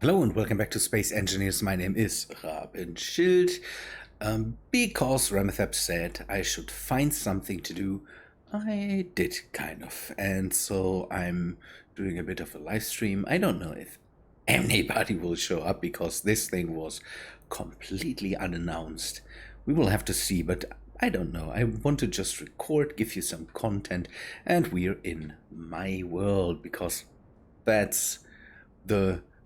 Hello and welcome back to Space Engineers. My name is Rabenschild. Because Ramethep said I should find something to do, I did kind of. And so I'm doing a bit of a live stream. I don't know if anybody will show up because this thing was completely unannounced. We will have to see, but I don't know. I want to just record, give you some content, and we're in my world because that's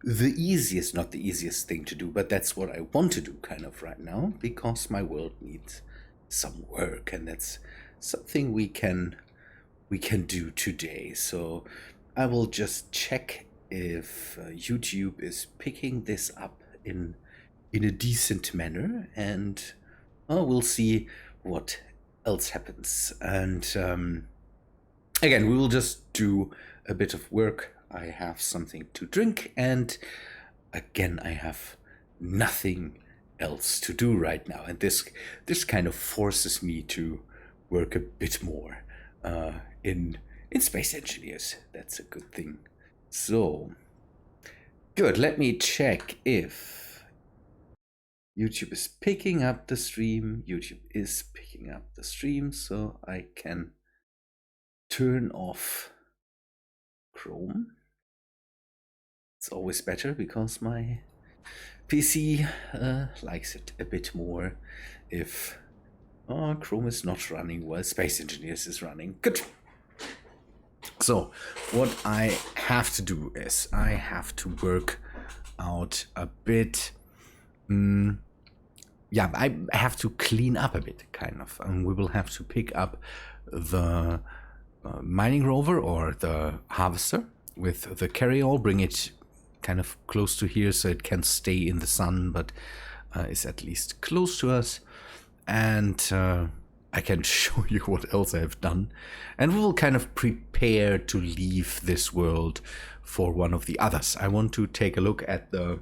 the easiest, not the easiest thing to do, but that's what I want to do kind of right now because my world needs some work, and that's something we can do today. So I will just check if YouTube is picking this up in a decent manner, and we'll see what else happens. And again, we will just do a bit of work. I have something to drink, and again, I have nothing else to do right now. And this kind of forces me to work a bit more in Space Engineers. That's a good thing. So, good. Let me check if YouTube is picking up the stream. YouTube is picking up the stream, so I can turn off Chrome. It's always better because my PC likes it a bit more if Chrome is not running while Space Engineers is running. Good. So what I have to do is I have to work out a bit. Yeah, I have to clean up a bit, kind of. And we will have to pick up the mining rover or the harvester with the carryall, bring it kind of close to here so it can stay in the sun, but is at least close to us. And I can show you what else I have done. And we will kind of prepare to leave this world for one of the others. I want to take a look at the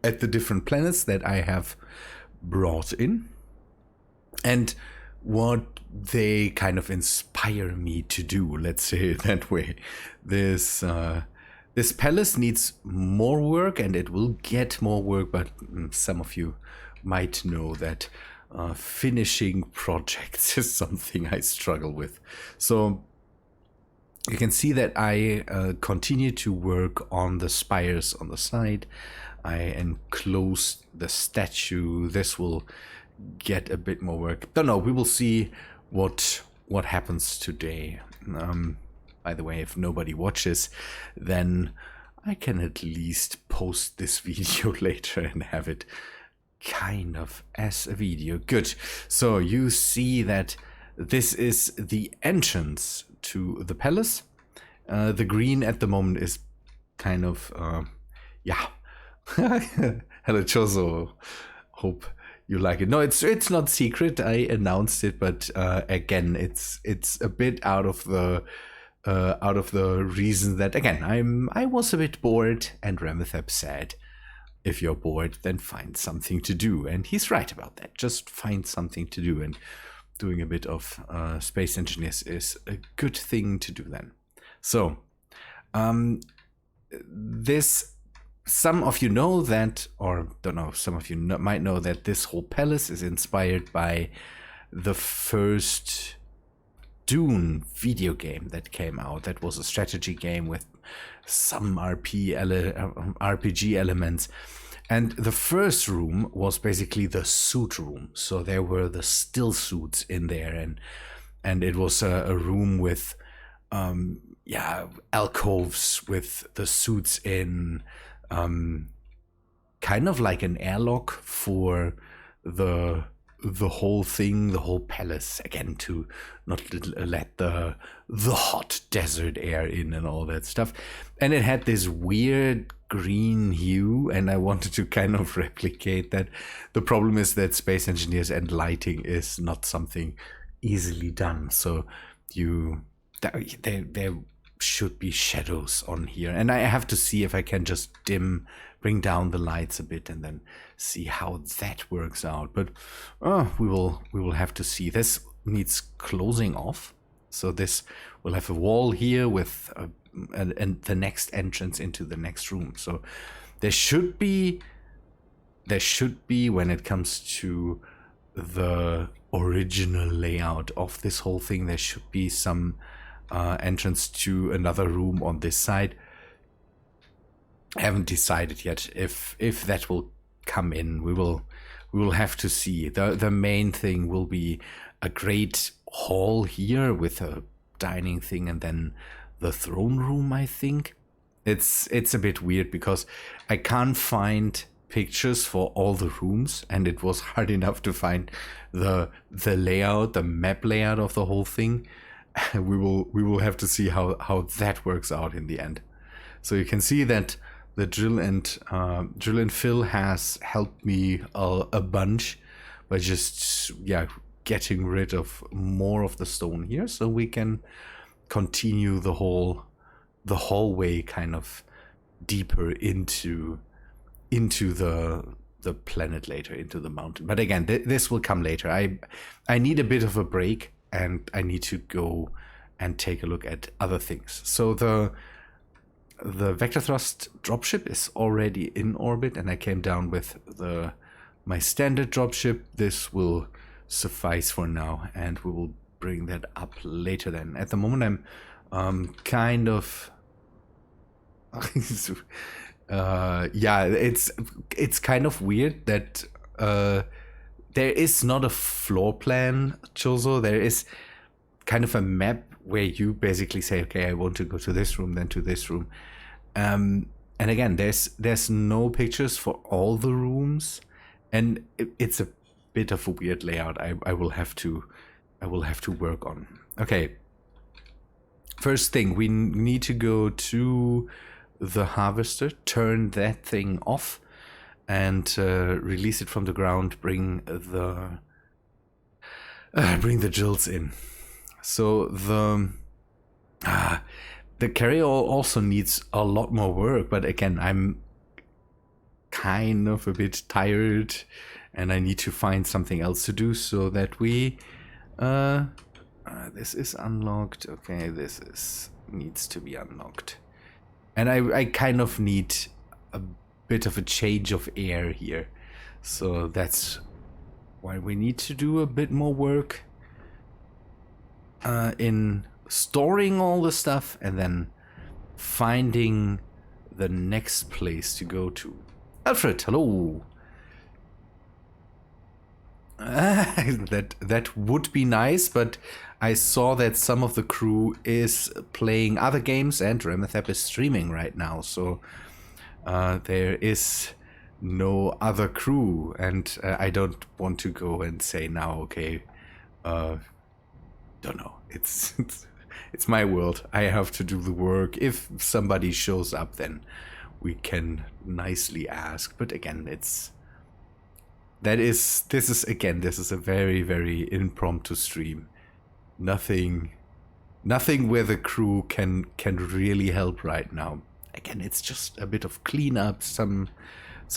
different planets that I have brought in and what they kind of inspire me to do, let's say it that way. This palace needs more work, and it will get more work, but some of you might know that finishing projects is something I struggle with. So you can see that I continue to work on the spires on the side. I enclosed the statue. This will get a bit more work. Don't know. We will see what happens today. By the way, if nobody watches, then I can at least post this video later and have it kind of as a video. Good. So you see that this is the entrance to the palace. The green at the moment is kind of, yeah. Hello, Chozo. Hope you like it. No, it's not secret. I announced it, but again, it's a bit out of the reason that, again, I was a bit bored, and Ramethep said, if you're bored, then find something to do. And he's right about that. Just find something to do, and doing a bit of Space Engineers is a good thing to do then. So, some of you know that, or don't know, some of you might know that this whole palace is inspired by the first Dune video game that came out. That was a strategy game with some RPG elements. And the first room was basically the suit room. So there were the still suits in there, and it was a room with alcoves with the suits in, kind of like an airlock for the whole thing, the whole palace, again, to not let the hot desert air in and all that stuff. And it had this weird green hue, and I wanted to kind of replicate that. The problem is that Space Engineers and lighting is not something easily done, so there should be shadows on here, and I have to see if I can just bring down the lights a bit, and then see how that works out. But we will have to see. This needs closing off, so this will have a wall here with and the next entrance into the next room. So there should be when it comes to the original layout of this whole thing, there should be some entrance to another room on this side. I haven't decided yet if that will come in. We will have to see. The main thing will be a great hall here with a dining thing and then the throne room, I think. It's a bit weird because I can't find pictures for all the rooms, and it was hard enough to find the layout, the map layout of the whole thing. We will have to see how that works out in the end. So you can see that the drill and fill has helped me a bunch by just getting rid of more of the stone here, so we can continue the hallway kind of deeper into the planet later, into the mountain. But again, this will come later. I need a bit of a break, and I need to go and take a look at other things. So the vector thrust dropship is already in orbit, and I came down with my standard dropship. This will suffice for now, and we will bring that up later then. At the moment, I'm kind of it's kind of weird that there is not a floor plan, Chozo. There is kind of a map where you basically say, okay, I want to go to this room, then to this room. And again, there's no pictures for all the rooms, and it's a bit of a weird layout. I will have to work on. Okay. First thing, we need to go to the harvester, turn that thing off, and release it from the ground. Bring the drills in. So the carryall also needs a lot more work, but again, I'm kind of a bit tired, and I need to find something else to do so that we this is unlocked. Okay, needs to be unlocked. And I kind of need a bit of a change of air here. So that's why we need to do a bit more work in storing all the stuff and then finding the next place to go to. Alfred, hello. That would be nice, but I saw that some of the crew is playing other games, and Ramethep is streaming right now, so there is no other crew, and I don't want to go and say now, okay, don't know, it's my world, I have to do the work. If somebody shows up, then we can nicely ask, but again, this is a very, very impromptu stream. Nothing where the crew can really help right now. Again, it's just a bit of cleanup, some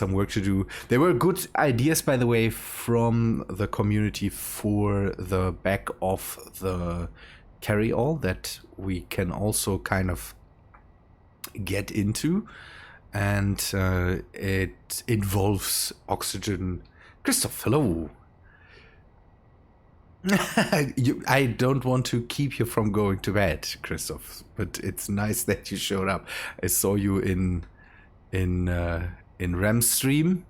work to do. There were good ideas, by the way, from the community for the back of the carry-all that we can also kind of get into, and it involves oxygen. Christoph, hello. I don't want to keep you from going to bed, Christoph, but it's nice that you showed up. I saw you in Ram's stream,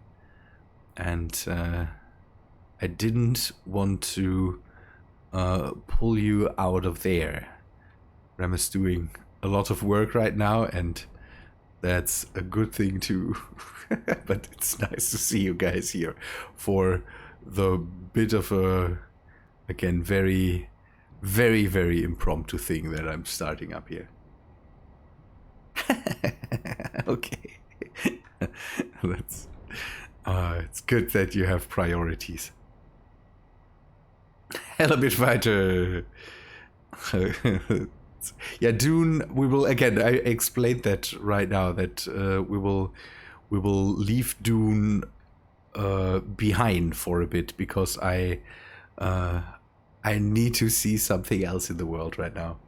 and I didn't want to pull you out of there. Ram is doing a lot of work right now, and that's a good thing too. But it's nice to see you guys here for the bit of a, again, very, very, very impromptu thing that I'm starting up here. Okay. It's good that you have priorities. Hello, Bitfighter. Yeah, Dune, we will, again, I explained that right now, that we will leave Dune behind for a bit, because I need to see something else in the world right now.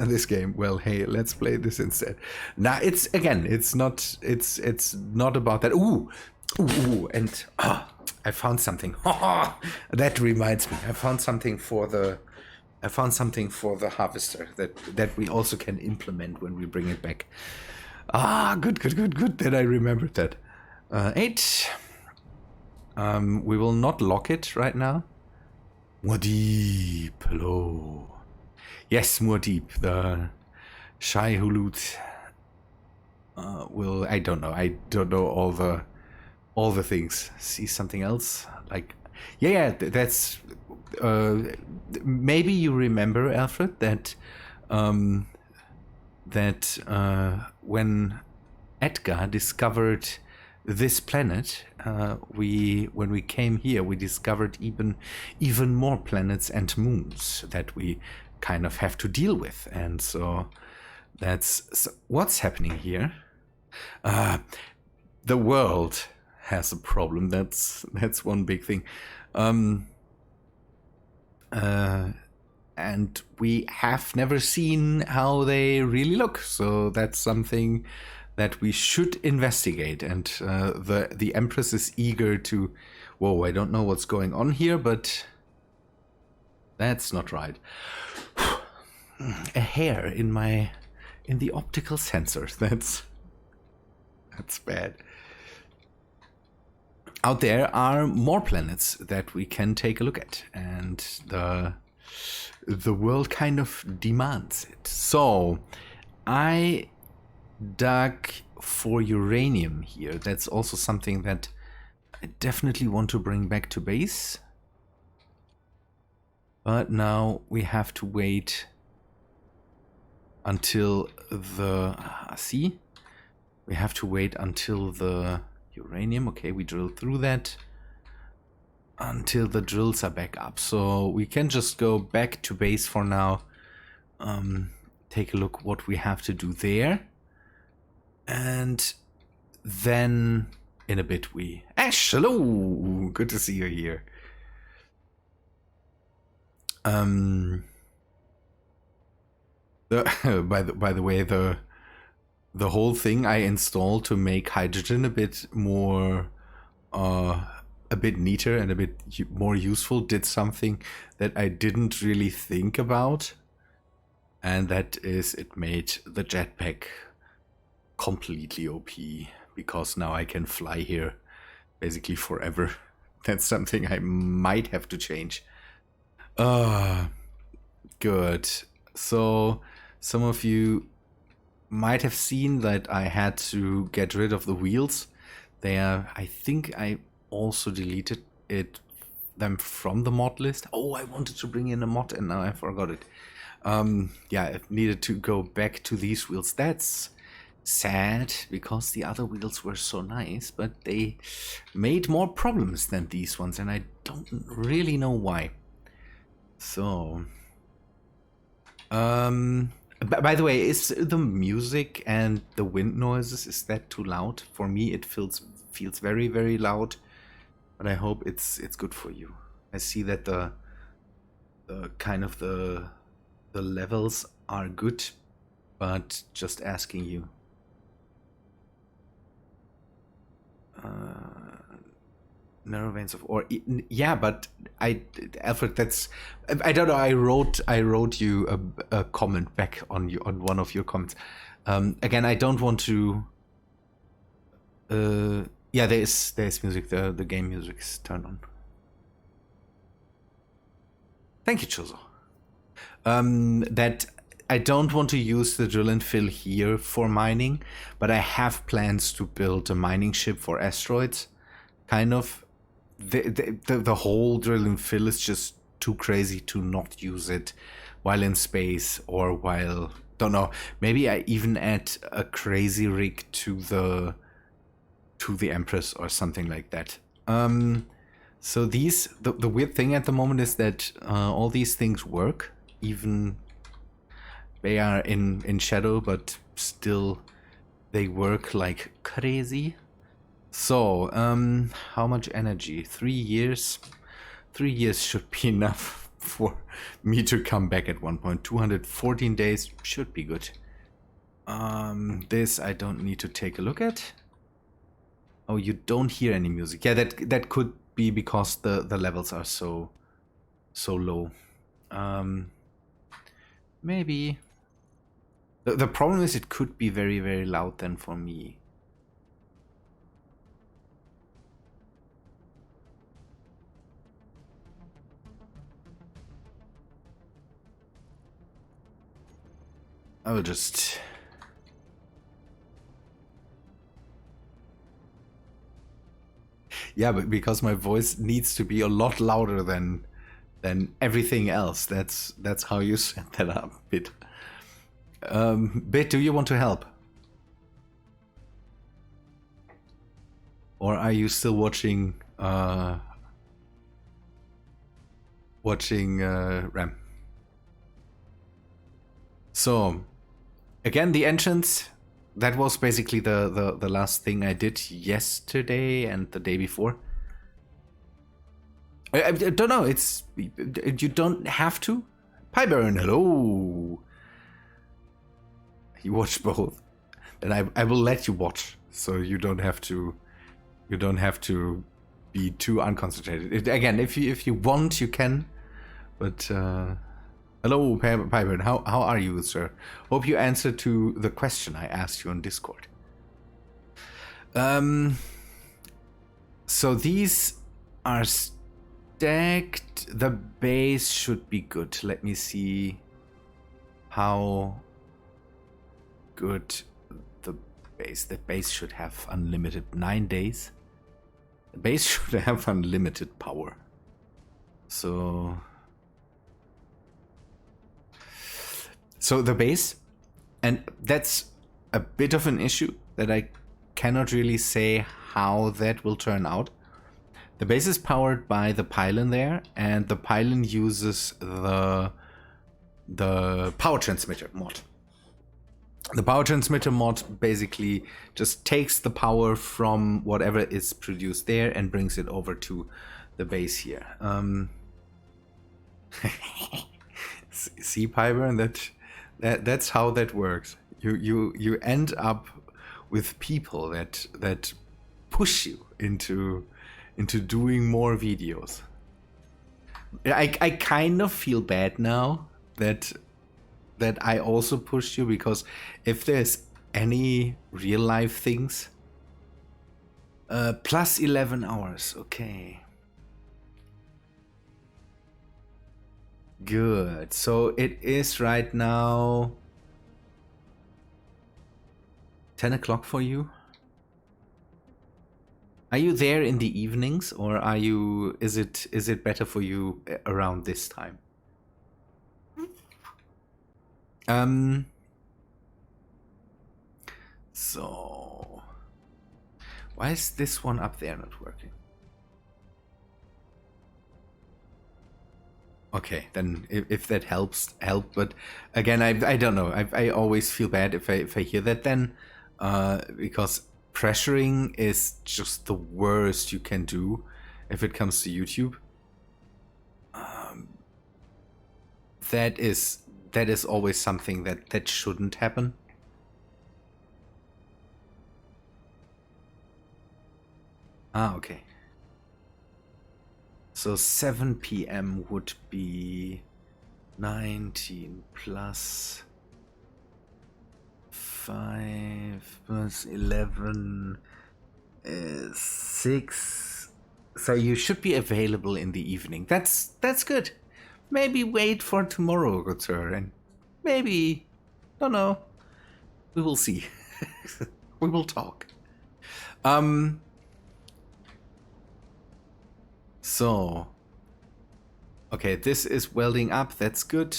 this game. Well, hey, let's play this instead. Now, it's not about that. Ooh, and I found something. That reminds me. I found something for the harvester that we also can implement when we bring it back. Good. That I remembered that. 8. We will not lock it right now. More deep, low. Yes, more deep. The shy hulut will. I don't know all the things. See something else? Like, yeah. That's. Maybe you remember, Alfred, that when Edgar discovered this planet, when we came here, we discovered even more planets and moons that we kind of have to deal with, and so that's what's happening here. The world has a problem. That's one big thing, and we have never seen how they really look. So that's something that we should investigate, and the Empress is eager to. Whoa, I don't know what's going on here, but that's not right. A hair in the optical sensors. That's bad. Out there are more planets that we can take a look at, and the world kind of demands it. So I dug for uranium here. That's also something that I definitely want to bring back to base. But now we have to wait until we have to wait until the uranium. Okay, we drilled through that. Until the drills are back up. So we can just go back to base for now. Take a look what we have to do there. And then in a bit Ash, hello! Good to see you here. By the way, the whole thing I installed to make hydrogen a bit more, a bit neater and a bit more useful did something that I didn't really think about, and that is it made the jetpack completely OP, because now I can fly here basically forever. That's something I might have to change. Good. So some of you might have seen that I had to get rid of the wheels. I think I also deleted them from the mod list. Oh, I wanted to bring in a mod and now I forgot it. Yeah, I needed to go back to these wheels. That's sad, because the other wheels were so nice, but they made more problems than these ones, and I don't really know why. So, by the way, is the music and the wind noises, is that too loud? For me, it feels very, very loud, but I hope it's good for you. I see that the kind of the levels are good, but just asking you. Narrow veins of ore. Yeah, but Alfred, that's, I don't know. I wrote you a comment back on one of your comments. Again, I don't want to. Yeah, there's music. The game music is turned on. Thank you, Chozo. That I don't want to use the drill and fill here for mining, but I have plans to build a mining ship for asteroids. Kind of. The whole drill and fill is just too crazy to not use it while in space, or while, don't know, maybe I even add a crazy rig to the Empress or something like that. So the weird thing at the moment is that all these things work, even they are in shadow, but still they work like crazy. So, how much energy? 3 years? 3 years should be enough. for me to come back at 1.214 days should be good. This I don't need to take a look at. Oh, you don't hear any music. Yeah, that could be because the levels are so low. Maybe. The problem is it could be very, very loud then for me. I will just... Yeah, but because my voice needs to be a lot louder than everything else. That's how you set that up, Bit. Bit, do you want to help? Or are you still watching Ram? So, again, the entrance, that was basically the last thing I did yesterday and the day before. I don't know, you don't have to. Pyburn, hello. You watch both. Then I will let you watch, so you don't have to be too unconcentrated. Again, if you want, you can. But hello, Pyburn. How are you, sir? Hope you answered to the question I asked you on Discord. So these are stacked. The base should be good. Let me see how good the base should have unlimited 9 days. The base should have unlimited power. So the base, and that's a bit of an issue that I cannot really say how that will turn out. The base is powered by the pylon there, and the pylon uses the power transmitter mod. The power transmitter mod basically just takes the power from whatever is produced there and brings it over to the base here. See, Pyburn, that's how that works. You end up with people that push you into doing more videos. I kind of feel bad now that I also pushed you, because if there's any real life things, plus 11 hours, okay. Good. So it is right now 10 o'clock for you. Are you there in the evenings, or is it better for you around this time? So why is this one up there not working? Okay, then if that helps, help. But again, I don't know. I always feel bad if I hear that then, because pressuring is just the worst you can do if it comes to YouTube. That is always something that shouldn't happen. Okay. So 7 p.m. would be 19 plus 5 plus 11 is 6. So you should be available in the evening. That's good. Maybe wait for tomorrow, good sir, and maybe, don't know. We will see. We will talk. So, okay, this is welding up. That's good.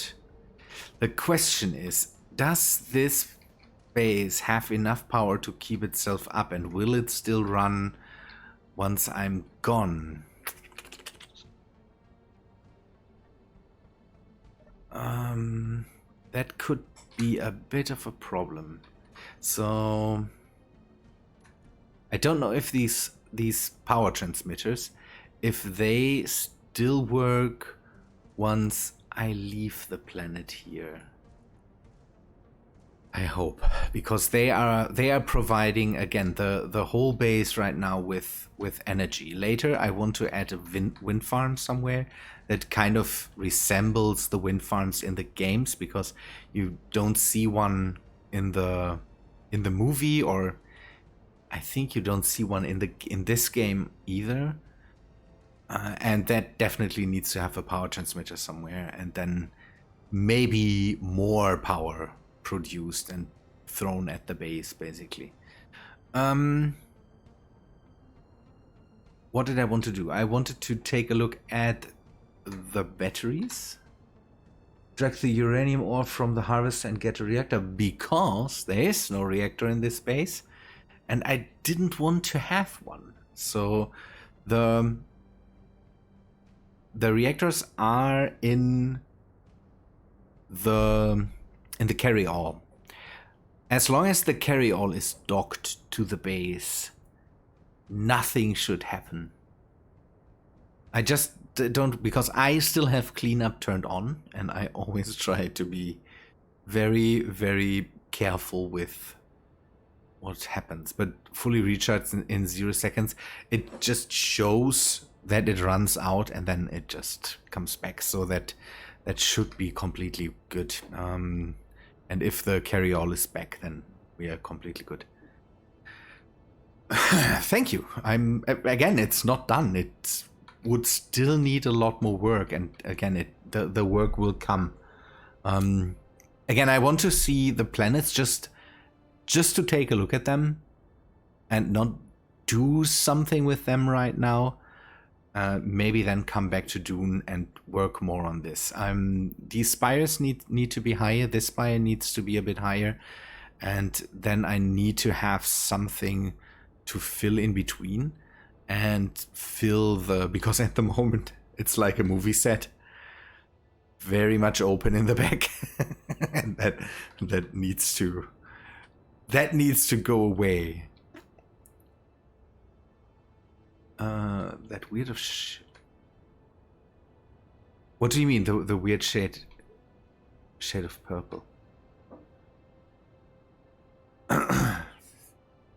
The question is, does this base have enough power to keep itself up, and will it still run once I'm gone? That could be a bit of a problem. So I don't know if these power transmitters, if they still work once I leave the planet here. I hope, because they are providing again the whole base right now with energy. Later, I want to add a wind farm somewhere that kind of resembles the wind farms in the games, because you don't see one in the movie, or I think you don't see one in this game either. And that definitely needs to have a power transmitter somewhere, and then maybe more power produced and thrown at the base, basically. What did I want to do? I wanted to take a look at the batteries. Drag the uranium ore from the harvester and get a reactor, because there is no reactor in this base, and I didn't want to have one. So the reactors are in the carry-all. As long as the carry-all is docked to the base, nothing should happen. I just don't, because I still have cleanup turned on, and I always try to be very, very careful with what happens. But fully recharged in 0 seconds, it just shows that it runs out, and then it just comes back, so that should be completely good. And if the carry-all is back, then we are completely good. Thank you. Again, it's not done. It would still need a lot more work, and again, the work will come. Again, I want to see the planets just to take a look at them, and not do something with them right now. Maybe then come back to Dune and work more on this. These spires need to be higher. This spire needs to be a bit higher, and then I need to have something to fill in between and fill because at the moment it's like a movie set, very much open in the back, and that needs to go away. That weird of What do you mean, the weird shade of purple?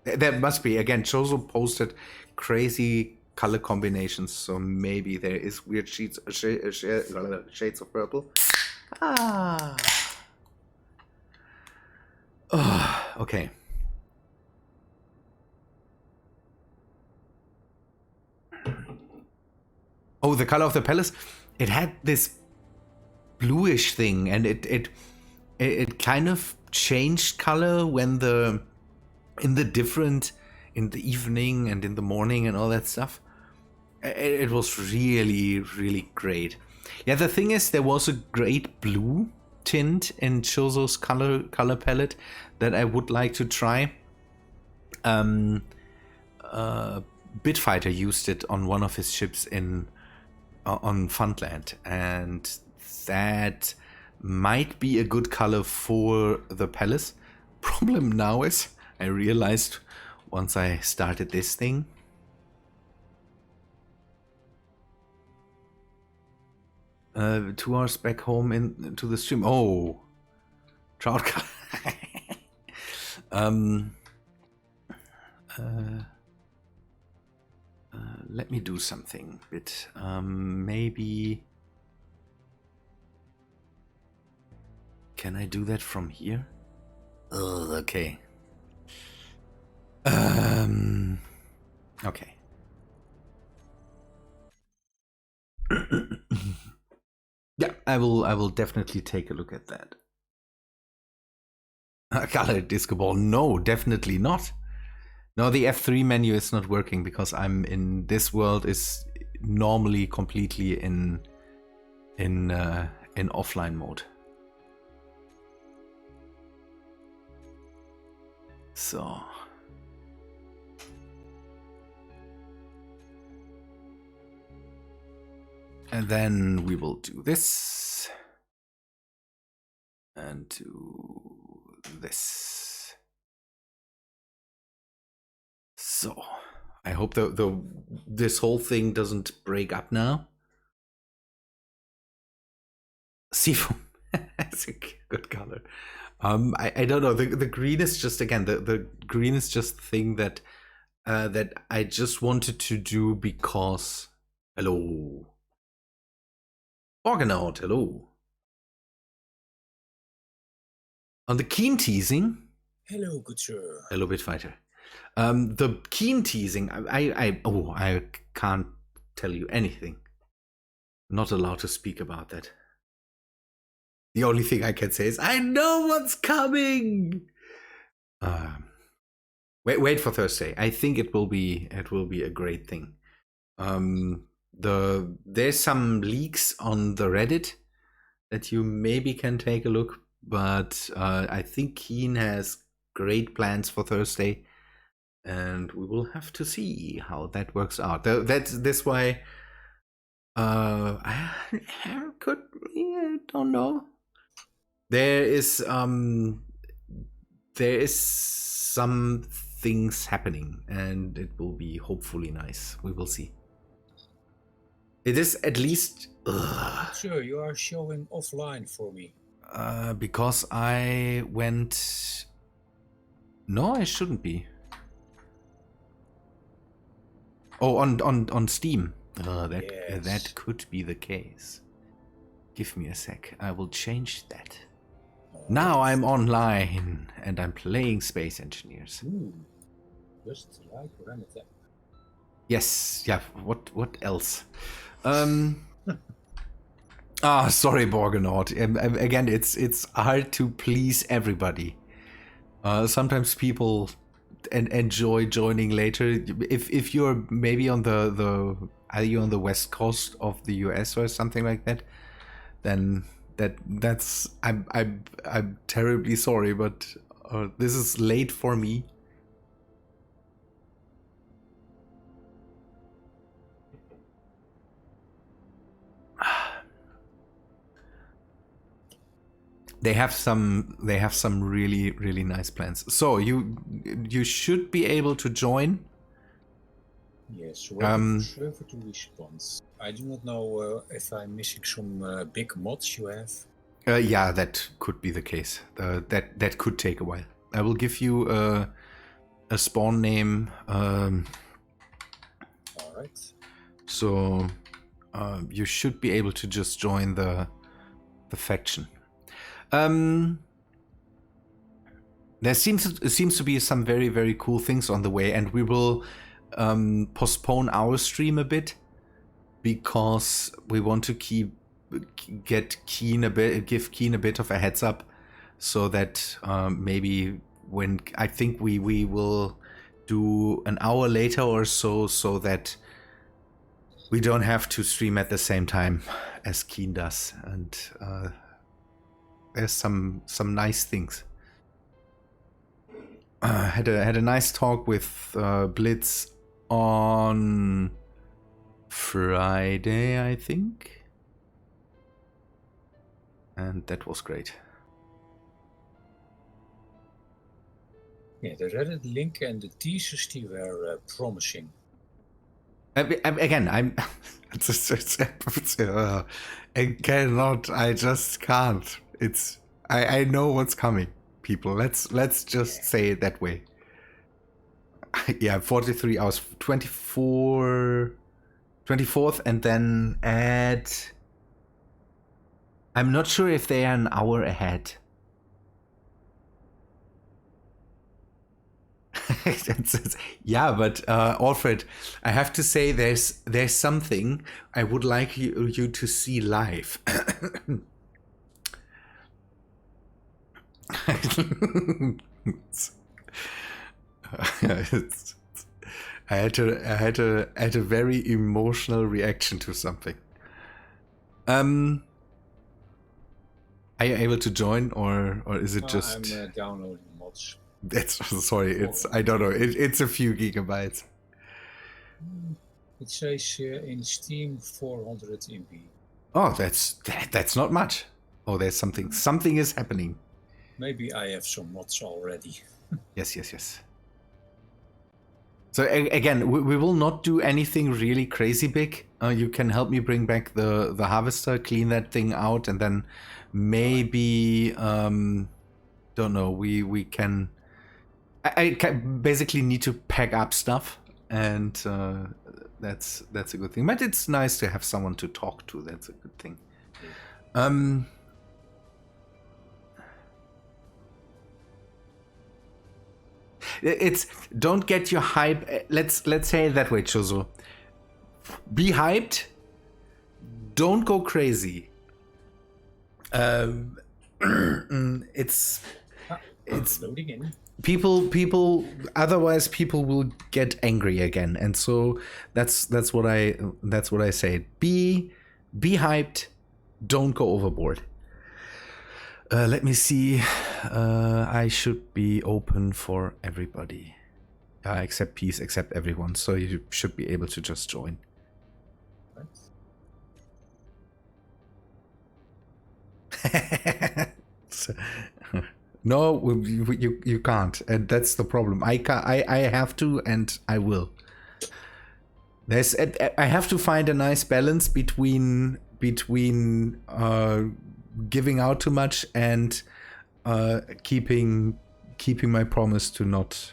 There must be. Again, Chozo posted crazy color combinations, so maybe there is weird shades of purple. Oh, okay. Oh, the color of the palace. It had this bluish thing, and it kind of changed color when in the evening and in the morning and all that stuff. It was really, really great. Yeah, the thing is, there was a great blue tint in Chozo's color palette that I would like to try. Bitfighter used it on one of his ships on Fundland, and that might be a good color for the palace. Problem now is, I realized once I started this thing, 2 hours back home into the stream. Oh, trout color. Let me do something a bit. Maybe. Can I do that from here? Oh, okay. Okay. Yeah, I will definitely take a look at that. Color disco ball? No, definitely not. No, the F3 menu is not working because I'm in this world is normally completely in offline mode. So. And then we will do this. And do this. So, I hope this whole thing doesn't break up now. Seafoam. That's a good color. I don't know. The green is just, again, the green is just the thing that that I just wanted to do because. Hello. Organaut, hello. On the keen teasing. Hello, good sir. Hello, Bitfighter. The keen teasing. I can't tell you anything. Not allowed to speak about that. The only thing I can say is I know what's coming. Wait for Thursday. I think it will be a great thing. There's some leaks on the Reddit that you maybe can take a look, but I think Keen has great plans for Thursday, and we will have to see how that works out. That's why I don't know. There is some things happening, and it will be hopefully nice. We will see. It is at least. Sir, you are showing offline for me. Because I went. No, I shouldn't be. Oh, on Steam. That could be the case. Give me a sec. I will change that. Now I'm online and I'm playing Space Engineers. Ooh, just like Remethep. Yes, yeah. What else? Sorry, Borganaut. Again, it's hard to please everybody. Sometimes people enjoy joining later. If you're maybe on are you on the west coast of the US or something like that, then that's I'm terribly sorry, but this is late for me. They have some really nice plans. So you should be able to join. Yes, waiting for server to respond. I do not know if I'm missing some big mods you have. Yeah, that could be the case. That could take a while. I will give you a spawn name. All right. So you should be able to just join the faction. There seems to be some very cool things on the way, and we will postpone our stream a bit because we want to give Keen a bit of a heads up, so that maybe when I think we will do an hour later or so that we don't have to stream at the same time as Keen does, and there's some nice things. Had a nice talk with Blitz on Friday, I think, and that was great. Yeah, the Reddit link and the teasers they were promising. Again, I'm. I cannot. I just can't. I know what's coming, people. Let's just say it that way. Yeah, 43 hours, 24th, and then add. I'm not sure if they are an hour ahead. Yeah, but Alfred, I have to say there's something I would like you to see live. I had a very emotional reaction to something. Are you able to join, or is it just? I'm downloading mods. That's sorry. I don't know. It's a few gigabytes. It says in Steam 400 MB. Oh, that's not much. Oh, there's something. Something is happening. Maybe I have some mods already. Yes. So again, we will not do anything really crazy big. You can help me bring back the harvester, clean that thing out, and then maybe don't know. We can. I basically need to pack up stuff, and that's a good thing. But it's nice to have someone to talk to. That's a good thing. It's don't get your hype. Let's say it that way, Chozo. Be hyped. Don't go crazy. It's loading in. People. Otherwise, people will get angry again, and so that's what I say. Be hyped. Don't go overboard. Let me see. I should be open for everybody. Except peace, except everyone. So you should be able to just join. No, you can't, and that's the problem. I have to, and I will. I have to find a nice balance between giving out too much and keeping my promise to not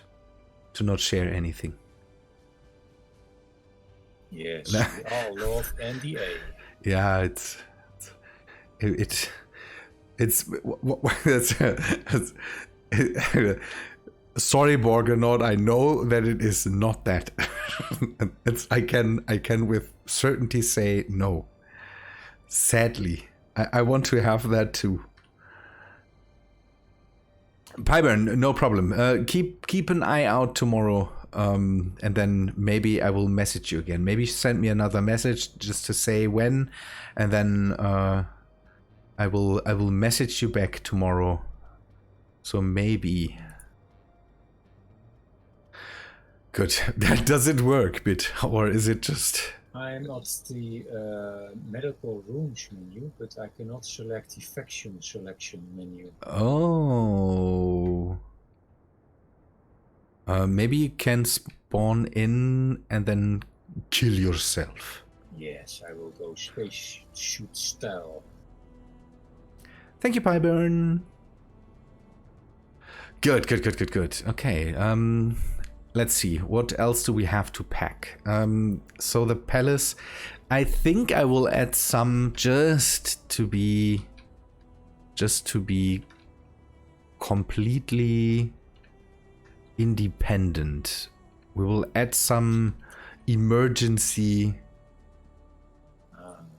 share anything. Yes, we all love NDA. Yeah, sorry, Borganaut. I know that it is not that. I can with certainty say no. Sadly, I want to have that too. Pyburn, no problem. Keep an eye out tomorrow, and then maybe I will message you again. Maybe send me another message just to say when, and then I will message you back tomorrow. So maybe. Good. Does it work, Bit, or is it just? I'm at the medical rooms menu, but I cannot select the faction selection menu. Oh. Maybe you can spawn in and then kill yourself. Yes, I will go space shoot style. Thank you, Pyburn. Good. Okay. Let's see. What else do we have to pack? So the palace, I think I will add some just to be completely independent. We will add some emergency.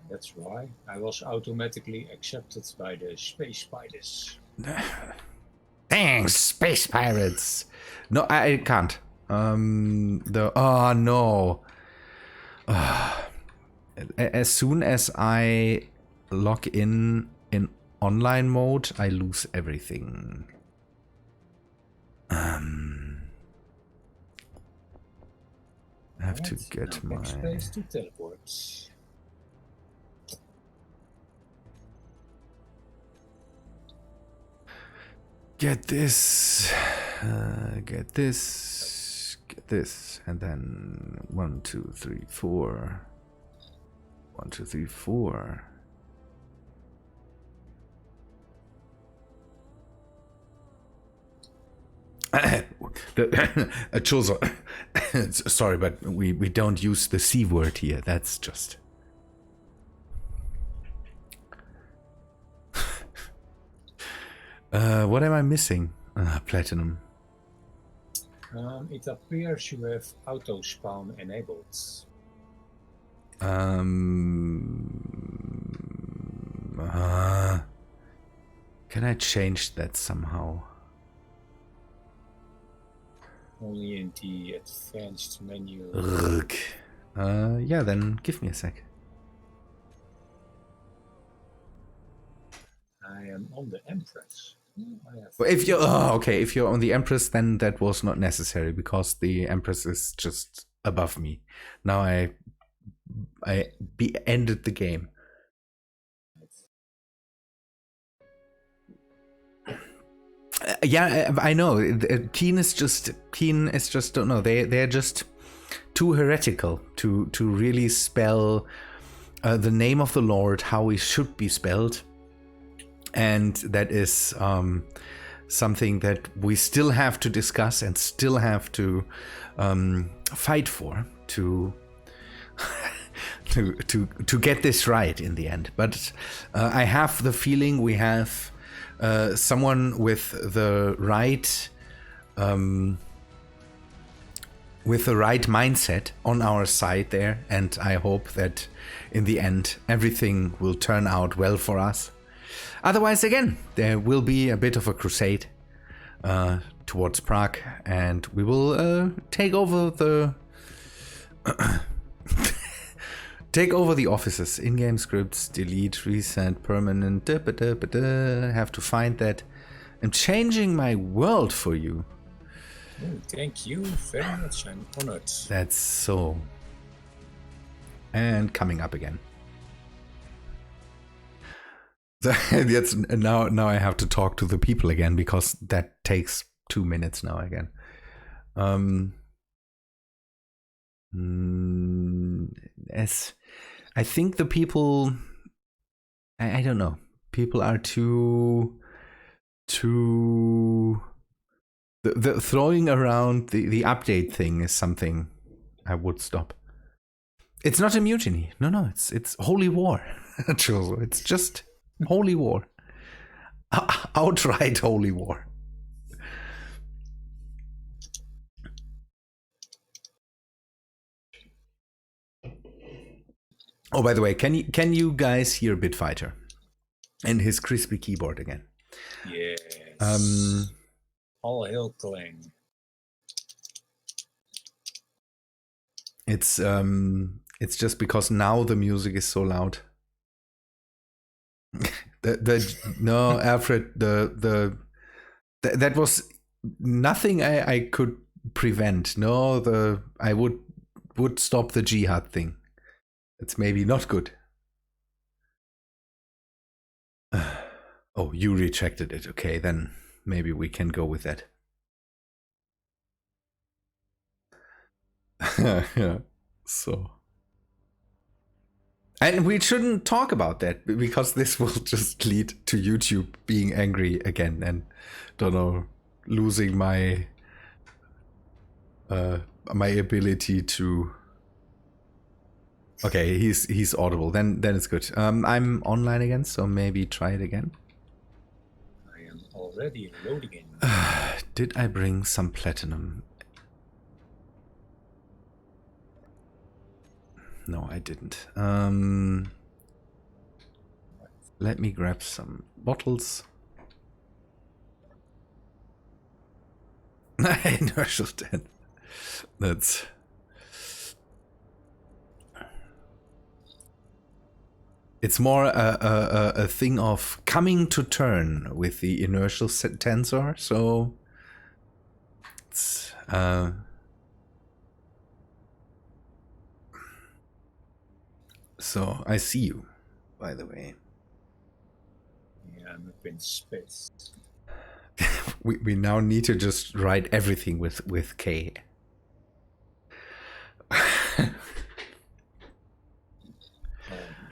That's why I was automatically accepted by the space spiders. Thanks, space pirates. No, I can't. Oh no. As soon as I log in online mode, I lose everything. I have to get my space to teleport. Get this, get this, and then 1, 2, 3, 4. 1, 2, 3, 4. Sorry, but we don't use the C word here. That's just. What am I missing? Platinum. It appears you have auto spawn enabled. Can I change that somehow? Only in the advanced menu. Yeah, then give me a sec. I am on the Empress. If you're okay, if you're on the Empress, then that was not necessary because the Empress is just above me. Now I ended the game. Yeah, I know. Keen is just don't know. They're just too heretical to really spell the name of the Lord how it should be spelled, and that is something that we still have to discuss and still have to fight for to to get this right in the end. But I have the feeling we have someone with the right mindset on our side there, and I hope that in the end everything will turn out well for us. Otherwise, again, there will be a bit of a crusade towards Prague, and we will take over the offices. In-game scripts, delete, reset, permanent. Have to find that. I'm changing my world for you. Oh, thank you very much. I'm honored. That's so. And coming up again. Now I have to talk to the people again, because that takes 2 minutes now again. As I think the people, I don't know, people are too the throwing around the update thing is something I would stop. It's not a mutiny. No, it's holy war. It's just holy war. Outright holy war. Oh, by the way, can you guys hear Bitfighter and his crispy keyboard again? Yes. All hail Clang. It's just because now the music is so loud. No, Alfred, that was nothing I could prevent. No, I would stop the jihad thing. It's maybe not good. Oh, you rejected it. Okay, then maybe we can go with that. Yeah. So. And we shouldn't talk about that, because this will just lead to YouTube being angry again and, don't know, losing my my ability to. Okay, he's audible. Then it's good. I'm online again, so maybe try it again. I am already loading in. Did I bring some platinum? No, I didn't. Let me grab some bottles. Inertial 10. That's. It's more a thing of coming to term with the inertial tensor, so it's so I see you, by the way. Yeah, I'm up in space. we now need to just write everything with K.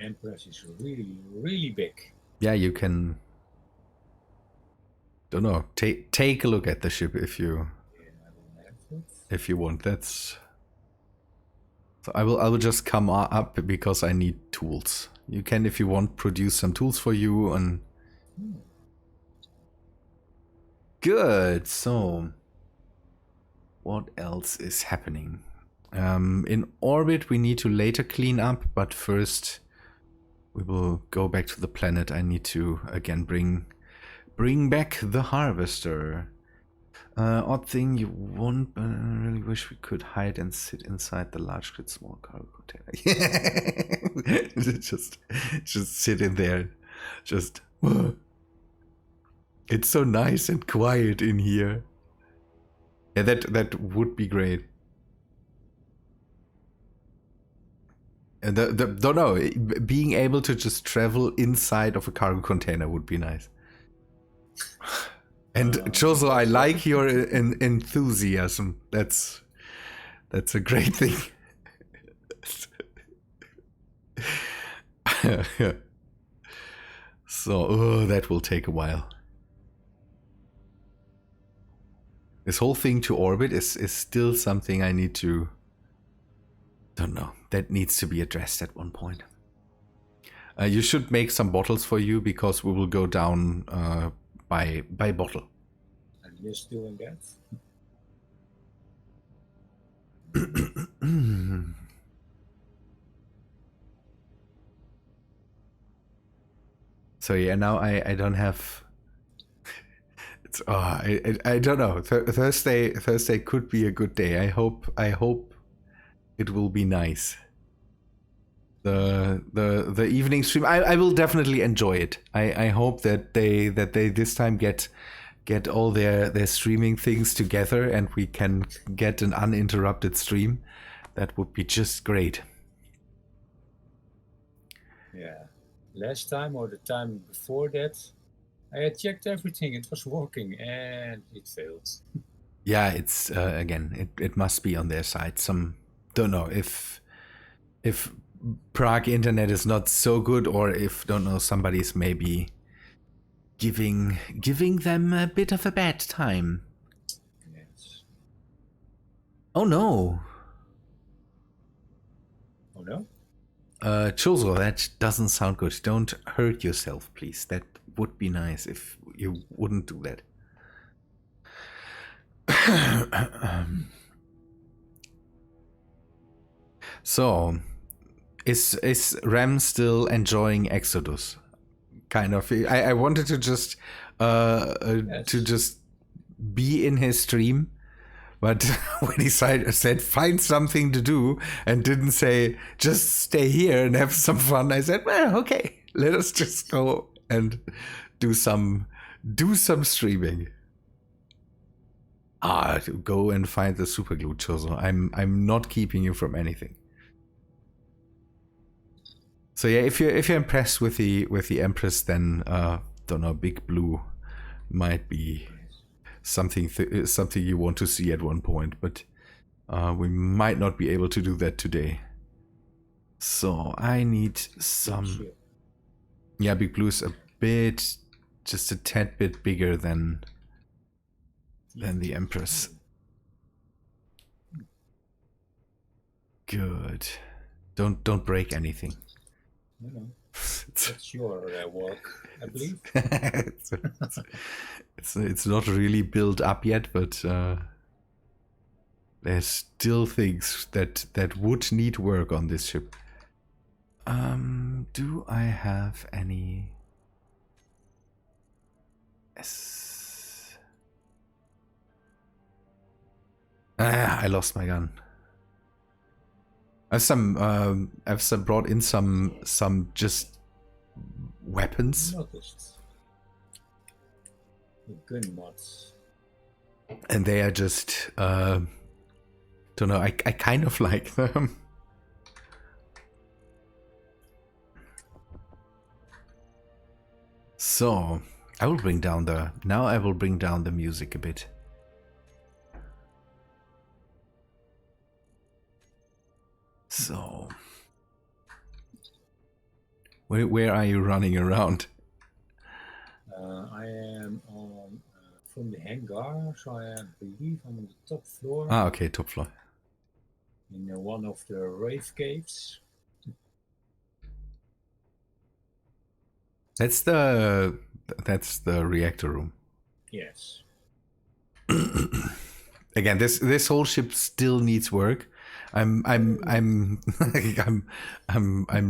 Empress is really, really big. Yeah, you can. Don't know. Take a look at the ship if you want. That's. So I will just come up because I need tools. You can, if you want, produce some tools for you and. Good. So, what else is happening? In orbit, we need to later clean up, but first. We will go back to the planet. I need to again bring back the harvester. Odd thing you won't, but I really wish we could hide and sit inside the large grid small cargo container. just sit in there. Just it's so nice and quiet in here. Yeah, that would be great. Don't know, being able to just travel inside of a cargo container would be nice. And Jozo, I like your enthusiasm. That's That's a great thing. So, that will take a while. This whole thing to orbit is still something I need to... Don't know. That needs to be addressed at one point. You should make some bottles for you, because we will go down by bottle. I'm just doing that. So yeah, now I don't have... It's I don't know. Thursday could be a good day. I hope it will be nice. The evening stream, I will definitely enjoy it. I hope that they this time get all their streaming things together and we can get an uninterrupted stream. That would be just great. Yeah. Last time or the time before that, I had checked everything. It was working and it failed. Yeah, it's again, it must be on their side. Don't know if Prague internet is not so good, or if, don't know, somebody's maybe giving them a bit of a bad time. Yes. Oh no. Oh no? Chozo, that doesn't sound good. Don't hurt yourself, please. That would be nice if you wouldn't do that. So, is Ram still enjoying Exodus? Kind of. I wanted to just Yes. to just be in his stream, but when he said find something to do and didn't say just stay here and have some fun, I said, well, okay, let us just go and do some streaming. Go and find the super glue, Chozo. I'm not keeping you from anything. So yeah, if you're impressed with the Empress, then don't know, Big Blue might be something you want to see at one point, but we might not be able to do that today. So I need some. Yeah, Big Blue is just a tad bit bigger than the Empress. Good. Don't break anything. No. That's your work, I believe. it's not really built up yet, but there's still things that would need work on this ship. Do I have any? Yes. I lost my gun. I've brought in some just weapons. Noticed. The gun mods. And they are just don't know, I kind of like them. So I will bring down the music a bit. So, where are you running around? I am on from the hangar, so I believe I'm on the top floor. Ah, okay, top floor. In one of the rave caves. That's the reactor room. Yes. Again, this whole ship still needs work. I'm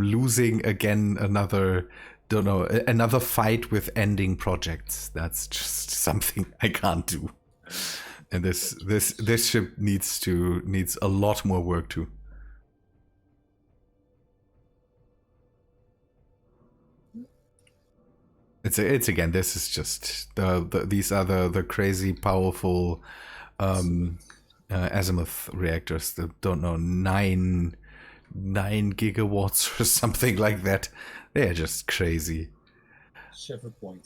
losing again another fight with ending projects. That's just something I can't do. And this ship needs a lot more work too. It's again, this is just these are the crazy powerful azimuth reactors that, don't know, 9 gigawatts or something like that. They're just crazy. 7.9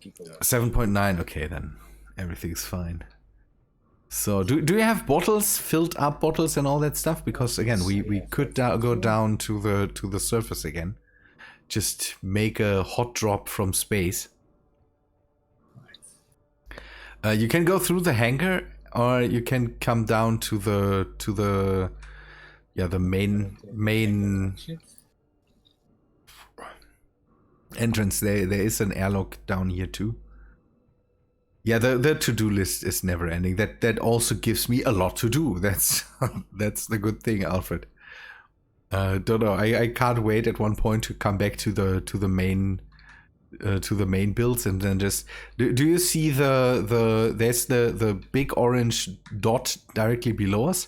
gigawatts. 7.9. Okay, then everything's fine. So do you have bottles, filled up bottles and all that stuff? Because again, we could go down to the surface again. Just make a hot drop from space. You can go through the hangar, or you can come down to the main entrance. There is an airlock down here too. Yeah, the to-do list is never ending. That also gives me a lot to do. That's the good thing, Alfred. Don't know. I can't wait at one point to come back to the main builds, and then just do you see there's the big orange dot directly below us?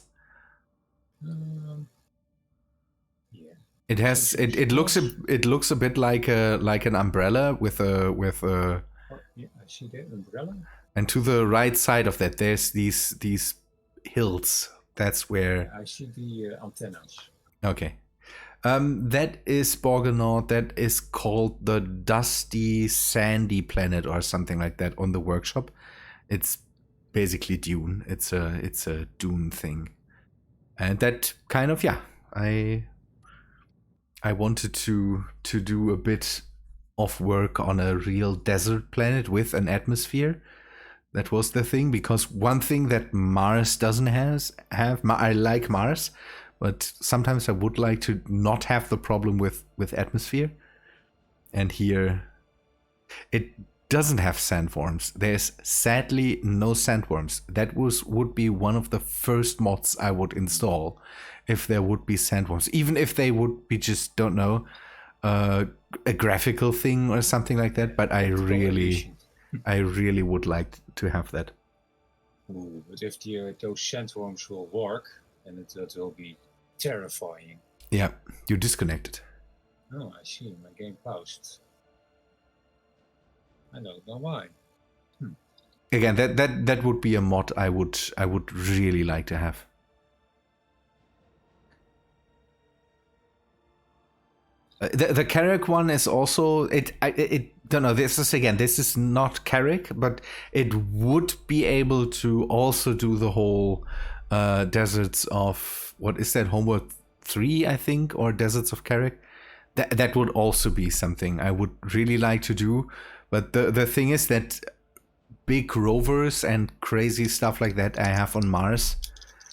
Yeah. It has it looks a bit like an umbrella with a Oh, yeah, I see the umbrella. And to the right side of that, there's these hills. That's where I see the antennas. Okay. That is Borgonaut. That is called the Dusty Sandy Planet or something like that on the workshop. It's basically Dune. It's a Dune thing. And that kind of, yeah, I wanted to do a bit of work on a real desert planet with an atmosphere. That was the thing, because one thing that Mars doesn't have, I like Mars, but sometimes I would like to not have the problem with atmosphere. And here, it doesn't have sandworms. There's sadly no sandworms. That would be one of the first mods I would install if there would be sandworms. Even if they would be just, don't know, a graphical thing or something like that. But I really would like to have that. Ooh, but if those sandworms will work, then it will be terrifying. Yeah, you're disconnected. Oh, I see. My game paused. I don't know why. Again, that would be a mod I would really like to have. The Carrick one is also it don't know, this is not Carrick, but it would be able to also do the whole deserts of, what is that, Homeworld 3, I think, or Deserts of Carrick. That would also be something I would really like to do. But the thing is that big rovers and crazy stuff like that I have on Mars.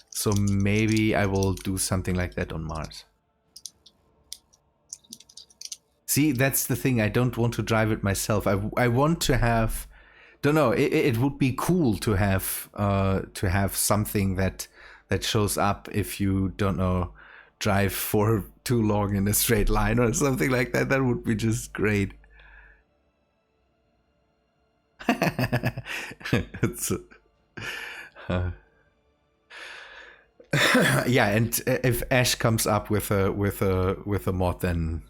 So maybe I will do something like that on Mars. See, that's the thing. I don't want to drive it myself. I want to have, don't know. It would be cool to have something that shows up if you, don't know, drive for too long in a straight line or something like that. That would be just great. It's, yeah, and if Ash comes up with a mod, then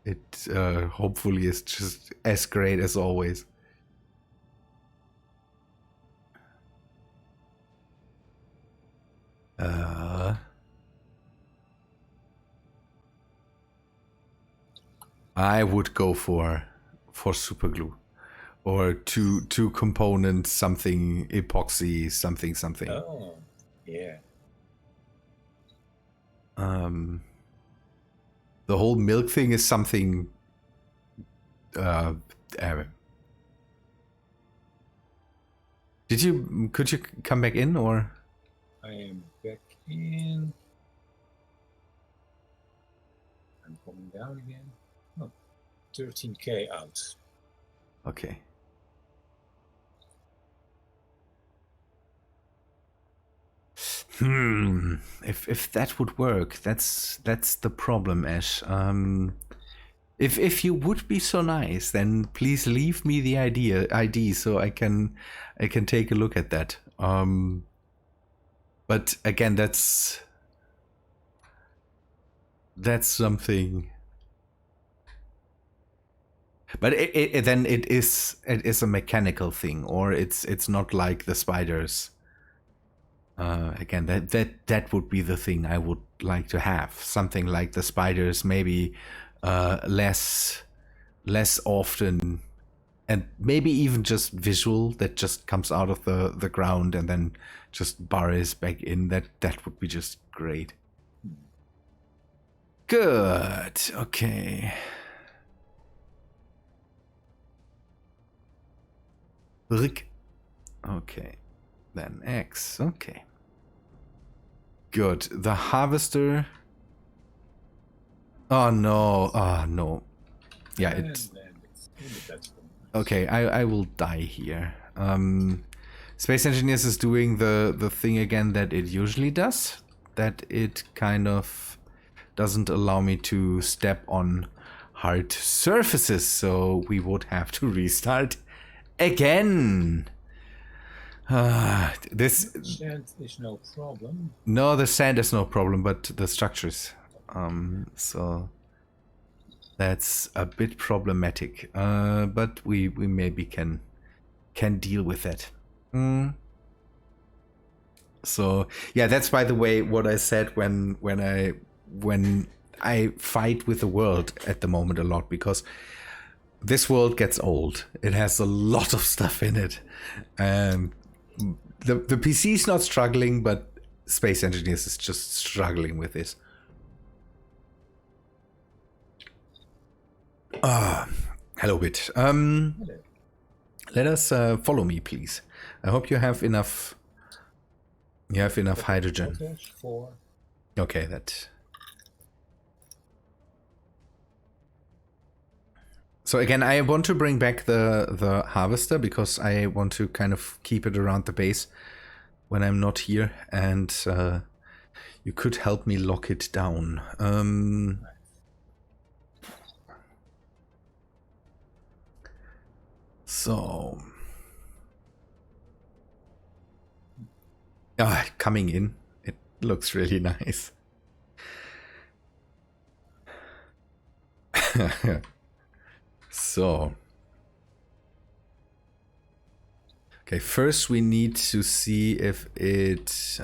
it hopefully is just as great as always. I would go for super glue, or two component something, epoxy something. Oh, yeah. The whole milk thing is something. Could you come back in, or? I am back in. I'm coming down again. Oh, 13k out. Okay. If that would work, that's the problem, Ash. If you would be so nice, then please leave me the ID so I can take a look at that. But again, that's something. But it is a mechanical thing, or it's not like the spiders. Again, that would be the thing I would like to have. Something like the spiders, maybe less often And maybe even just visual that just comes out of the ground and then just burrows back in. That would be just great. Good. Okay. Rick. Okay. Then X. Okay. Good. The harvester. Oh no. Oh no. Yeah, it. Okay, I will die here. Space Engineers is doing the thing again that it usually does. That it kind of doesn't allow me to step on hard surfaces, so we would have to restart again. This sand is no problem. No, the sand is no problem, but the structures. So that's a bit problematic. But we maybe can deal with that. So yeah, that's by the way what I said when I fight with the world at the moment a lot, because this world gets old. It has a lot of stuff in it. The PC is not struggling, but Space Engineers is just struggling with this. Hello, Bit. Hello. Let us follow me, please. I hope you have enough. You have enough hydrogen. Okay, that. So again, I want to bring back the harvester because I want to kind of keep it around the base when I'm not here, and you could help me lock it down. So, coming in, it looks really nice. So, okay, first we need to see if it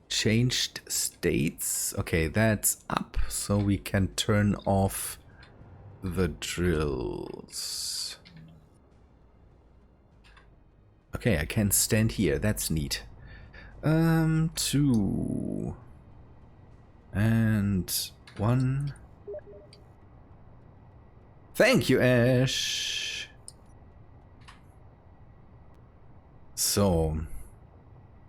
changed states. Okay, that's up, so we can turn off the drills. Okay, I can stand here. That's neat. 2 and 1. Thank you, Ash. So,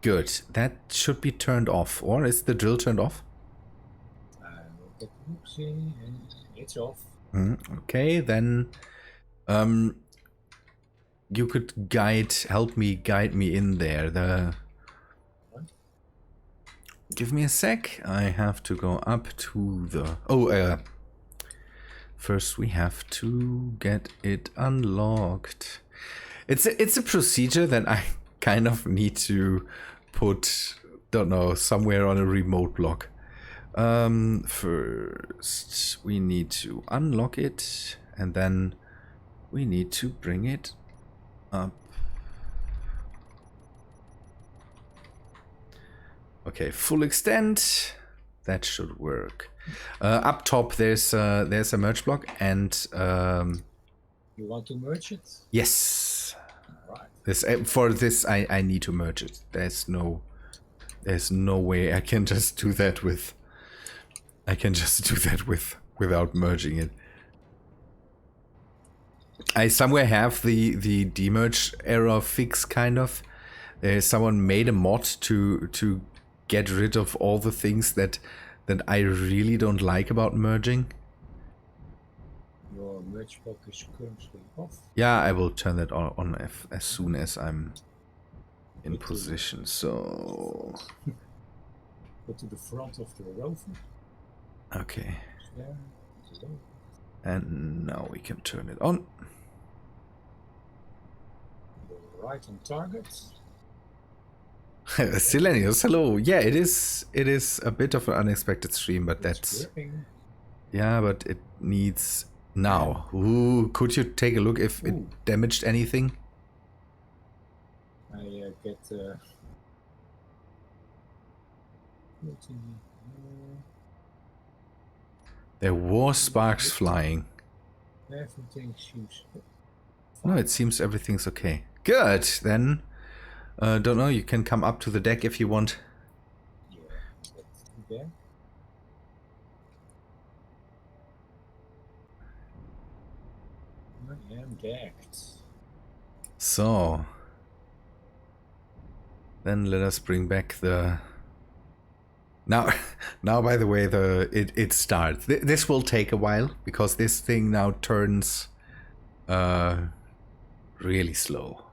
good. That should be turned off. Or is the drill turned off? It's off. Okay, then you could help me guide me in there. Give me a sec. I have to go up to the. First we have to get it unlocked. It's a procedure that I kind of need to put, don't know, somewhere on a remote block. First we need to unlock it, and then we need to bring it up. Okay, full extent. That should work. Up top there's a merge block, and you want to merge it? Yes. All right. For this I need to merge it. There's no way I can just do that without merging it. I somewhere have the demerge error fix kind of. Someone made a mod to get rid of all the things that I really don't like about merging. Your merge block is currently off. Yeah, I will turn that on as soon as I'm in position. So go to the front of the rover. Okay. There. And now we can turn it on. Right on target. Silenius, hello. Yeah, it is a bit of an unexpected stream, but that's gripping. Yeah, but it needs now. Ooh, could you take a look if it damaged anything? I get There were sparks flying. everything seems fine. No, it seems everything's okay. Good, then. Don't know, you can come up to the deck if you want. Yeah, let's do that. I am decked. So. Then let us bring back the... Now, by the way, it starts. This will take a while, because this thing now turns really slow.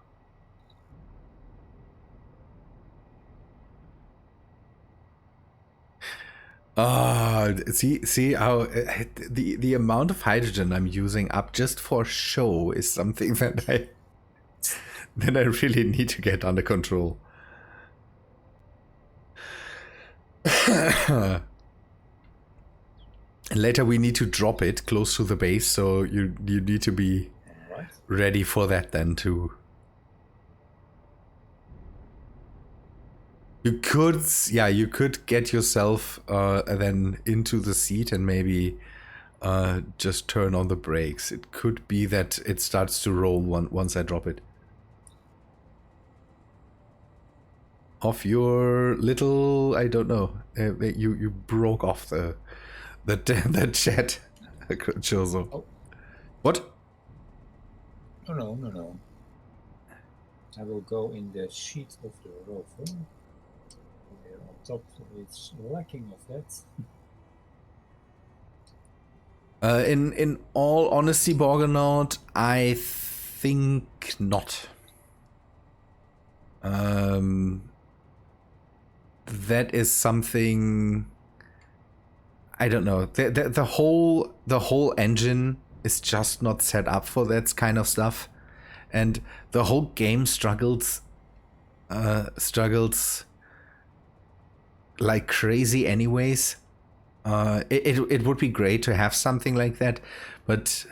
See how the amount of hydrogen I'm using up just for show is something that I really need to get under control. And later we need to drop it close to the base, so you need to be ready for that then too. You could get yourself then into the seat and maybe just turn on the brakes. It could be that it starts to roll once I drop it. Off your little, I don't know. You broke off the chat, Chozo. Oh. What? No. I will go in the sheet of the rover. Here on top, it's lacking of that. In all honesty, Borgonaut, I think not. That is something, I don't know. The whole engine is just not set up for that kind of stuff, and the whole game struggles like crazy anyways. It would be great to have something like that, but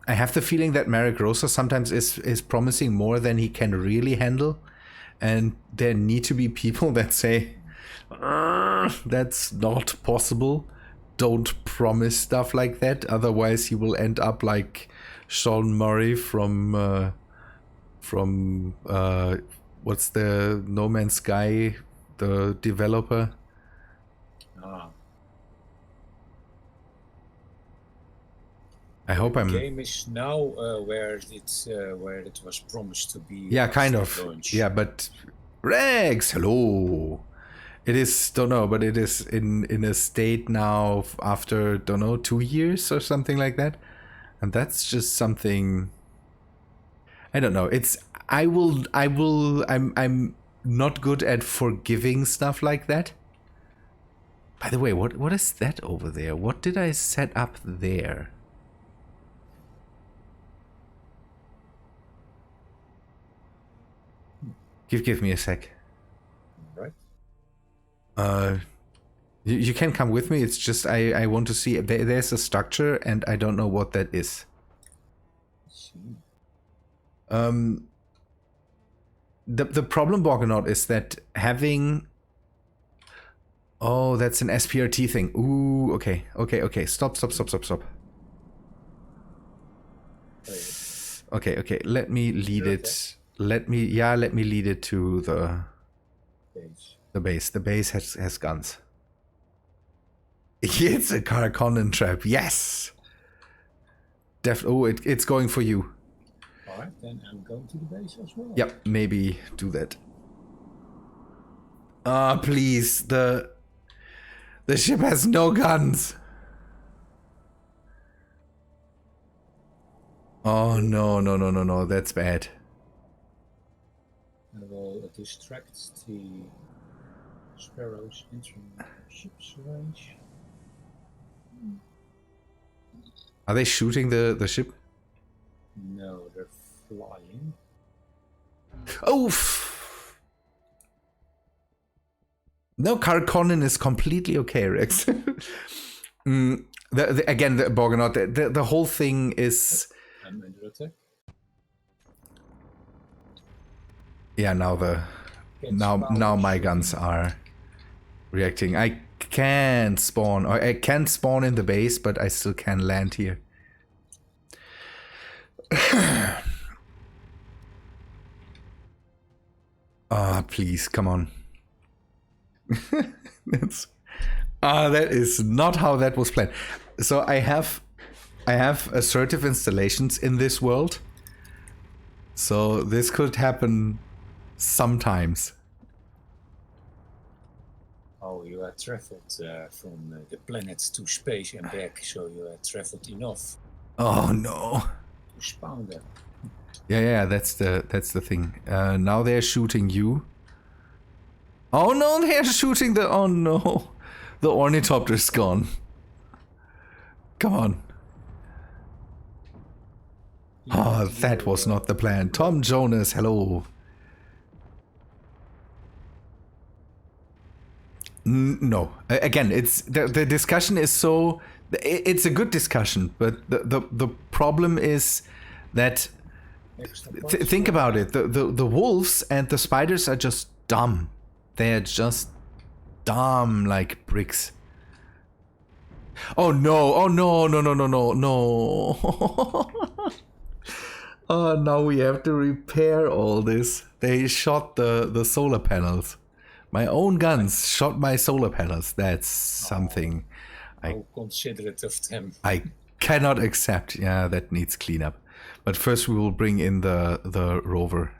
I have the feeling that Marek Rosa sometimes is promising more than he can really handle, and there need to be people that say, that's not possible. Don't promise stuff like that, otherwise you will end up like Sean Murray from what's the No Man's Sky, the developer. I hope the game is now where it was promised to be. Yeah, kind of. Launch. Yeah, but Rex, hello. It is, don't know, but it is in a state now after, don't know, 2 years or something like that, and that's just something. I don't know. I'm not good at forgiving stuff like that. By the way, what is that over there? What did I set up there? Give me a sec. Right. You can come with me. It's just I want to see. There's a structure and I don't know what that is. The problem, Borgonaut, is that having... Oh, that's an SPRT thing. Ooh, okay. Stop. Okay. Let me lead it. Let me lead it to the base. The base has guns. It's a Carconnen trap. Yes. It's going for you. Alright, then I'm going to the base as well. Yep, maybe do that. Please, the ship has no guns. Oh no, that's bad. I will distract the sparrows entering ship's range. Are they shooting the ship? No, they're flying. Oof! No, Carconnen is completely okay, Rex. Again, the Borgonaut, the whole thing is... I'm under attack. Yeah, now my guns are reacting. I can't spawn, or I can't spawn in the base, but I still can land here. Ah, please, come on. That is not how that was planned. So I have assertive installations in this world. So this could happen sometimes. Oh, you had traveled from the planets to space and back, so you had traveled enough. Oh no. To spawn them. Yeah, that's the thing. Now they're shooting you. Oh no, they're shooting the... Oh no. The ornithopter's gone. Come on. Oh, that was not the plan. Tom Jonas, hello. No. Again, it's the discussion is so... It's a good discussion, but the problem is that... think about it. The wolves and the spiders are just dumb. They're just dumb like bricks. Oh no, oh no, no. Oh, now we have to repair all this. They shot the solar panels. My own guns shot my solar panels. That's something How considerate of them. I cannot accept. Yeah, that needs cleanup. But first we will bring in the rover.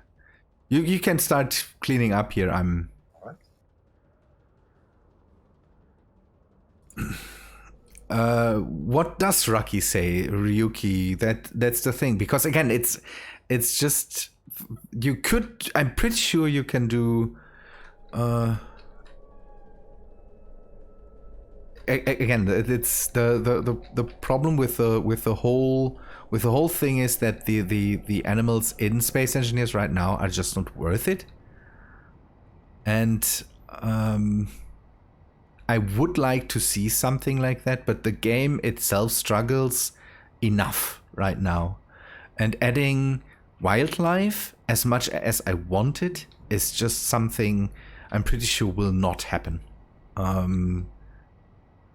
You can start cleaning up here. I'm... what does Rocky say, Ryuki? That's the thing, because again, it's just you could. I'm pretty sure you can do. Again, it's the problem with the whole thing is that the animals in Space Engineers right now are just not worth it, and I would like to see something like that, but the game itself struggles enough right now. And adding wildlife, as much as I want it, is just something I'm pretty sure will not happen.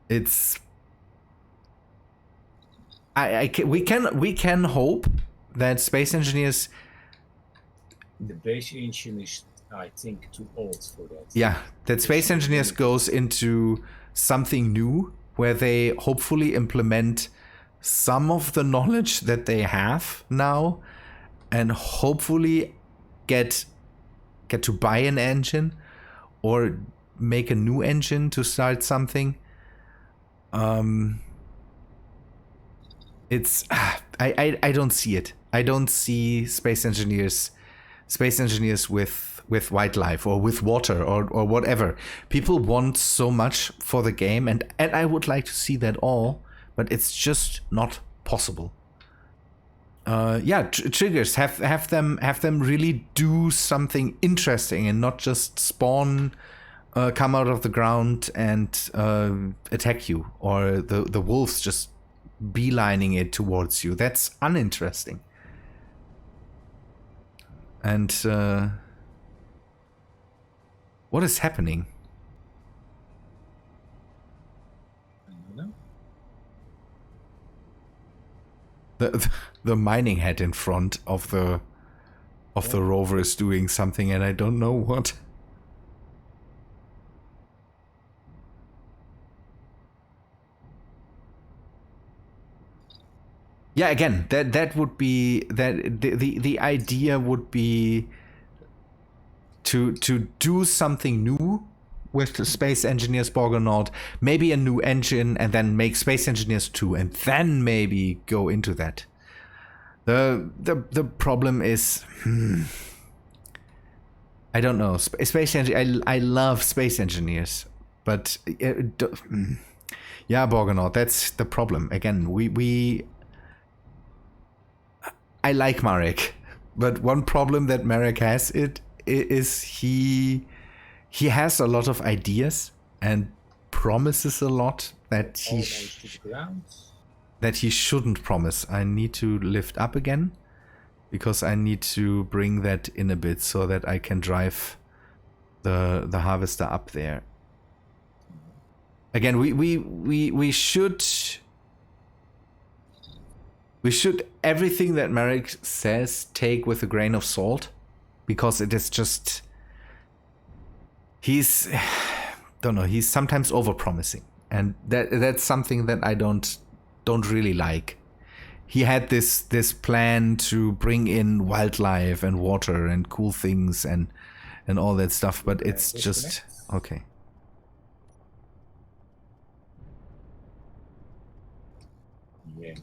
It's... we can hope that Space Engineers... The base engine is, I think, too old for that. Yeah, that Space Engineers goes into something new where they hopefully implement some of the knowledge that they have now and hopefully get to buy an engine or make a new engine to start something. It's I don't see it. I don't see Space Engineers with wildlife or with water or whatever. People want so much for the game, and I would like to see that all, but it's just not possible. Triggers have them really do something interesting and not just spawn, come out of the ground and attack you, or the wolves just beelining it towards you. That's uninteresting. And what is happening? I don't know. The mining head in front of the rover is doing something, and I don't know what. Yeah, again, that would be that the idea would be to do something new with the Space Engineers Borgonaut, maybe a new engine, and then make Space Engineers 2, and then maybe go into that. The problem is, I don't know. Space Engineers. I love Space Engineers, but yeah, Borgonaut. That's the problem. Again, I like Marek, but one problem that Marek has is he has a lot of ideas and promises a lot that he shouldn't promise. I need to lift up again because I need to bring that in a bit so that I can drive the harvester up there. Again, we should everything that Marek says take with a grain of salt, because it is just he's don't know, he's sometimes overpromising, and that's something that I don't really like. He had this plan to bring in wildlife and water and cool things and all that stuff, but it's just okay. Yeah.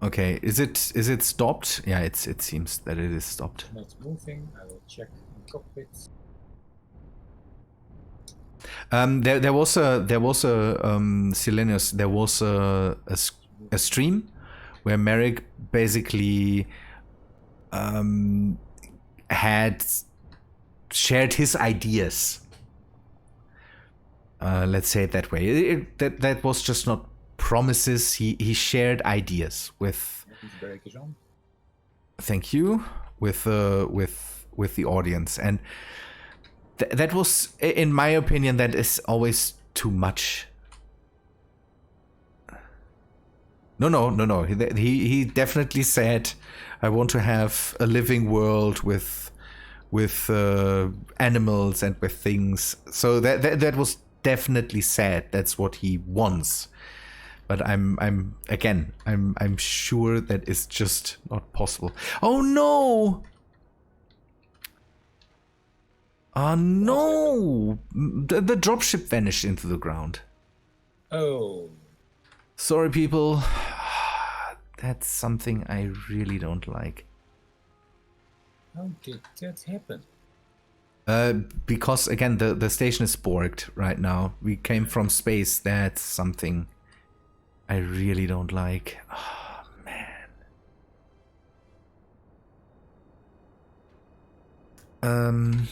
Okay, is it stopped? Yeah, it seems that it is stopped. Not moving. I will check the cockpit. There was a Silenius, there was a stream where Merrick basically had shared his ideas. Let's say it that way. That was just not promises. He shared ideas with. Thank you, with the audience, and that was, in my opinion, that is always too much. No. He definitely said, "I want to have a living world with animals and with things." So that was definitely said. That's what he wants. But I'm sure that is just not possible. Oh no! Oh no! The dropship vanished into the ground. Oh. Sorry, people. That's something I really don't like. How did that happen? Because again, the station is borked right now. We came from space. That's something I really don't like. Oh, man.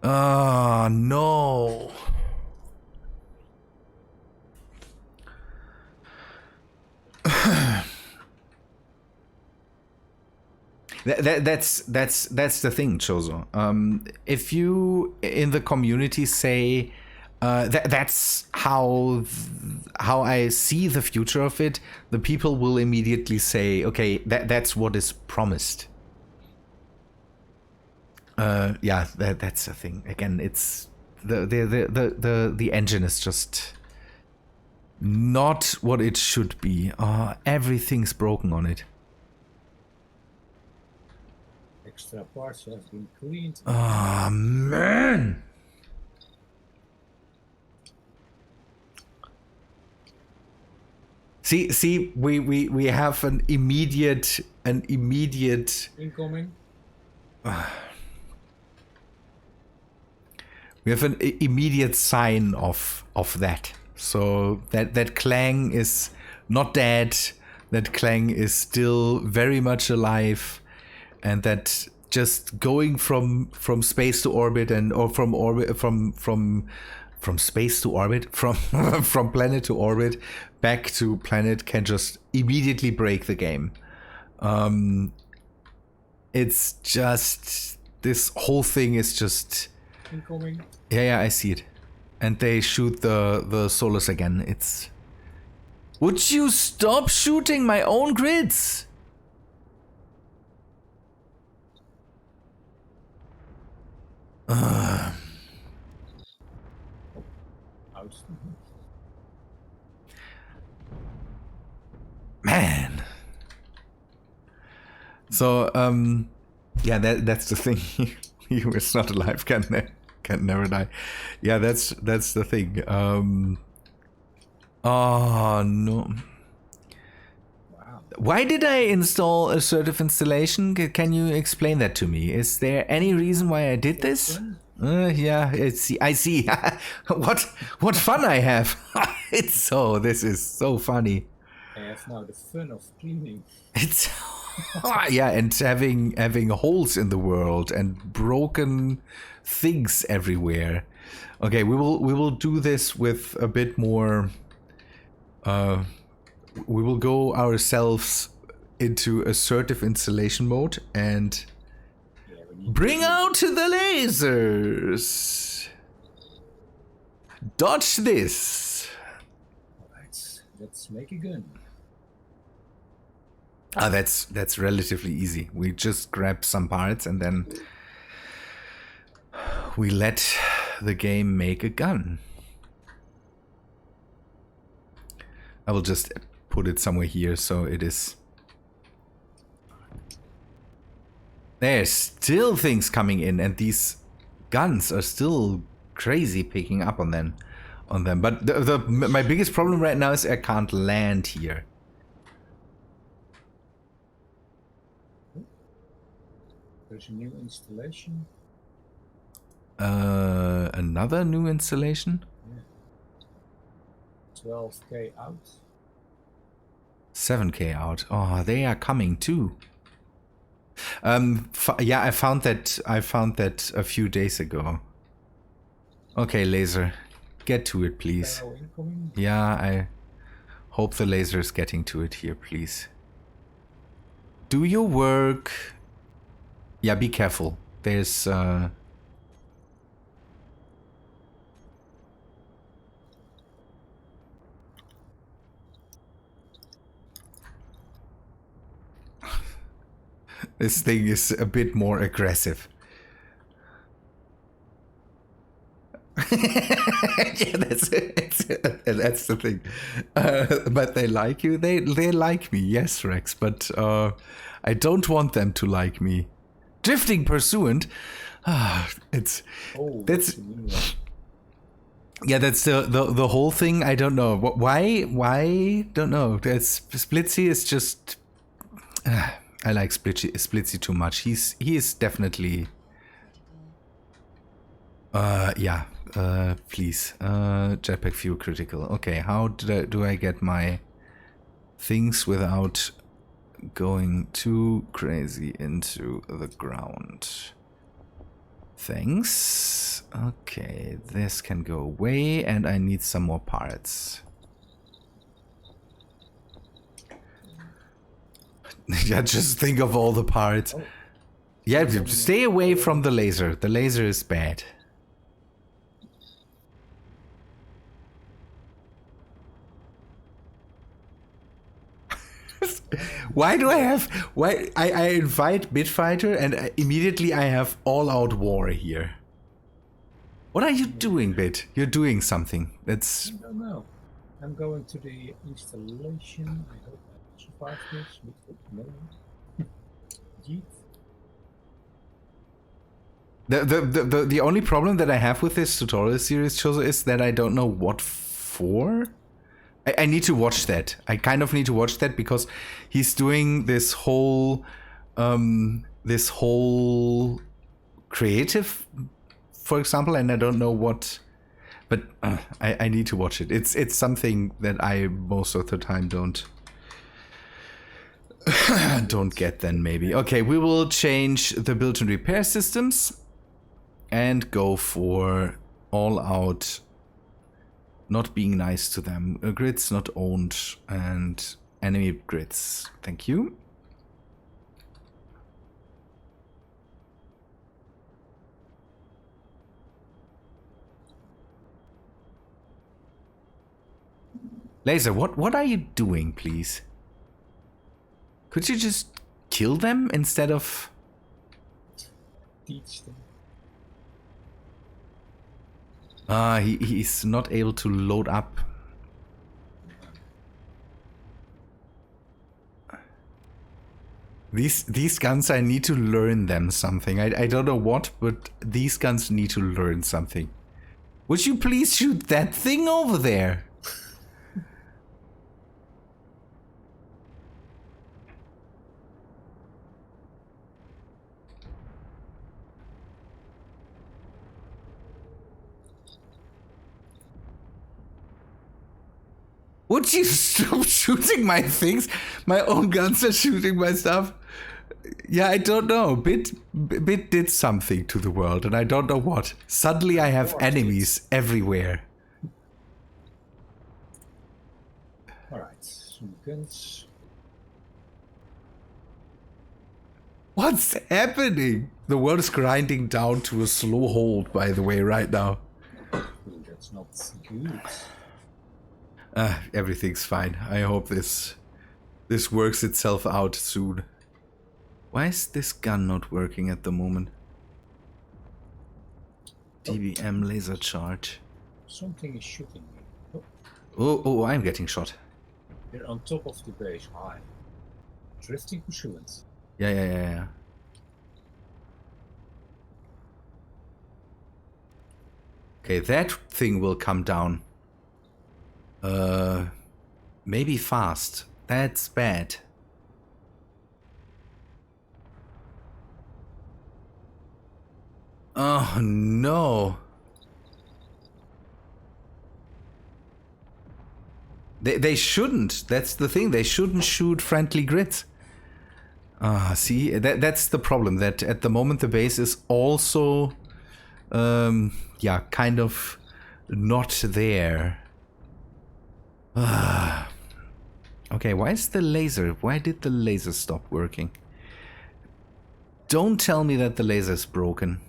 Oh, no. That's the thing, Chozo. If you in the community say that's how I see the future of it, the people will immediately say, okay, that's what is promised. Yeah, that's the thing. Again, it's the engine is just not what it should be. Everything's broken on it. Extra parts have been cleaned. Oh man! See, we have an immediate incoming. We have an immediate sign of that. So that Clang is not dead. That Clang is still very much alive. And that just going from space to orbit or from orbit from space to orbit, from planet to orbit back to planet can just immediately break the game. It's just, this whole thing is just incoming. Yeah, I see it. And they shoot the Solus again. It's, would you stop shooting my own grids? Man. So yeah, that's the thing. He was not alive, can never die. Yeah, that's the thing. Oh no. Wow. Why did I install assertive installation? Can you explain that to me? Is there any reason why I did this? Yeah, I see. What fun I have. This is so funny. I have now the fun of cleaning. It's yeah, and having holes in the world and broken things everywhere. Okay, we will do this with a bit more. We will go ourselves into assertive installation mode and bring out the lasers. Dodge this. Alright, let's make a gun. Ah, that's relatively easy. We just grab some parts and then we let the game make a gun. I will just put it somewhere here so it is. There's still things coming in, and these guns are still crazy picking up on them. But my biggest problem right now is I can't land here. There's a new installation. Another new installation? Yeah. 12k out. 7k out. Oh, they are coming too. Yeah, I found that a few days ago. Okay, laser, get to it, please. Yeah, I hope the laser is getting to it here, please. Do your work. Yeah, be careful. There's this thing is a bit more aggressive. Yeah, that's the thing. But they like you. They like me. Yes, Rex. But I don't want them to like me. Drifting pursuant. That's yeah. That's the whole thing. I don't know why. Don't know. That's Splitsy is just. I like Splitsy too much. He is definitely. Yeah. Please. Jetpack fuel critical. Okay. How do I get my things without going too crazy into the ground? Thanks. Okay. This can go away, and I need some more parts. Yeah, just think of all the parts. Oh. Yeah, stay away from the laser. The laser is bad. Why do I have... Why I invite Bitfighter and immediately I have all-out war here. What are you doing, Bit? You're doing something. That's... I don't know. I'm going to the installation. I hope I survive this. No. Jeez. The only problem that I have with this tutorial series, Chozo, is that I don't know what for. I need to watch that. I kind of need to watch that because he's doing this whole creative, for example, and I don't know what. But I need to watch it. It's something that I most of the time don't get. Then maybe okay. We will change the build and repair systems and go for all out. Not being nice to them. Grids not owned and enemy grids. Thank you. Laser, what are you doing, please? Could you just kill them instead of... Teach them. He's not able to load up. These guns, I need to learn them something. I don't know what, but these guns need to learn something. Would you please shoot that thing over there? Would you stop shooting my things? My own guns are shooting my stuff. Yeah, I don't know. Bit did something to the world, and I don't know what. Suddenly I have enemies everywhere. Alright, some guns. What's happening? The world is grinding down to a slow hold, by the way, right now. That's not good. Everything's fine. I hope this this works itself out soon. Why is this gun not working at the moment? DBM laser charge. Something is shooting me. Oh, I'm getting shot. They're on top of the base, high. Drifting pursuant. Yeah. Okay, that thing will come down. Maybe fast. That's bad. Oh no. They shouldn't. That's the thing. They shouldn't shoot friendly grids. See, that's the problem. That at the moment the base is also, yeah, kind of not there. Okay, why is the laser? Why did the laser stop working? Don't tell me that the laser is broken.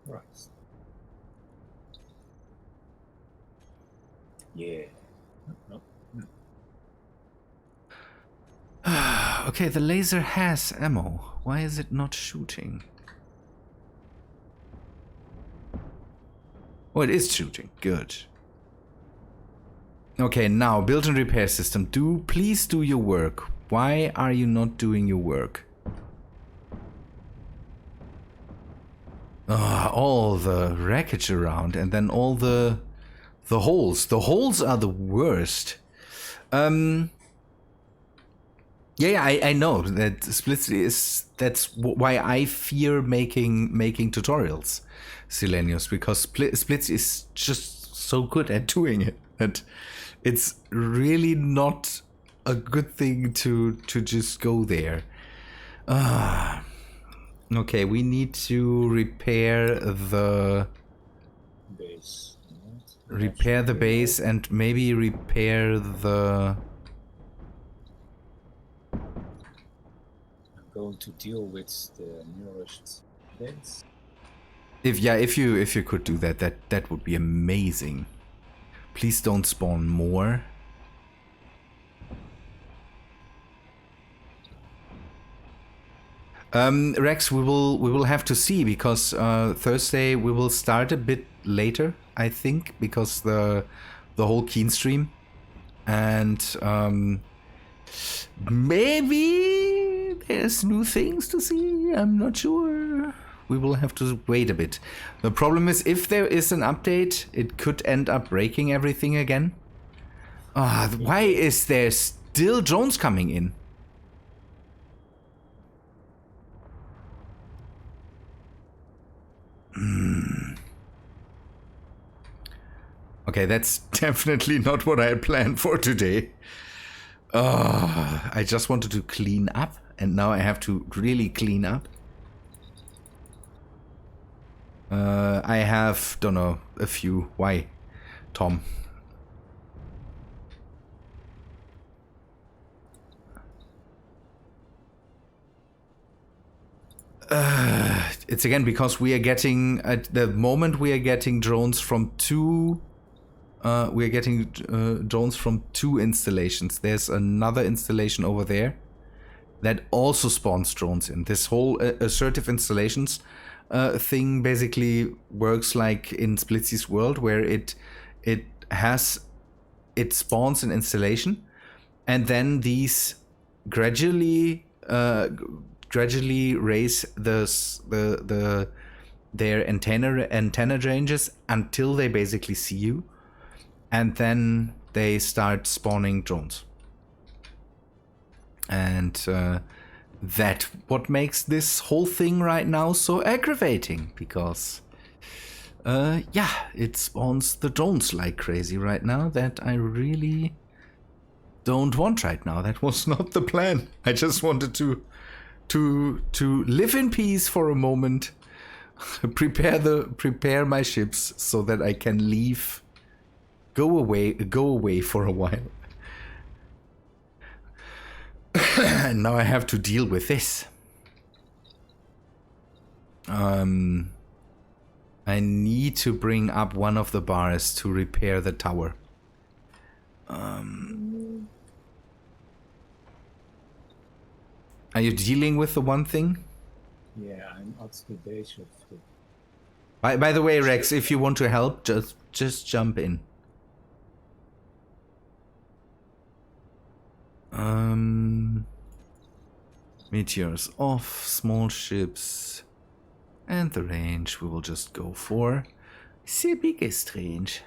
Right. Yeah. No. Okay, the laser has ammo. Why is it not shooting? Oh, it is shooting. Good. Okay, now build and repair system. Please do your work. Why are you not doing your work? All the wreckage around, and then all the holes. The holes are the worst. Yeah, I know that Splits is. That's why I fear making tutorials, Silenius, because Splits is just so good at doing it that it's really not a good thing to just go there. Okay, we need to repair the Base. repair the base and maybe repair the. I'm going to deal with the nearest base. If you could do that would be amazing. Please don't spawn more. Rex, we will have to see, because Thursday we will start a bit later, I think, because the whole Keen stream, and maybe there's new things to see. I'm not sure. We will have to wait a bit. The problem is, if there is an update, it could end up breaking everything again. Why is there still drones coming in? Okay, that's definitely not what I had planned for today. I just wanted to clean up, and now I have to really clean up. I have, don't know, a few. Why, Tom? It's again because we are getting, at the moment we are getting drones from two. We are getting drones from two installations. There's another installation over there that also spawns drones in. This whole assertive installations thing basically works like in Splitsy's world, where it spawns an installation, and then these gradually raise their antenna ranges until they basically see you, and then they start spawning drones. And that what makes this whole thing right now so aggravating, because yeah, it spawns the drones like crazy right now that I really don't want right now. That was not the plan. I just wanted to live in peace for a moment, prepare my ships so that I can leave, go away for a while. And now I have to deal with this. I need to bring up one of the bars to repair the tower. Are you dealing with the one thing? Yeah, I'm at the base of the... By the way, Rex, if you want to help, just jump in. Meteors off, small ships, and the range we will just go for the biggest range.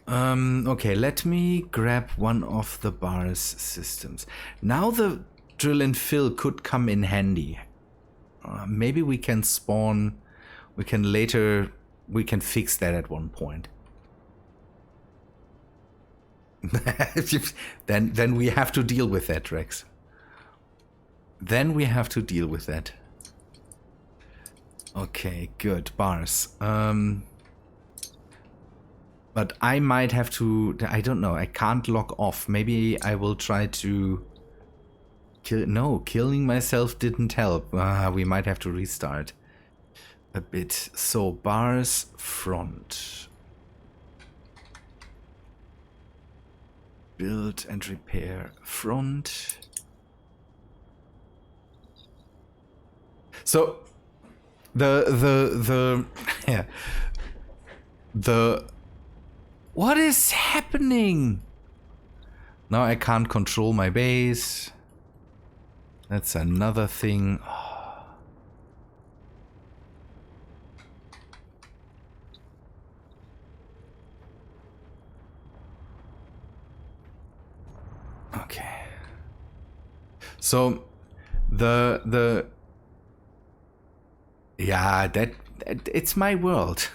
Okay, let me grab one of the bars systems. Now the drill and fill could come in handy. Maybe we can spawn, we can fix that at one point. Then we have to deal with that, Rex. Then we have to deal with that. Okay, good. Bars. But I might have to... I don't know. I can't log off. Maybe I will try to... No, killing myself didn't help. We might have to restart a bit. So, bars front. Build and repair front. So the what is happening? Now I can't control my base. That's another thing. Okay. So the yeah, that it's my world.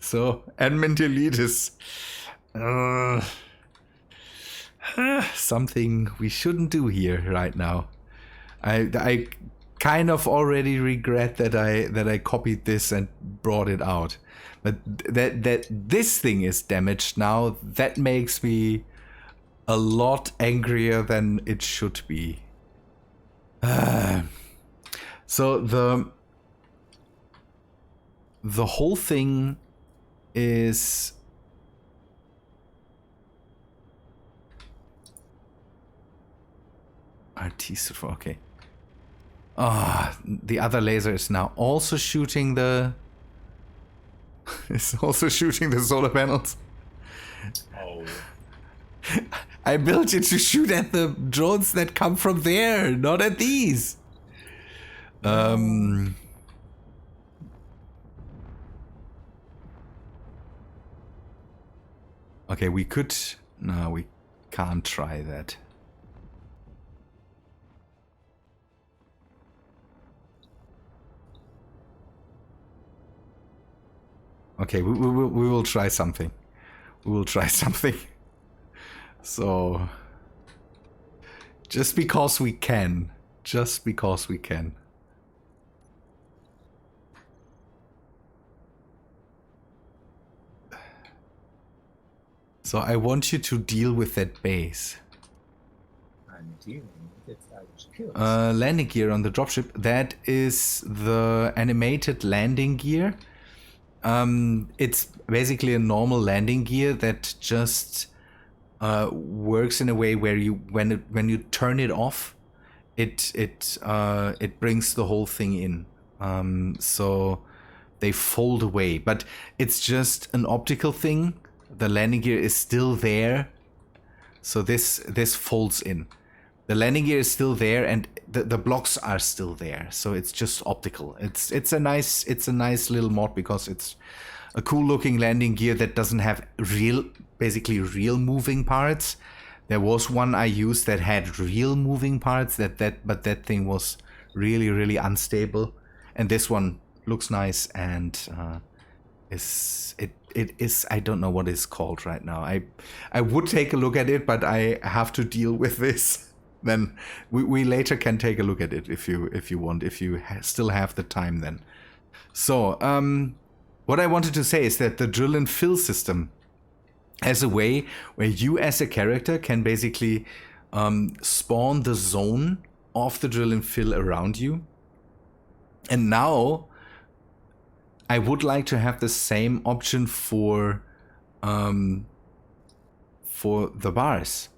So admin delete is something we shouldn't do here right now. I kind of already regret that I copied this and brought it out. But that this thing is damaged now, that makes me a lot angrier than it should be. So the whole thing is RT, okay. The other laser is now also shooting the solar panels. Oh. I built it to shoot at the drones that come from there, not at these. Okay, we could... No, we can't try that. Okay, we will try something. We will try something. So... Just because we can. Just because we can. So I want you to deal with that base. I'm dealing with it. I was killed. Landing gear on the dropship. That is the animated landing gear. It's basically a normal landing gear that just works in a way where you when you turn it off, it brings the whole thing in. So they fold away, but it's just an optical thing. The landing gear is still there, so this folds in. The landing gear is still there, and the blocks are still there. So it's just optical. It's a nice little mod because it's a cool looking landing gear that doesn't have basically real moving parts. There was one I used that had real moving parts but that thing was really unstable. And this one looks nice and it is, I don't know what it's called right now. I would take a look at it, but I have to deal with this. Then we later can take a look at it if you want, if you still have the time then. So what I wanted to say is that the drill and fill system has a way where you as a character can basically spawn the zone of the drill and fill around you. And now I would like to have the same option for the bars.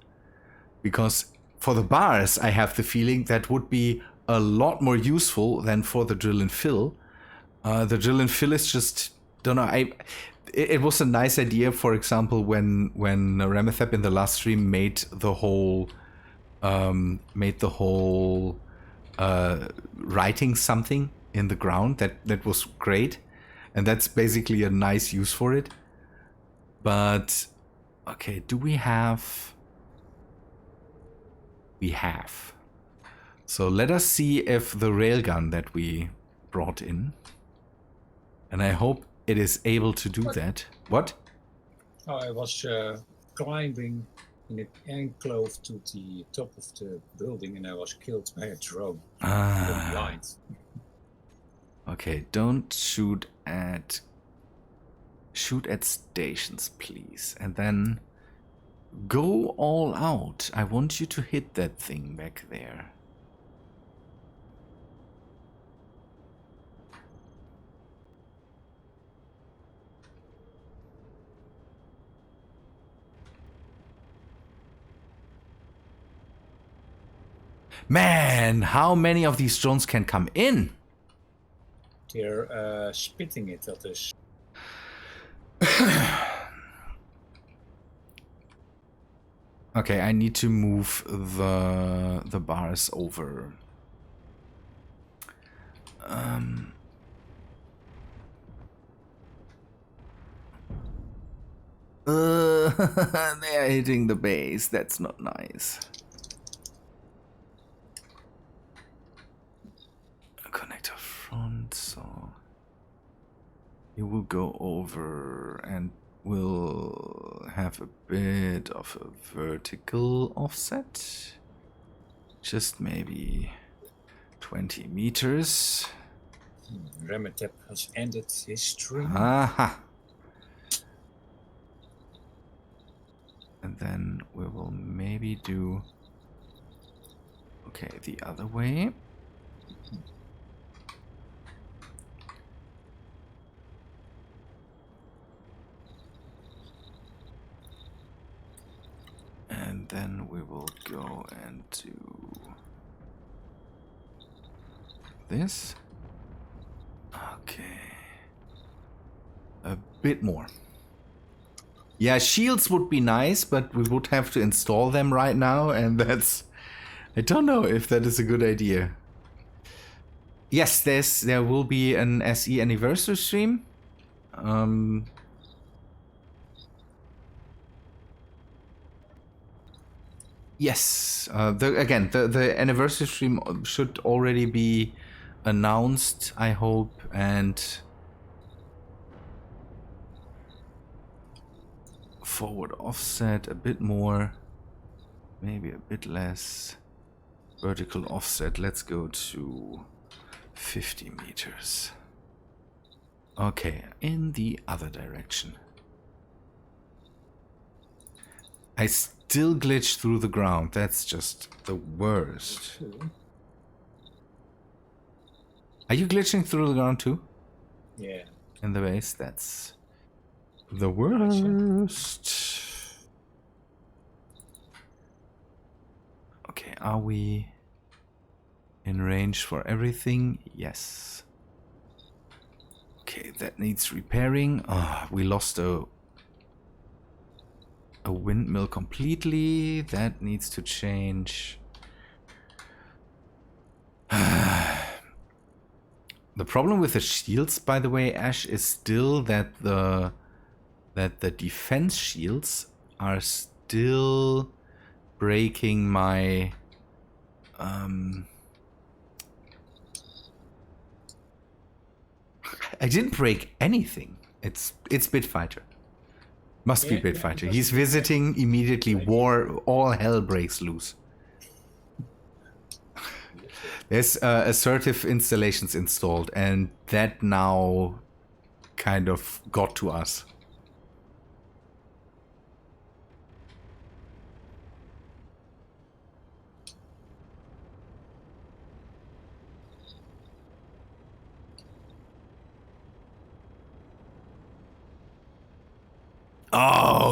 Because for the bars, I have the feeling that would be a lot more useful than for the drill and fill. The drill and fill is just, don't know, it was a nice idea, for example, when Ramethep in the last stream made the whole writing something in the ground. That was great, and that's basically a nice use for it. But okay, do we have? We have. So let us see if the railgun that we brought in, and I hope it is able to do that. What? Oh, I was climbing in an enclave to the top of the building, and I was killed by a drone. I'm blind. Okay, don't shoot at stations, please, and then go all out. I want you to hit that thing back there. Man, how many of these drones can come in? They're spitting it at us. Okay, I need to move the bars over. They are hitting the base. That's not nice. Connector front, so you will go over and we'll have a bit of a vertical offset. Just maybe 20 meters. Ramethep has ended his stream. Aha! And then we will maybe do... Okay, the other way. And then we will go and do this. Okay. A bit more. Yeah, shields would be nice, but we would have to install them right now, and that's... I don't know if that is a good idea. Yes, there will be an SE anniversary stream. Yes, the anniversary stream should already be announced, I hope, and forward offset a bit more, maybe a bit less. Vertical offset, let's go to 50 meters. Okay, in the other direction. I still glitch through the ground. That's just the worst. Are you glitching through the ground too? Yeah. In the base? That's the worst. Okay, are we in range for everything? Yes. Okay, that needs repairing. Ah, we lost a windmill completely. That needs to change. The problem with the shields, by the way, Ash, is still that the defense shields are still breaking my I didn't break anything. It's Bitfighter. Must be Bitfighter. He's visiting immediately. All hell breaks loose. There's assertive installations installed, and that now kind of got to us.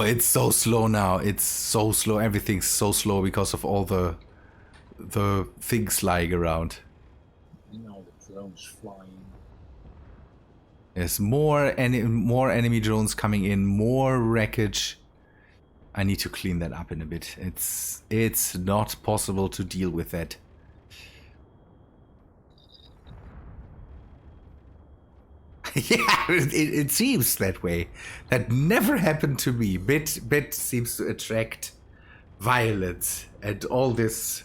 it's so slow now. It's so slow. Everything's so slow because of all the things lying around. And all the drones flying. There's more enemy drones coming in, more wreckage. I need to clean that up in a bit. It's not possible to deal with that. Yeah, it seems that way. That never happened to me. Bit seems to attract violence and all this.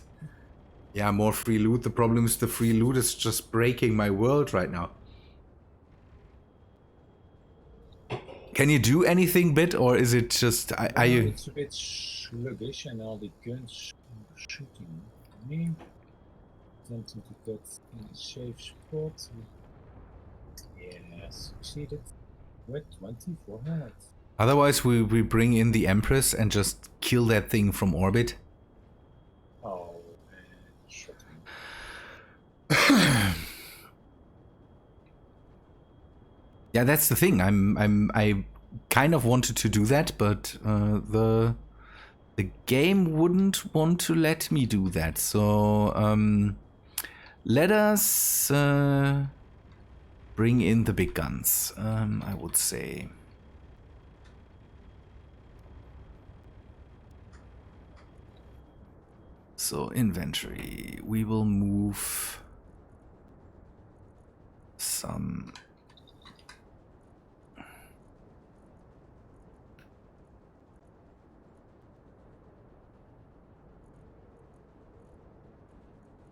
Yeah, more free loot. The problem is the free loot is just breaking my world right now. Can you do anything, Bit, or is it just... Are you... It's a bit sluggish and all the guns are shooting me. Attempting to get in a safe spot. Yeah, succeeded. With 2400. Otherwise, we bring in the Empress and just kill that thing from orbit. Oh, and shot me. Yeah, that's the thing. I kind of wanted to do that, but the game wouldn't want to let me do that. So let us bring in the big guns. I would say. So inventory. We will move some.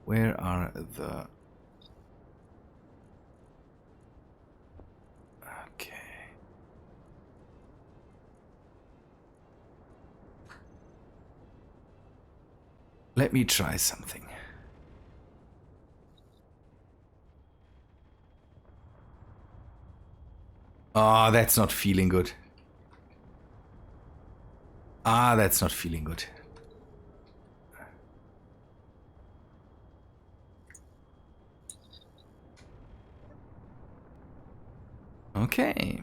Where are the... Okay. Let me try something. Ah, that's not feeling good. Ah, that's not feeling good. Okay.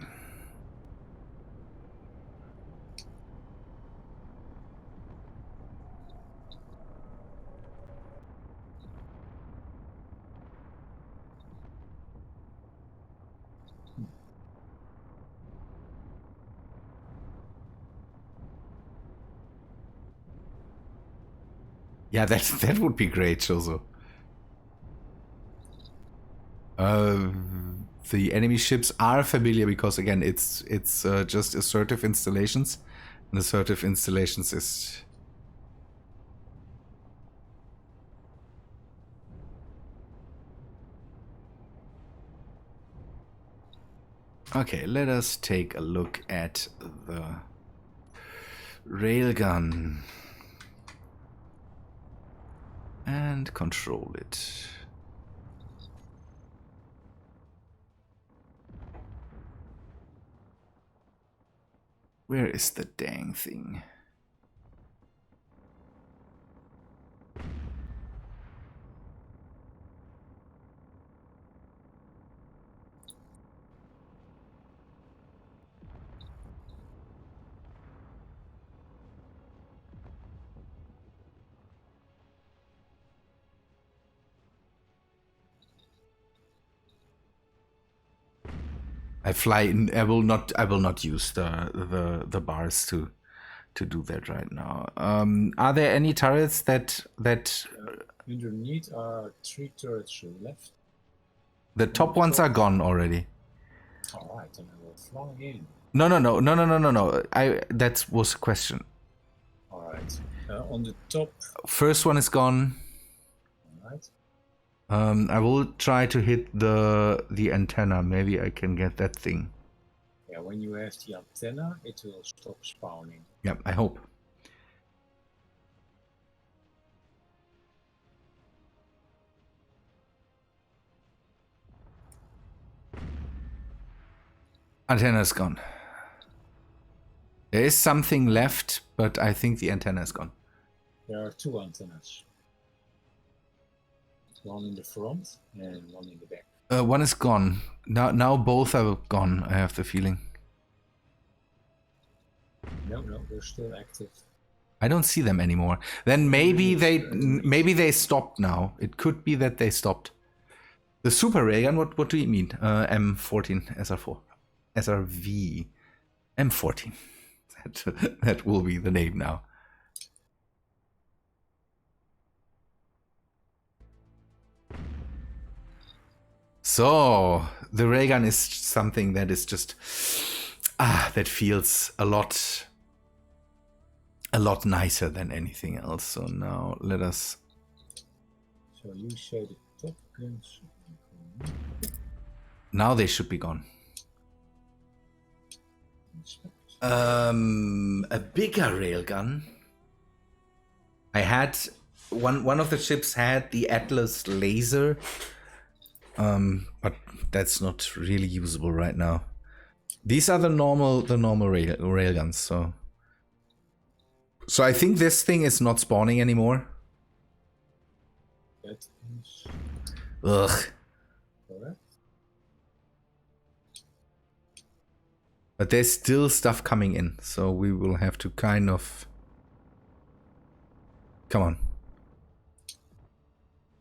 Yeah, that would be great, Jozo. The enemy ships are familiar because again, it's just assertive installations, and assertive installations is. Okay, let us take a look at the railgun and control it. Where is the dang thing? I fly in. I will not use the bars to do that right now. Are there any turrets that underneath are 3 turrets left. the top ones are gone already? Alright, then I will fly in. No. That was a question. Alright. On the top. First one is gone. Alright. I will try to hit the antenna. Maybe I can get that thing. Yeah, when you have the antenna, it will stop spawning. Yep, I hope. Antenna is gone. There is something left, but I think the antenna is gone. There are 2 antennas. One in the front and one in the back. One is gone. Now both are gone, I have the feeling. No, they're still active. I don't see them anymore. Then maybe they stopped now. It could be that they stopped. The super railgun. What do you mean? M14 SR4, SRV, M14. That will be the name now. So the railgun is something that is just that feels a lot nicer than anything else. So now let us. So you say the top guns. Now they should be gone. A bigger railgun. I had one of the ships had the Atlas laser. But that's not really usable right now. These are the normal railguns. So I think this thing is not spawning anymore. That is Ugh. correct. But there's still stuff coming in, so we will have to kind of. Come on.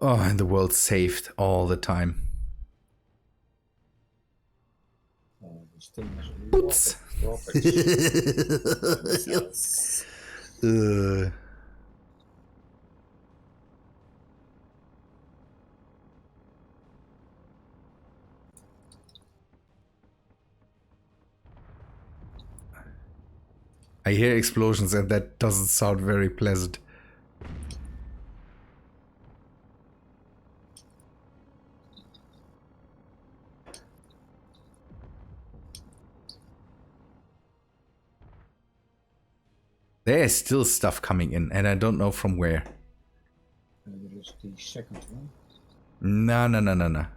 Oh, and the world's saved all the time. This thing has a Oops. lot of properties. I hear explosions and that doesn't sound very pleasant. There is still stuff coming in, and I don't know from where. There is the second one. No.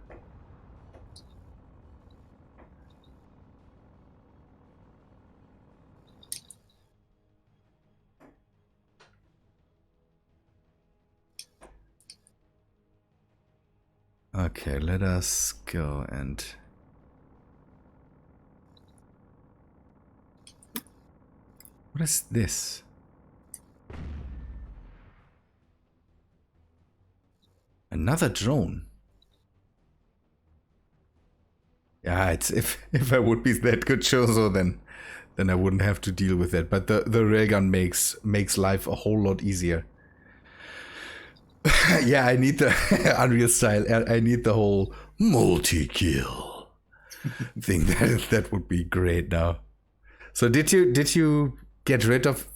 Okay, let us go and... What is this? Another drone. Yeah, it's if I would be that good Chozo, then I wouldn't have to deal with that. But the railgun makes life a whole lot easier. Yeah, I need the Unreal style. I need the whole multi-kill thing. That would be great now. So did you get rid of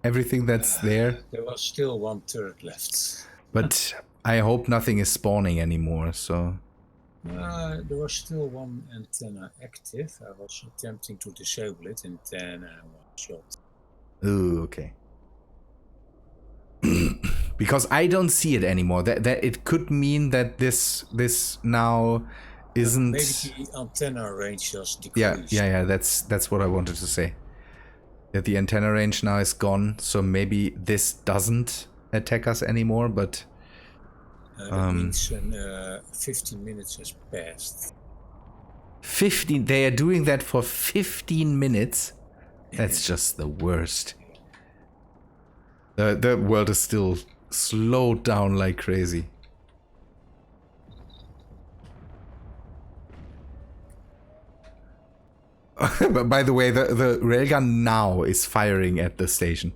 everything that's there? There was still one turret left. But I hope nothing is spawning anymore, so... There was still one antenna active. I was attempting to disable it and then I was shot. Ooh, okay. Because I don't see it anymore. That it could mean that this now isn't... Maybe the antenna range just decreased. Yeah, that's what I wanted to say. That the antenna range now is gone, so maybe this doesn't attack us anymore, but... That means 15 minutes has passed. 15? They are doing that for 15 minutes? That's just the worst. The world is still slowed down like crazy. But by the way, the railgun now is firing at the station.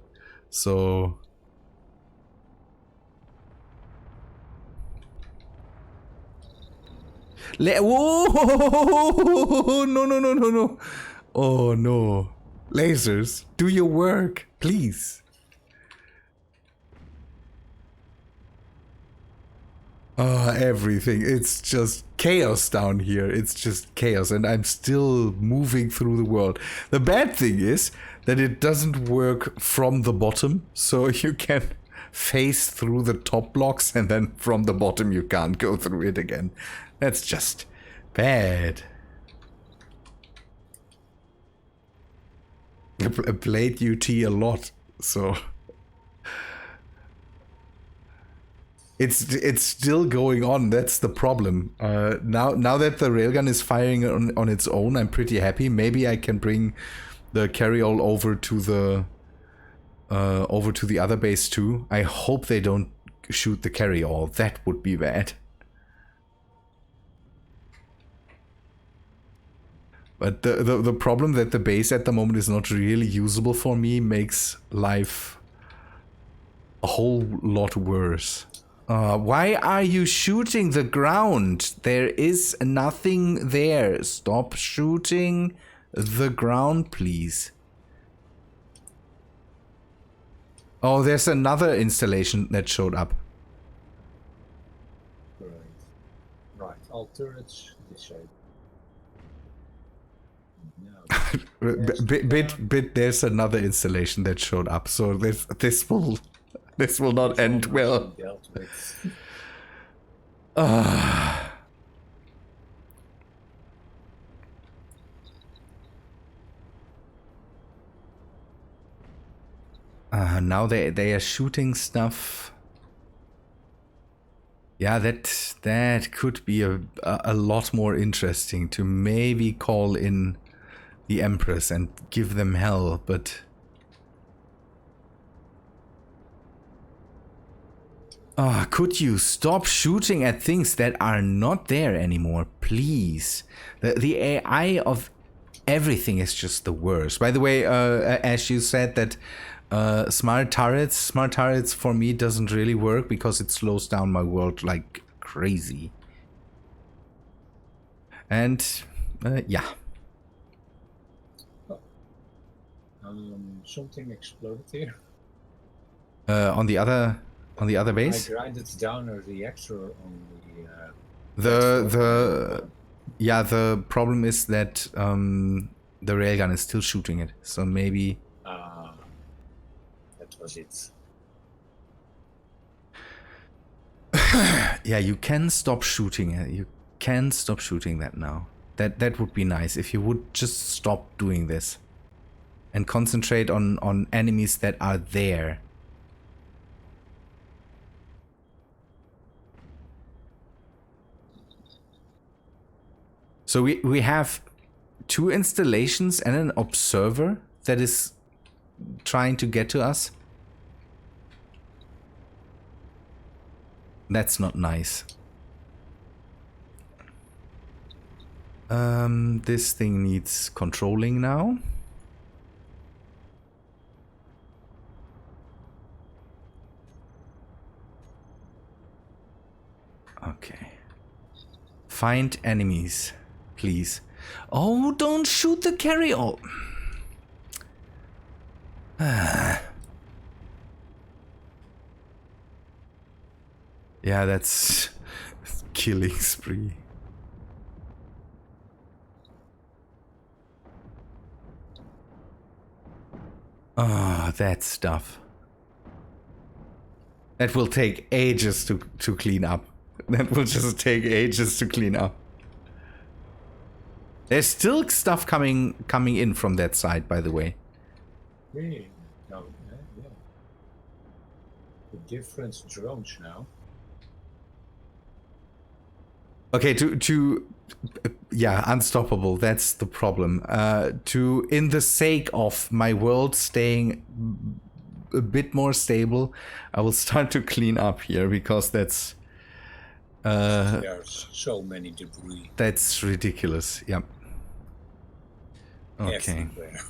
So... Whoa! No. Oh no. Lasers, do your work, please. Everything. It's just chaos down here. It's just chaos, and I'm still moving through the world. The bad thing is that it doesn't work from the bottom, so you can phase through the top blocks, and then from the bottom you can't go through it again. That's just bad. I played UT a lot, so... It's still going on. That's the problem. Now that the railgun is firing on its own, I'm pretty happy. Maybe I can bring the carryall over to the other base too. I hope they don't shoot the carryall. That would be bad. But the problem that the base at the moment is not really usable for me makes life a whole lot worse. Why are you shooting the ground? There is nothing there. Stop shooting the ground, please. Oh, there's another installation that showed up. Right, all turrets disabled. There's another installation that showed up, so this will not end well. Now they are shooting stuff. Yeah, that could be a lot more interesting to maybe call in the Empress and give them hell, but could you stop shooting at things that are not there anymore, please? The AI of everything is just the worst. By the way, as you said that smart turrets for me doesn't really work because it slows down my world like crazy. And yeah. Something exploded here. On the other base? I grinded down a reactor on the problem is that the railgun is still shooting it, so maybe that was it. Yeah, you can stop shooting it. You can stop shooting that now. That would be nice if you would just stop doing this and concentrate on enemies that are there. So we have 2 installations and an observer that is trying to get to us. That's not nice. This thing needs controlling now. Okay. Find enemies, please. Oh, don't shoot the carryall. Yeah, that's killing spree. That stuff. That will take ages to clean up. That will just take ages to clean up. There's still stuff coming in from that side, by the way. Really? No, yeah. The different drones now. Okay, yeah, unstoppable. That's the problem. In the sake of my world staying a bit more stable, I will start to clean up here because that's. There's so many debris. That's ridiculous. Yep. Okay. Everywhere.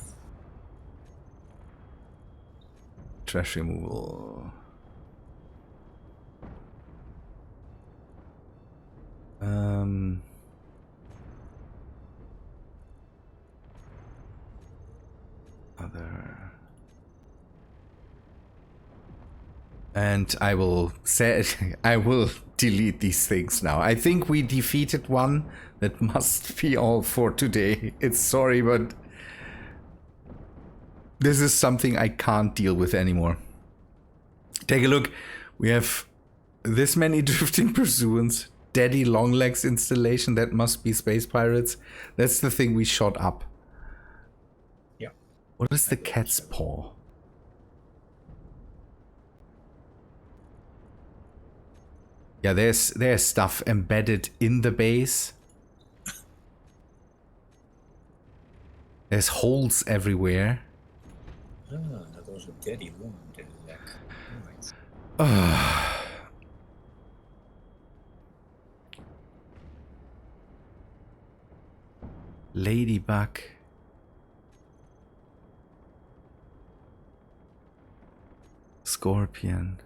Trash removal. Other. And I will delete these things now. I think we defeated one. That must be all for today. It's sorry, but this is something I can't deal with anymore. Take a look. We have this many drifting pursuance. Daddy Longlegs installation. That must be space pirates. That's the thing we shot up. Yeah. What is the cat's paw? Yeah, there's stuff embedded in the base. There's holes everywhere. Ah, that was a daddy long leg. Right. Ladybug. Scorpion.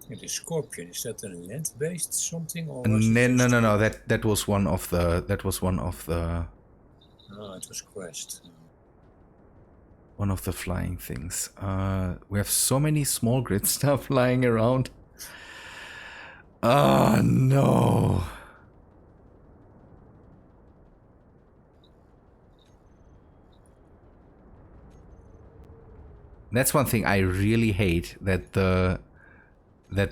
The scorpion, is that a land-based something or No, was it just no. That was one of the. That was one of the. Oh, it was crashed. One of the flying things. We have so many small grid stuff lying around. Oh no. That's one thing I really hate, that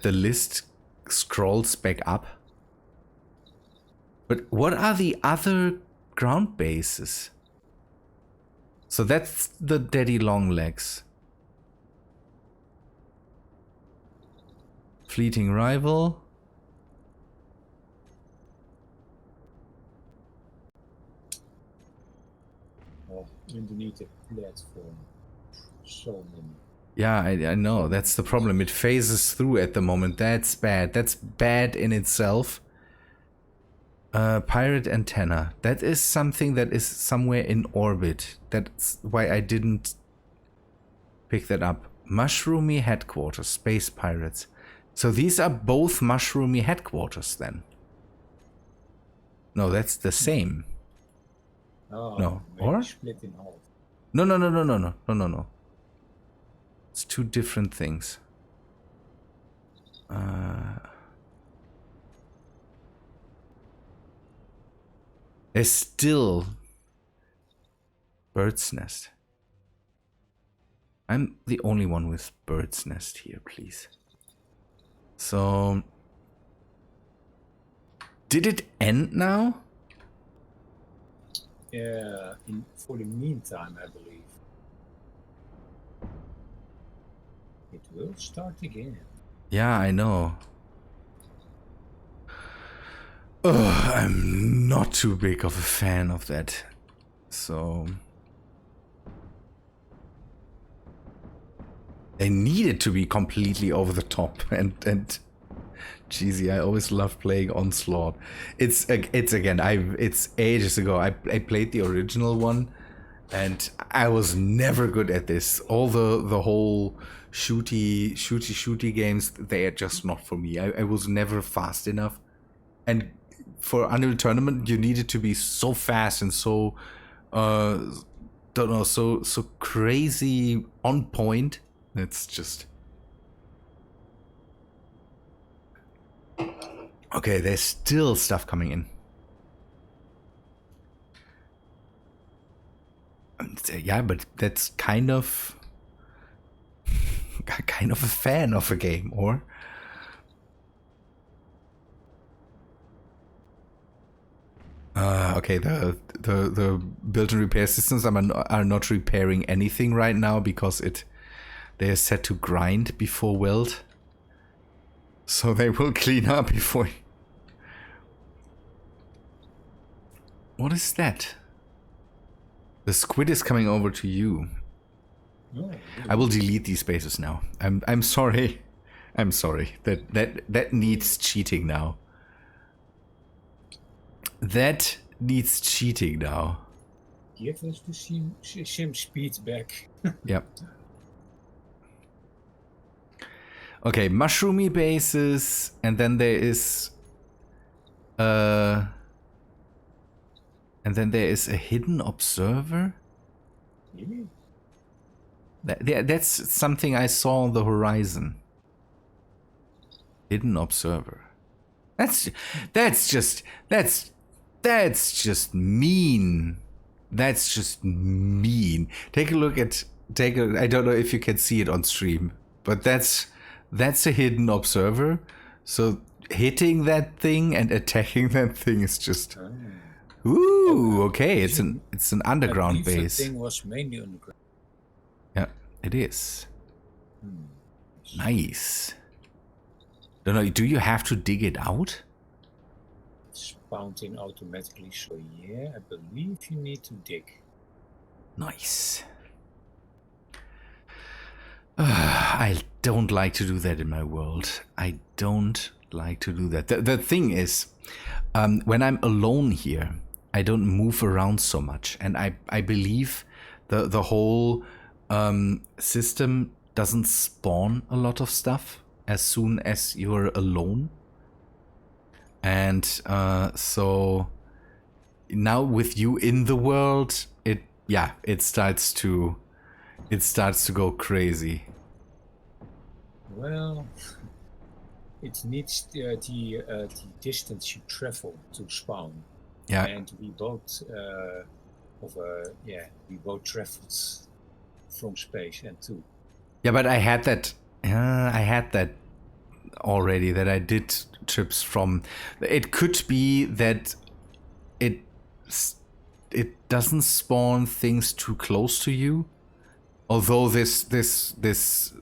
the list scrolls back up. But what are the other ground bases? So that's the daddy long legs. Fleeting rival. Oh, underneath the platform. So many. Yeah, I know. That's the problem. It phases through at the moment. That's bad. That's bad in itself. Pirate antenna. That is something that is somewhere in orbit. That's why I didn't pick that up. Mushroomy headquarters. Space pirates. So these are both mushroomy headquarters then. No, that's the same. Oh, No. maybe Or? split in half. No. It's two different things. There's still bird's nest. I'm the only one with bird's nest here, please. So, did it end now? Yeah, for the meantime, I believe. It will start again. Yeah, I know. Ugh, I'm not too big of a fan of that. So... they need it to be completely over the top and cheesy. I always love playing Onslaught. It's again, it's ages ago. I played the original one, and I was never good at this. All the whole shooty games, they are just not for me. I was never fast enough, and for Unreal Tournament, you needed to be so fast and so don't know, so crazy on point. It's just... okay, there's still stuff coming in. Yeah, but that's kind of a fan of a game, or... okay, the build and repair systems are not repairing anything right now because they are set to grind before weld. So they will clean up before... what is that? The squid is coming over to you. Oh, I will delete these spaces now. I'm sorry. I'm sorry. That needs cheating now. That needs cheating now. give us the sim speed back. Yep. Okay, mushroomy bases, and then there is a hidden observer. Really? That's something I saw on the horizon. Hidden observer. That's just mean. That's just mean. Take a look at I don't know if you can see it on stream, but that's a hidden observer. So hitting that thing and attacking that thing is just... ooh, okay. It's an underground base. The thing was mainly underground. Yeah, it is. Nice. Don't know. Do you have to dig it out? spawned in automatically, so yeah, I believe you need to dig. Nice. I don't like to do that in my world. I don't like to do that. The thing is, when I'm alone here, I don't move around so much. And I believe the whole system doesn't spawn a lot of stuff as soon as you're alone. And so now with you in the world, it starts to go crazy. Well, it needs the distance you travel to spawn. Yeah. And we both traveled from space and to. Yeah, but I had that. I had that already. That I did trips from. It could be that it doesn't spawn things too close to you. Although this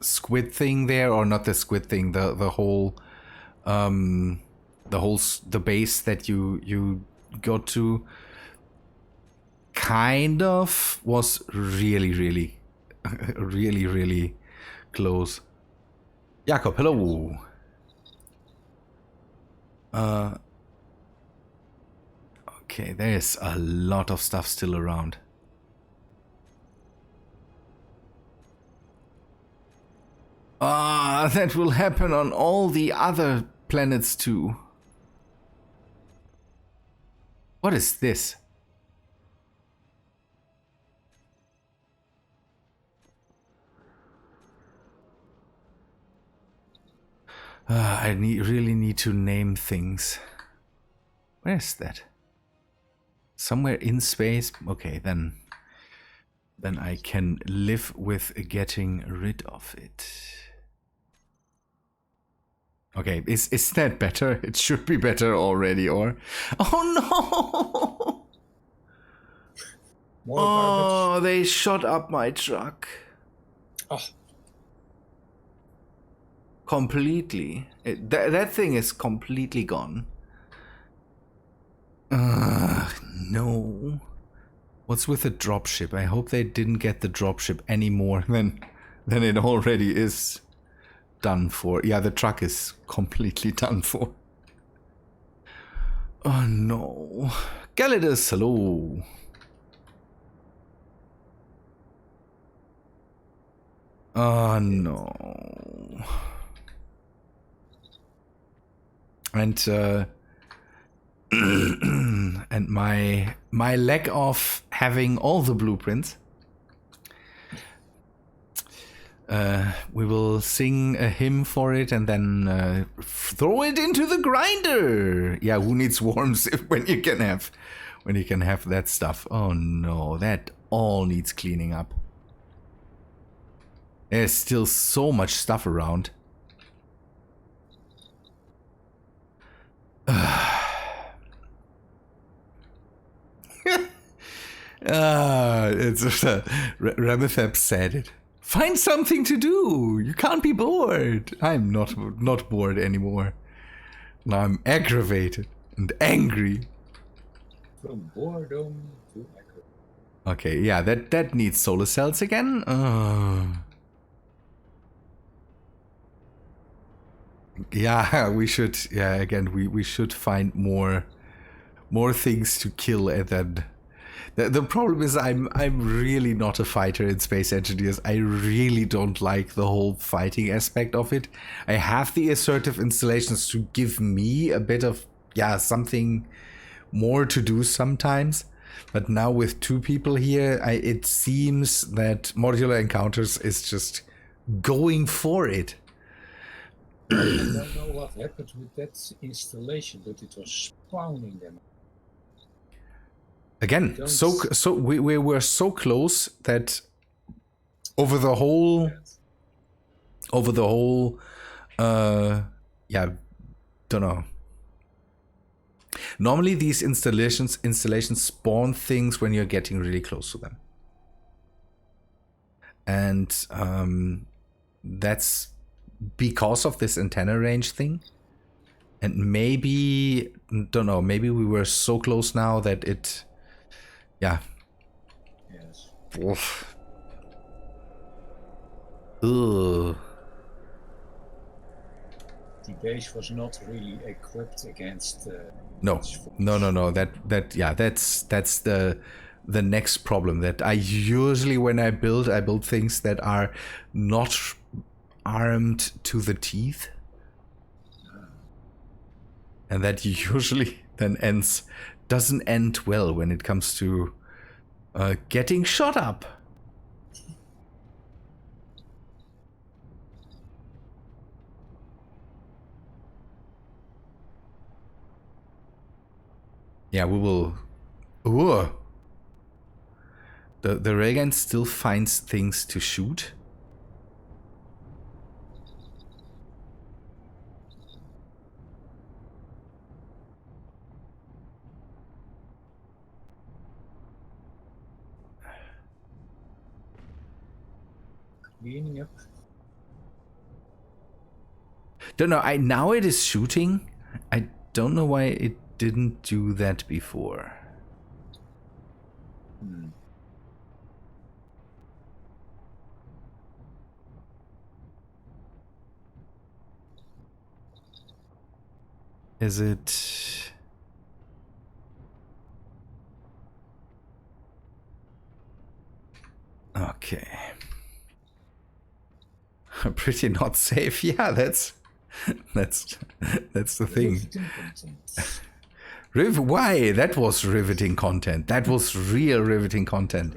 squid thing there, or not the squid thing, the whole the base that you got to, kind of was really really close. Jakob, hello. Okay, there's a lot of stuff still around. That will happen on all the other planets too. What is this? I really need to name things. Where is that? Somewhere in space? Okay, then I can live with getting rid of it. Okay, is that better? It should be better already, or... Oh no! More garbage. They shot up my truck. Oh. Completely. That thing is completely gone. No. What's with the dropship? I hope they didn't get the dropship any more than it already is done for. Yeah, the truck is completely done for. Oh no. Galidus, hello. Oh no. And and my lack of having all the blueprints. We will sing a hymn for it and then throw it into the grinder. Yeah, who needs worms when you can have that stuff? Oh no, that all needs cleaning up. There's still so much stuff around. It's Ramethep said it. Find something to do. You can't be bored. I'm not bored anymore. Now I'm aggravated and angry. From boredom to aggravation. Okay, yeah, that needs solar cells again. Yeah, we should. Yeah, again, we should find more things to kill, and then the problem is I'm really not a fighter in Space Engineers. I really don't like the whole fighting aspect of it. I have the assertive installations to give me a bit of something more to do sometimes, but now with two people here, it seems that modular encounters is just going for it. I don't know what happened with that installation, but it was spawning them. Again, so we were so close that over the whole don't know. Normally these installations spawn things when you're getting really close to them. And that's because of this antenna range thing. And maybe, don't know, maybe we were so close now that it, yeah. Yes. Oof. Ugh. The base was not really equipped against. No, this force. no. That's the next problem. That I usually, when I build things that are not armed to the teeth, and that usually then doesn't end well when it comes to getting shot up. Yeah, we will. Ooh. The railgun still finds things to shoot. Cleaning up. Don't know. Now it is shooting. I don't know why it didn't do that before. Is it? Okay. Pretty not safe. Yeah, that's the thing. Why? That was riveting content. That was real riveting content.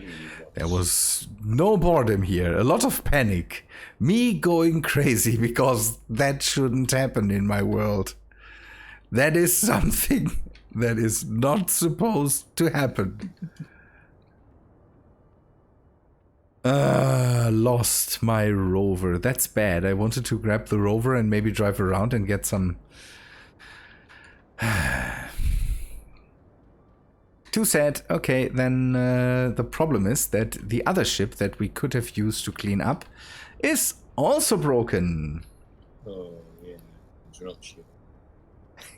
There was no boredom here. A lot of panic. Me going crazy because that shouldn't happen in my world. That is something that is not supposed to happen. Lost my rover. That's bad. I wanted to grab the rover and maybe drive around and get some... Too sad. Okay, then the problem is that the other ship that we could have used to clean up is also broken. Oh, yeah. Dropship.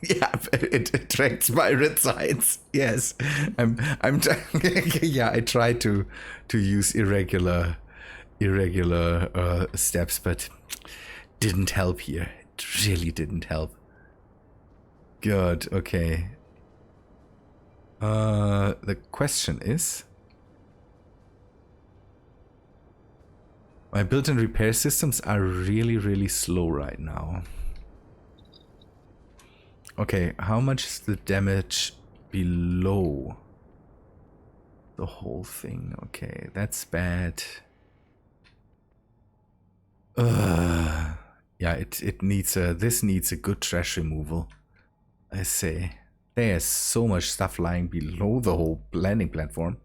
Yeah, it tracks my red signs. Yes, yeah, I try to use irregular steps, but didn't help here. It really didn't help. Good. Okay. The question is, my build and repair systems are really slow right now. Okay, how much is the damage below the whole thing? Okay, that's bad. Yeah, it needs this needs a good trash removal, I say. There's so much stuff lying below the whole landing platform.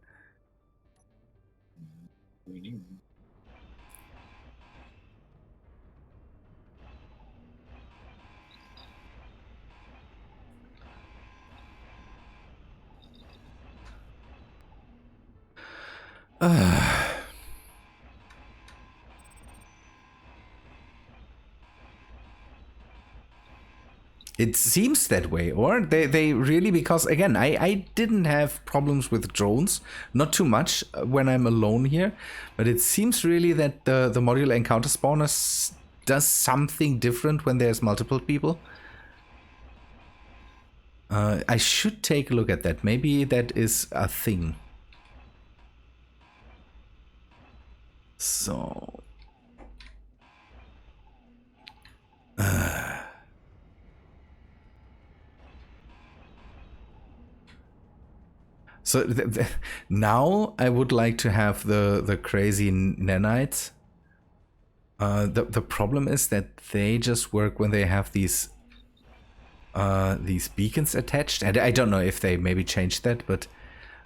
It seems that way, or they really, because again, I didn't have problems with drones, not too much when I'm alone here, but it seems really that the modular encounter spawner does something different when there's multiple people. I should take a look at that. Maybe that is a thing. So... So now I would like to have the crazy nanites. The problem is that they just work when they have these beacons attached. And I don't know if they maybe changed that, but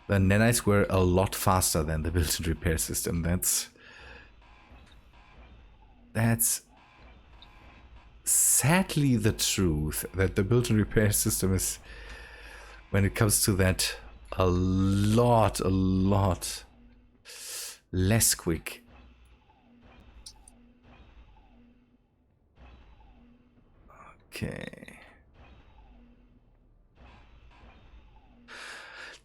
the nanites were a lot faster than the build and repair system. That's sadly the truth, that the build and repair system is, when it comes to that, a lot less quick. Okay.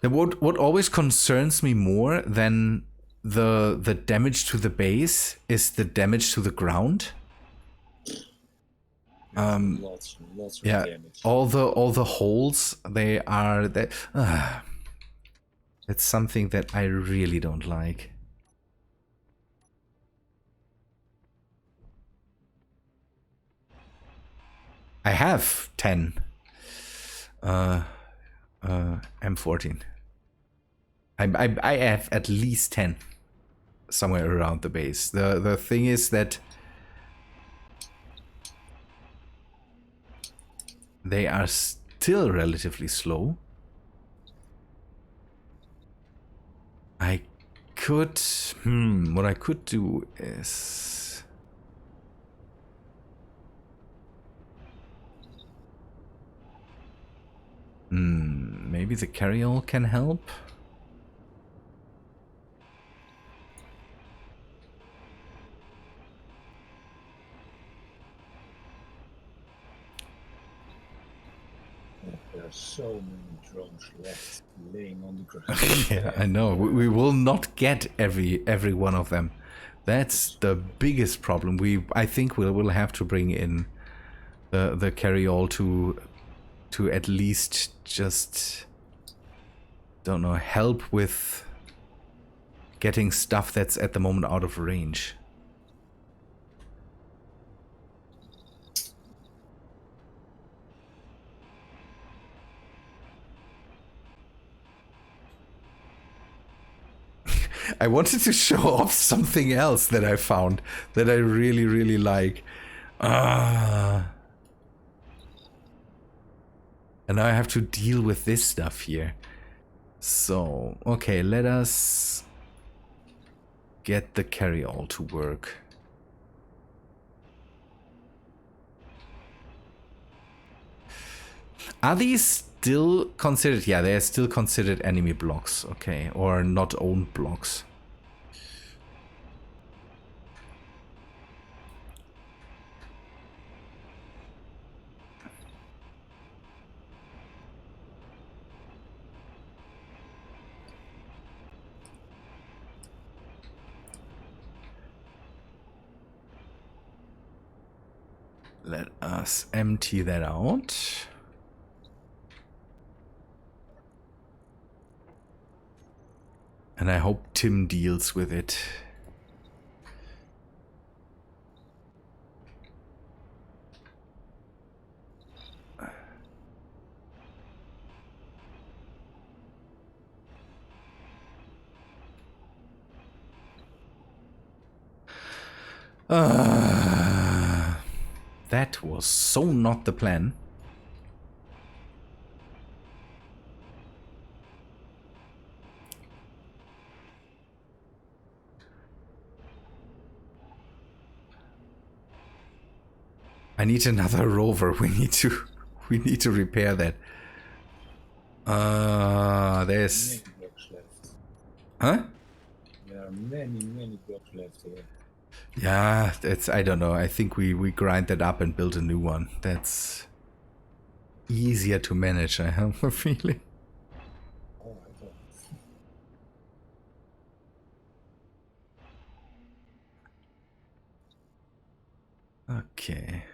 What always concerns me more than the damage to the base is the damage to the ground. Lots of Yeah, damage. all the holes it's something that I really don't like. I have 10 M14. I have at least 10 somewhere around the base. The thing is that they are still relatively slow. I could... what I could do is... maybe the carryall can help? There are so many drones left laying on the ground. Yeah, I know. We will not get every one of them. That's the biggest problem. I think we'll have to bring in the carryall to at least just, don't know, help with getting stuff that's at the moment out of range. I wanted to show off something else that I found that I really, really like. And now I have to deal with this stuff here. So, okay, let us get the carryall to work. Are these still considered? Yeah, they are still considered enemy blocks, okay, or not owned blocks. Let us empty that out. And I hope Tim deals with it. That was so not the plan. I need another rover. We need to repair that. There's... Many blocks left. Huh? There are many blocks left here. Yeah, that's... I don't know. I think we grind that up and build a new one. That's easier to manage, I have a feeling. Oh, I don't. Okay.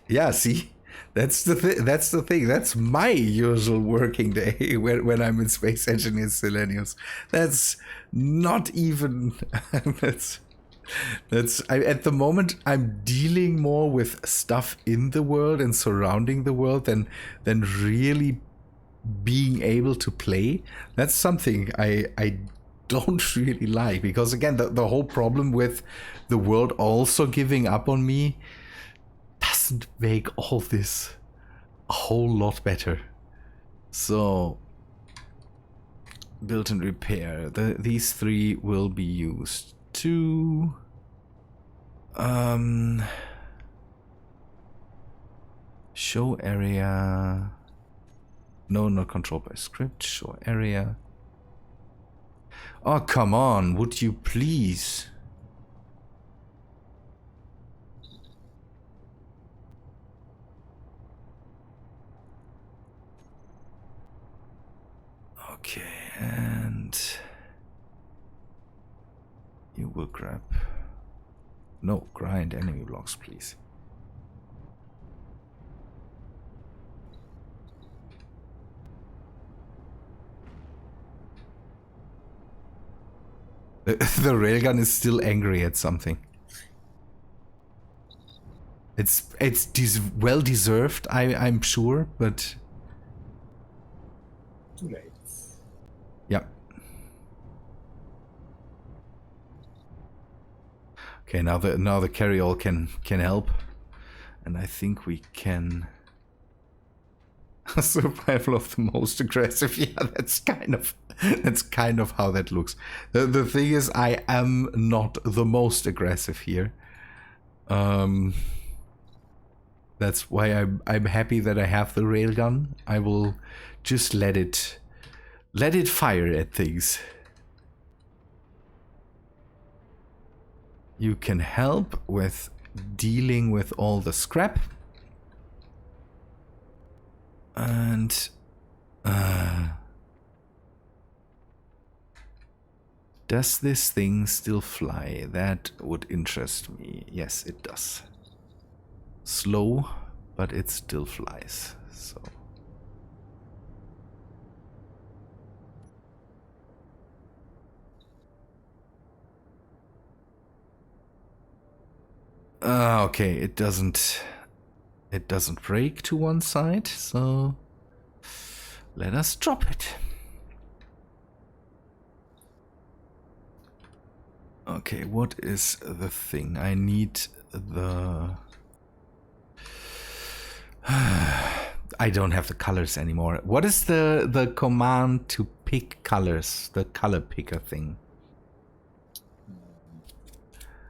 Yeah, see? That's the thing. That's my usual working day when I'm in Space Engineers Selenius. That's not even... at the moment, I'm dealing more with stuff in the world and surrounding the world than really being able to play. That's something I don't really like, because again, the whole problem with the world also giving up on me doesn't make all this a whole lot better. So, build and repair. These three will be used to... show area... No, not controlled by script. Show area. Oh, come on. Would you please... No, grind enemy blocks, please. The railgun is still angry at something. It's well deserved, I'm sure, but Too late. yeah. Okay, now the carry-all can help, and I think we can. Survival of the most aggressive. Yeah, that's kind of how that looks. The thing is, I am not the most aggressive here. That's why I'm happy that I have the railgun. I will just let it fire at things. You can help with dealing with all the scrap. And does this thing still fly? That would interest me. Yes, it does. Slow, but it still flies. So okay, it doesn't break to one side, so let us drop it. Okay, what is the thing? I need the... I don't have the colors anymore. What is the command to pick colors? The color picker thing.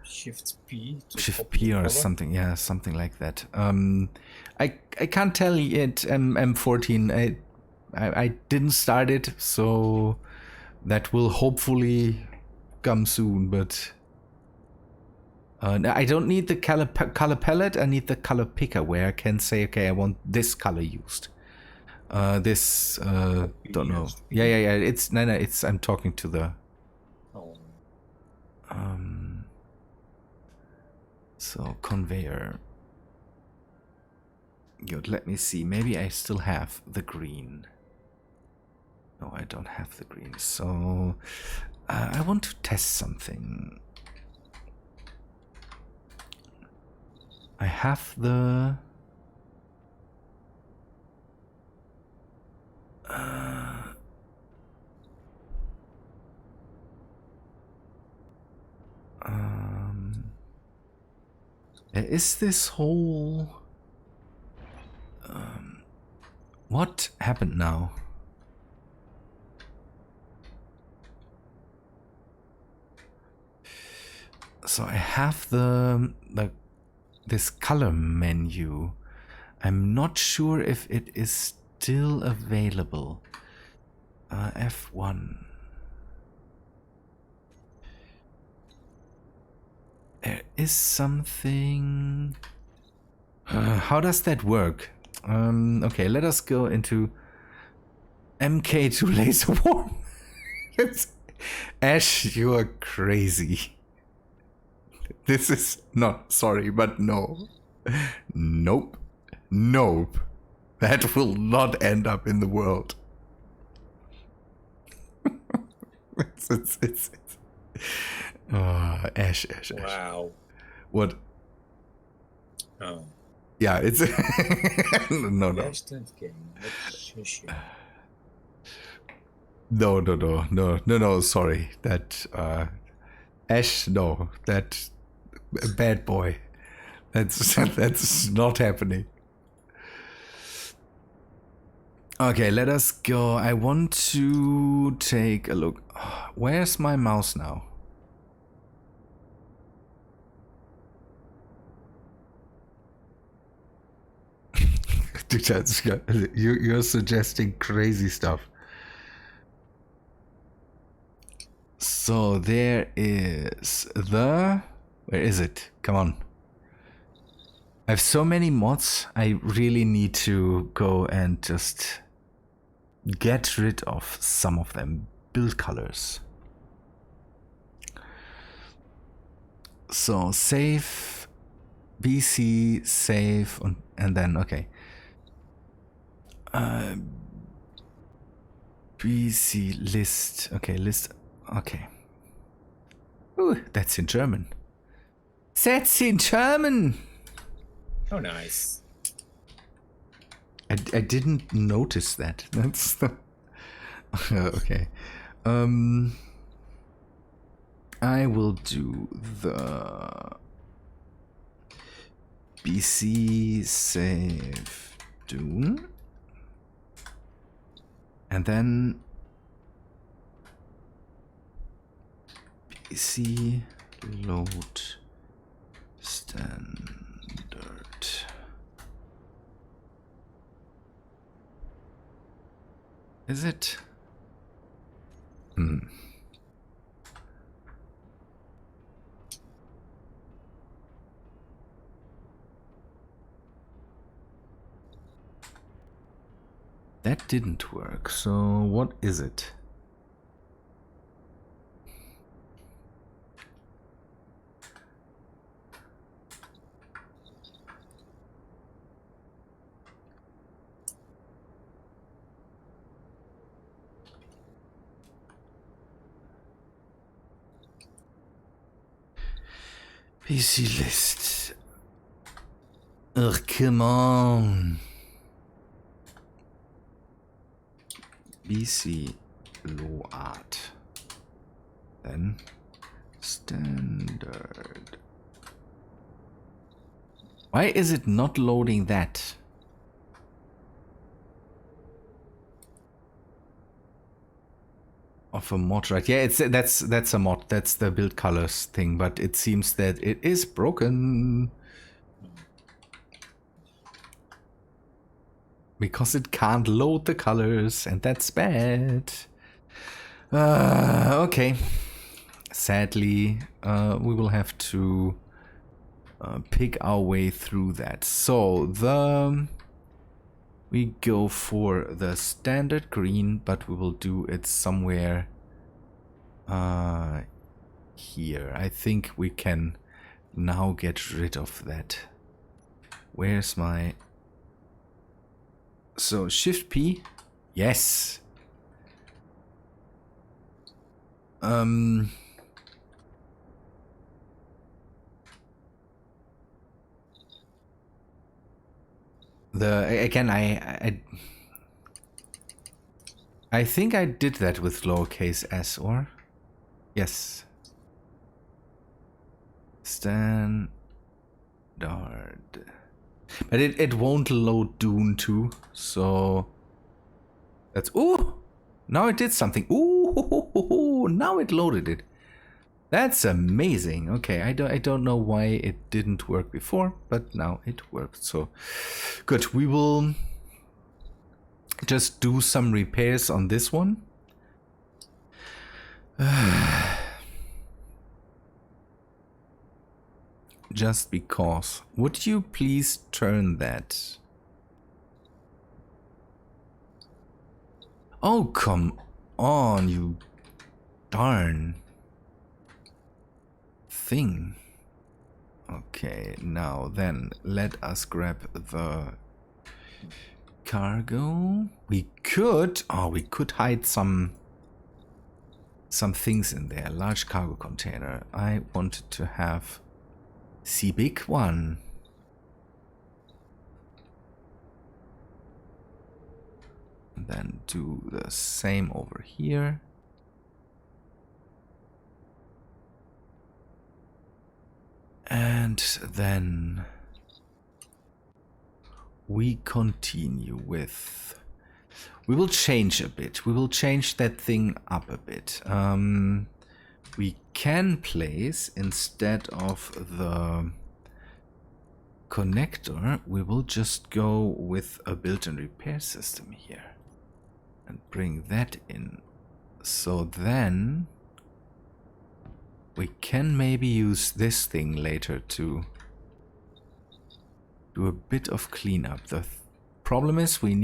Shift P. Shift P or something. Yeah, something like that. I can't tell yet. M14. I didn't start it, so that will hopefully come soon. But I don't need the color palette. I need the color picker where I can say, okay, I want this color used. This don't know. Yeah. It's no. It's I'm talking to the. So conveyor. Good. Let me see. Maybe I still have the green. No, I don't have the green. So I want to test something. I have the there is this whole what happened now? So I have this color menu. I'm not sure if it is still available. F1. There is something. How does that work? Okay, let us go into MK2 laser war. Ash, you are crazy. This is not sorry, but no. Nope. Nope. That will not end up in the world. it's Ash. Wow. What? Oh. Yeah, it's no. No, sorry. That Ash, no. That bad boy. That's not happening. Okay, let us go. I want to take a look. Where's my mouse now? You're suggesting crazy stuff. So there is the... Where is it? Come on. I have so many mods. I really need to go and just get rid of some of them. Build colors. So save, BC, save, and then, okay. BC list, okay, list, okay. Ooh, that's in German. That's in German! Oh, nice. I didn't notice that. That's the... okay. I will do the BC save Dune. And then BC load standard. Is it? That didn't work. So what is it? PC list. Ugh, come on. BC load. Then standard. Why is it not loading that? Of a mod, right? Yeah, that's a mod. That's the build colors thing, but it seems that it is broken. Because it can't load the colors, and that's bad. Okay. Sadly, we will have to pick our way through that. So, we go for the standard green, but we will do it somewhere here. I think we can now get rid of that. Where's my... So Shift P, yes. Again, I think I did that with lowercase s, or yes. Standard. But it won't load Dune 2, so that's... Ooh! Now it did something. Ooh! Now it loaded it. That's amazing. Okay, I don't know why it didn't work before, but now it worked. So good. We will just do some repairs on this one. Just because. Would you please turn that? Oh, come on, you darn thing. Okay, now then, let us grab the cargo. We could hide some things in there. Large cargo container. I wanted to have the big one. And then do the same over here. And then we continue with... We will change a bit. We will change that thing up a bit. We can place, instead of the connector, we will just go with a build and repair system here. And bring that in. So then we can maybe use this thing later to do a bit of cleanup. The problem is we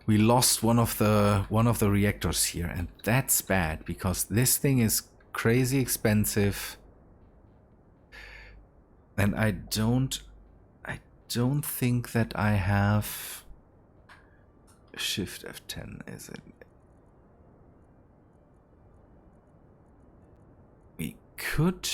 lost one of the reactors here, and that's bad because this thing is crazy expensive And I don't think that I have Shift F10, is it? We could.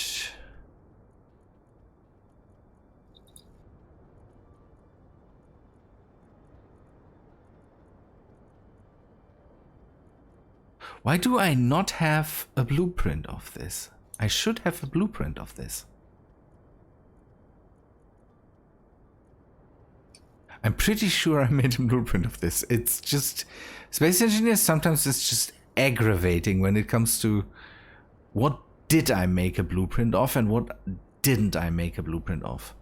Why do I not have a blueprint of this? I should have a blueprint of this. I'm pretty sure I made a blueprint of this. It's just... Space Engineers, sometimes it's just aggravating when it comes to what did I make a blueprint of and what didn't I make a blueprint of.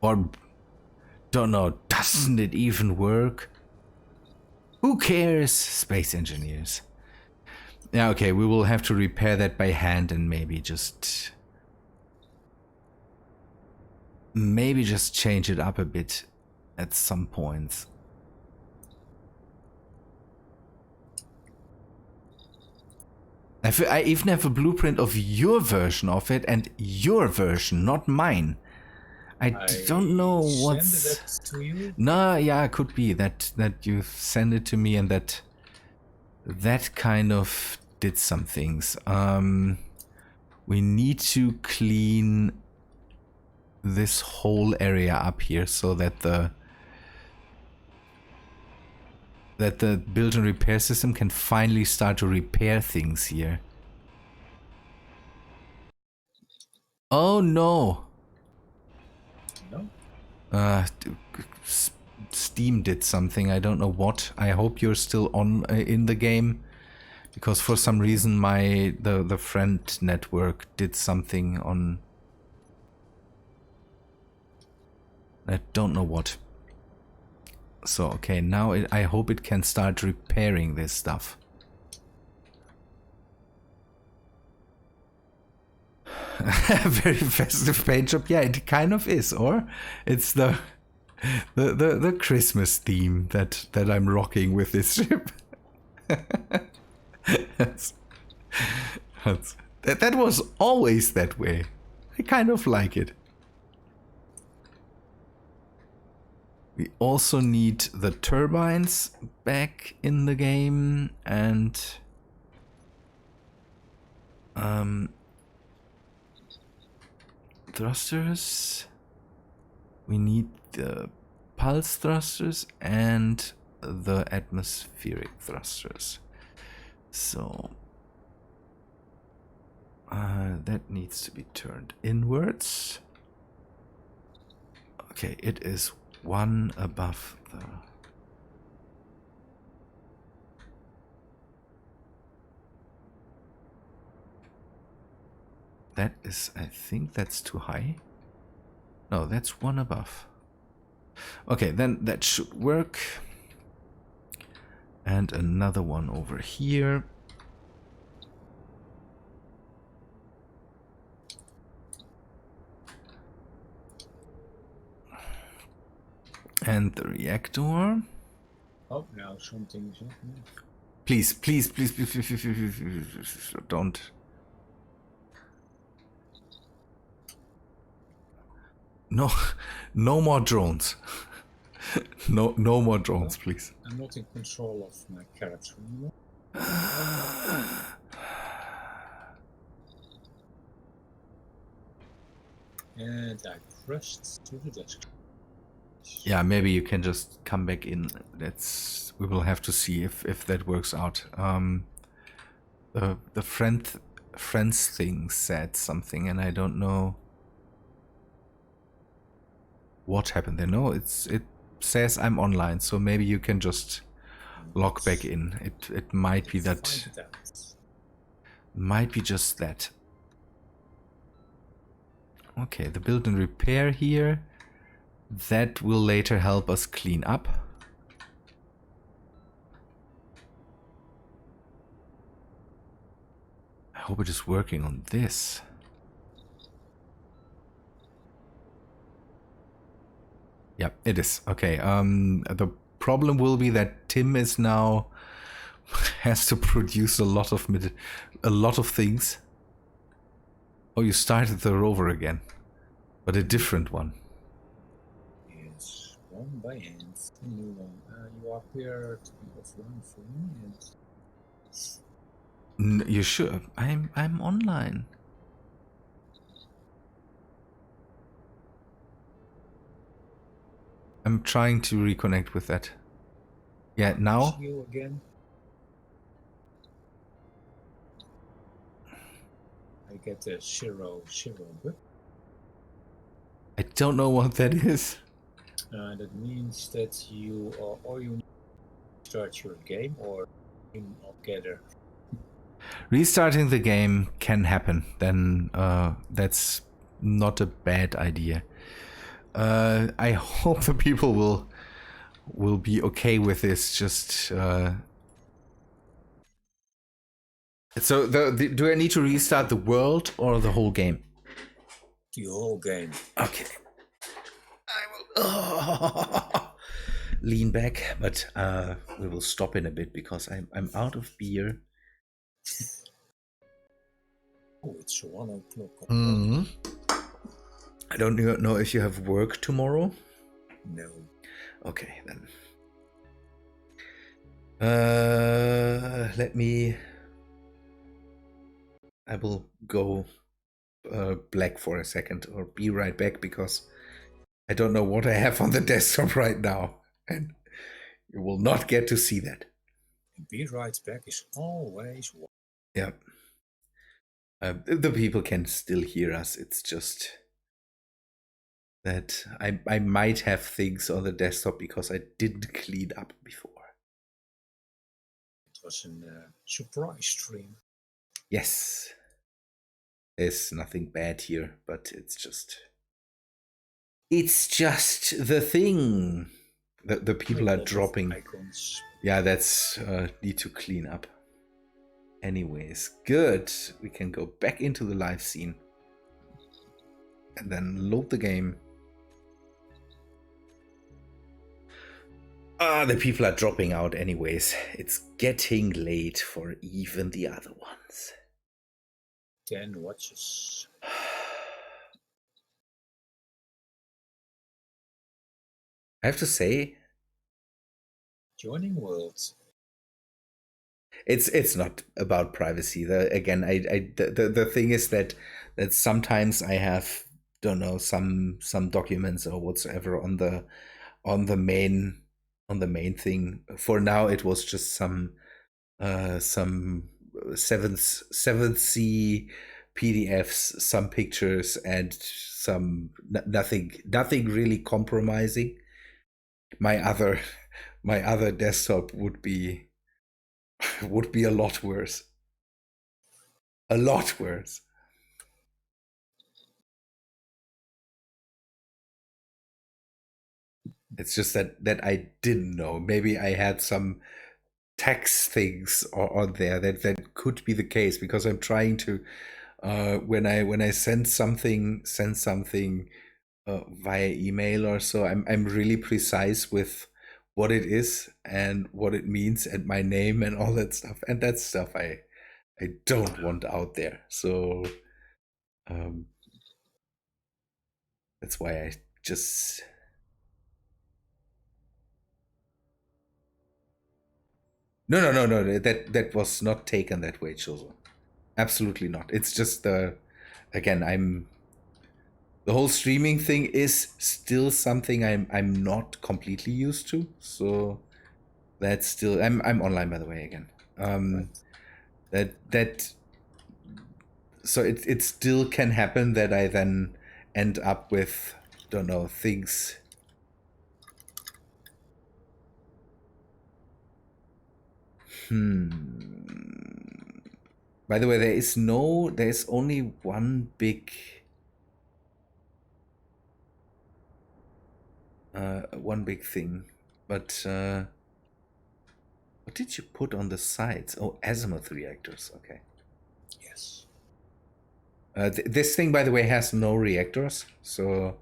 Or, don't know, doesn't it even work? Who cares, Space Engineers? Yeah, okay, we will have to repair that by hand and maybe just change it up a bit at some points. I even have a blueprint of your version of it and your version, not mine. I don't know what's... Send it to you? No, yeah, it could be that you send it to me and that kind of did some things. We need to clean this whole area up here so that the build and repair system can finally start to repair things here. Oh no! No? Steam did something, I don't know what. I hope you're still on in the game, because for some reason the friend network did something on... I don't know what. So okay, now I hope it can start repairing this stuff. Very festive paint job. Yeah, it kind of is, or it's the Christmas theme that I'm rocking with this ship. That was always that way. I kind of like it. We also need the turbines back in the game and thrusters. We need the pulse thrusters and the atmospheric thrusters. So that needs to be turned inwards. Okay, it is one above the... That is, I think that's too high. No, that's one above. Okay, then that should work. And another one over here. And the reactor. Oh, now something is happening. Please, please, please, please, please, please, please, please, don't. No more drones. No more drones, please. I'm not in control of my character anymore. And I crashed to the desk. Yeah, maybe you can just come back in. We will have to see if that works out. The friends thing said something, and I don't know what happened there. No, it says I'm online, so maybe you can just log back in. It might be that. Might be just that. Okay, the build and repair here. That will later help us clean up. I hope it is working on this. Yeah, it is. Okay, the problem will be that Tim is now has to produce a lot of things. Oh, you started the rover again, but a different one. Yes, one by hand. A new one. You appear to be offline for me. You sure? I'm online. I'm trying to reconnect with that. Yeah, now? See you again. I get a 0, 0 bug. I don't know what that is. That means that you or you need to start your game or you altogether. Restarting the game can happen. Then that's not a bad idea. I hope the people will be okay with this. Just so do I need to restart the world or the whole game? The whole game. Okay. I will lean back, but we will stop in a bit because I'm out of beer. Oh, it's 1 o'clock. Mm-hmm. I don't know if you have work tomorrow. No. Okay, then. Let me. I will go black for a second or be right back because I don't know what I have on the desktop right now, and you will not get to see that. Be right back is always one. Yeah. The people can still hear us. It's just that I might have things on the desktop because I didn't clean up before. It was a surprise stream. Yes. There's nothing bad here, but it's just the thing. The people are dropping. Icons. Yeah, that's need to clean up. Anyways, good. We can go back into the live scene and then load the game. The people are dropping out anyways. It's getting late for even the other ones. 10 watches. I have to say, Joining worlds. it's not about privacy. The thing is that sometimes I have, don't know, some documents or whatsoever on the main thing. For now, it was just some 7th C PDFs, some pictures, and some nothing really compromising. My other desktop would be a lot worse. A lot worse. It's just that I didn't know. Maybe I had some tax things on there that could be the case, because I'm trying to when I send something via email or so, I'm really precise with what it is and what it means and my name and all that stuff, and that stuff I don't want out there. So that's why I just no, that was not taken that way, Chozo. Absolutely not. It's just again, the whole streaming thing is still something I'm not completely used to. So that's still I'm online, by the way, again. Right. That so it still can happen that I then end up with, don't know, things. By the way, there's only one big thing, but what did you put on the sides? Oh, azimuth reactors. Okay. Yes. This thing, by the way, has no reactors. So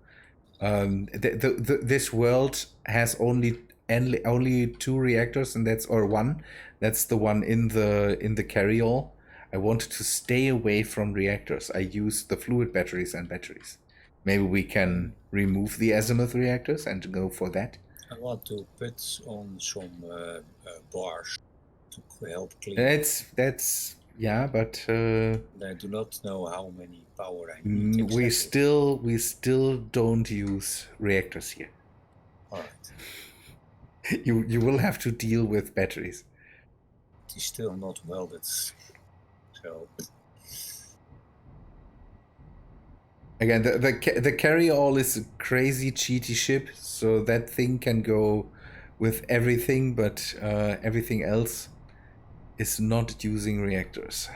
this world has only 2 reactors, and that's one. That's the one in the carryall. I wanted to stay away from reactors. I used the fluid batteries and batteries. Maybe we can remove the azimuth reactors and go for that. I want to put on some bars to help clean. That's yeah, but I do not know how many power I need. we still don't use reactors here. All right. You will have to deal with batteries. It is still not welded, so. Again, the carry-all is a crazy cheaty ship, so that thing can go with everything, but everything else is not using reactors.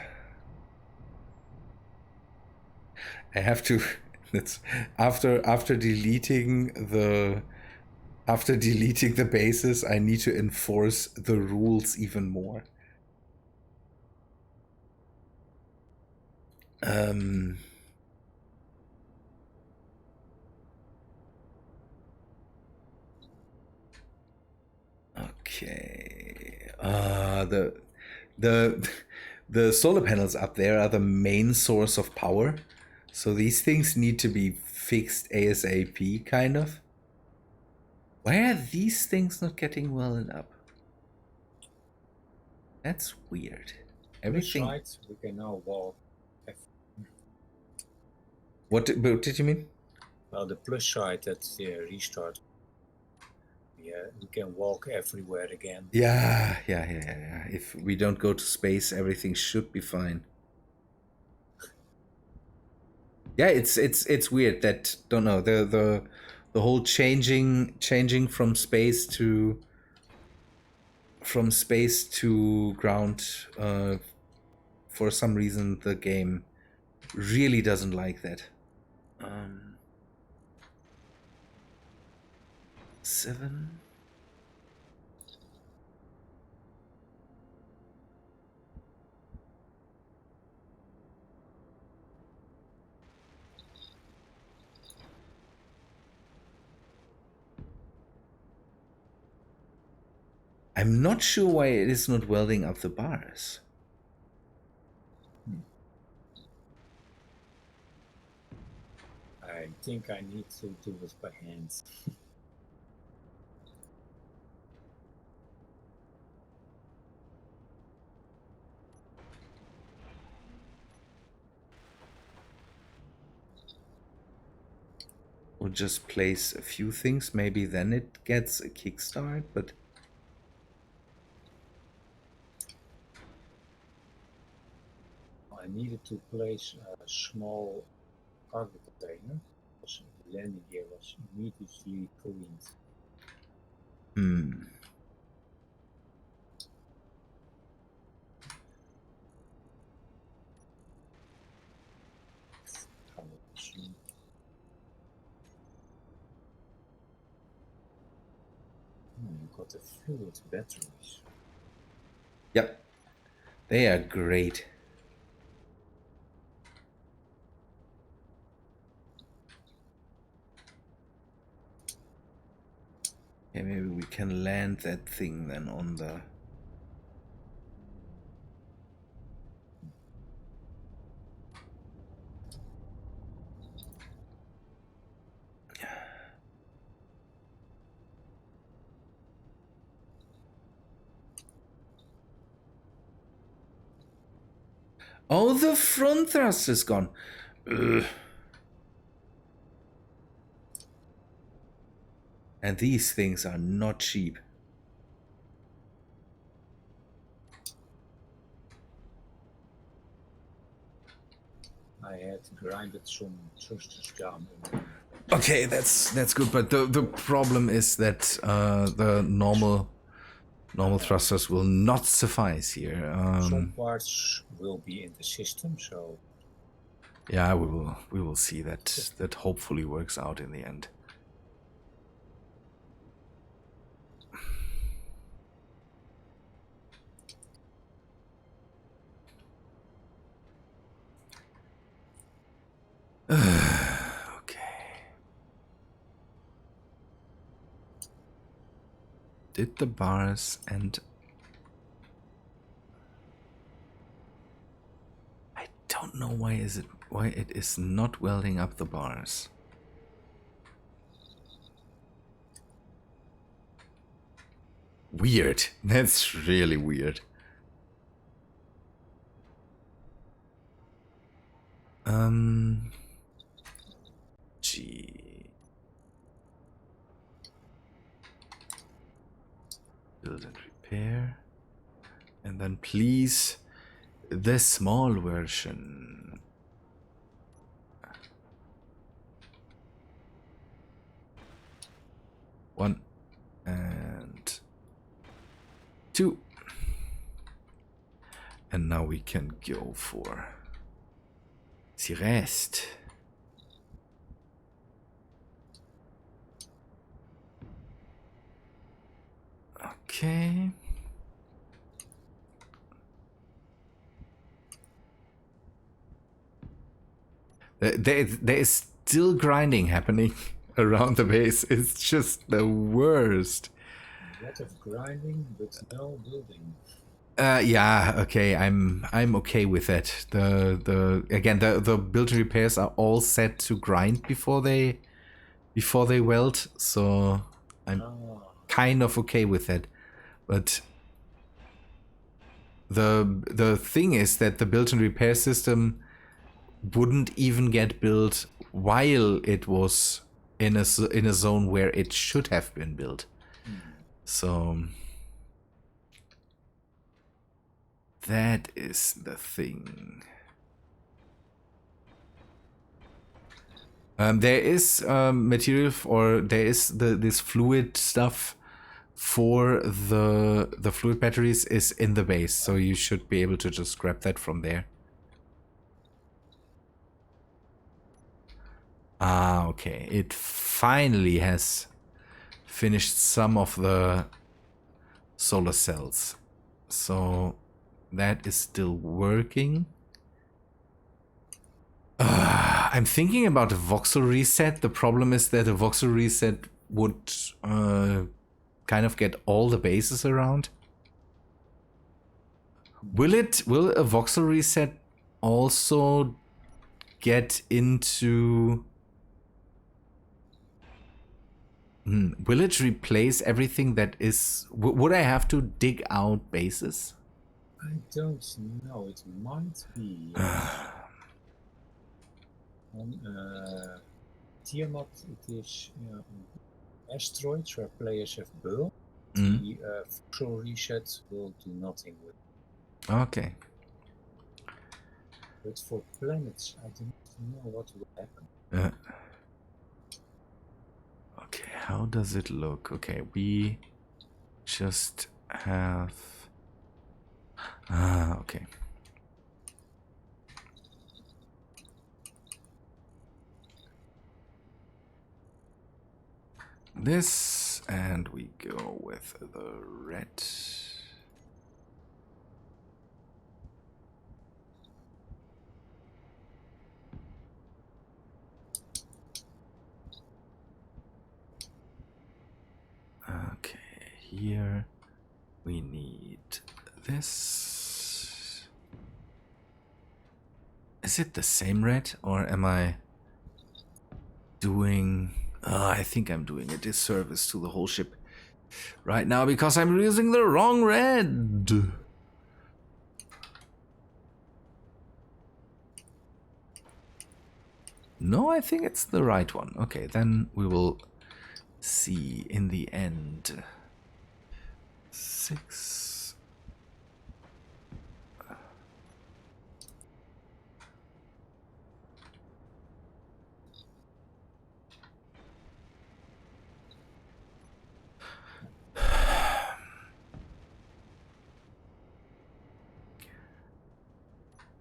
I have to. That's after deleting the bases. I need to enforce the rules even more. Okay. The solar panels up there are the main source of power, so these things need to be fixed ASAP, kind of. Why are these things not getting welded up? That's weird. Everything. Right, we can now walk. What did you mean? Well, the plus side that the restart. Yeah, we can walk everywhere again. Yeah. If we don't go to space, everything should be fine. Yeah, it's weird that don't know the whole changing from space to ground. For some reason, the game really doesn't like that. 7. I'm not sure why it is not welding up the bars. I think I need to do it by hand. We'll just place a few things, maybe then it gets a kickstart, but I needed to place a small cargo container because the landing gear was immediately cleaned. You got the fluid batteries. Yep, they are great. Okay, maybe we can land that thing then on the... Oh, the front thrust is gone. Ugh. And these things are not cheap. I had grinded some thrusters down. Okay, that's good, but the problem is that the normal thrusters will not suffice here. Some parts will be in the system, so yeah, we will see that hopefully works out in the end. Okay. Did the bars and... why it is not welding up the bars. Weird. That's really weird. G. Build and repair. And then please, the small version. One and two. And now we can go for the rest. Okay. There is still grinding happening around the base. It's just the worst. A lot of grinding, but no building. Yeah, okay, I'm okay with it. The build and repairs are all set to grind before they weld, so I'm kind of okay with it. But the thing is that the build and repair system wouldn't even get built while it was in a zone where it should have been built. So that is the thing. There is material, or there is this fluid stuff for the fluid batteries is in the base, so you should be able to just grab that from there. Ah, okay. It finally has finished some of the solar cells, so that is still working. I'm thinking about a voxel reset. The problem is that a voxel reset would kind of get all the bases around. Will a voxel reset also get into... will it replace everything that is... would I have to dig out bases? I don't know. It might be. On Tiamat, it is asteroids where players have built. The voxel reset will do nothing with it. Okay. But for planets, I don't know what will happen. Okay, how does it look? Okay, we just have... okay. This, and we go with the red. Okay, here we need this. Is it the same red, or am I doing... I think I'm doing a disservice to the whole ship right now because I'm using the wrong red. No, I think it's the right one. Okay, then we will see in the end. 6.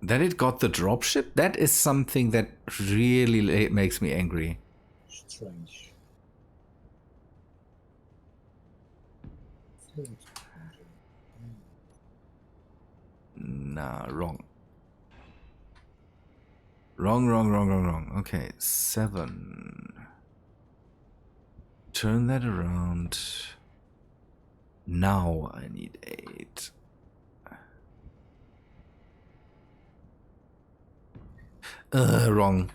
That it got the dropship? That is something that really makes me angry. Strange. Nah, wrong. Wrong. Okay, 7. Turn that around. Now I need 8. Wrong.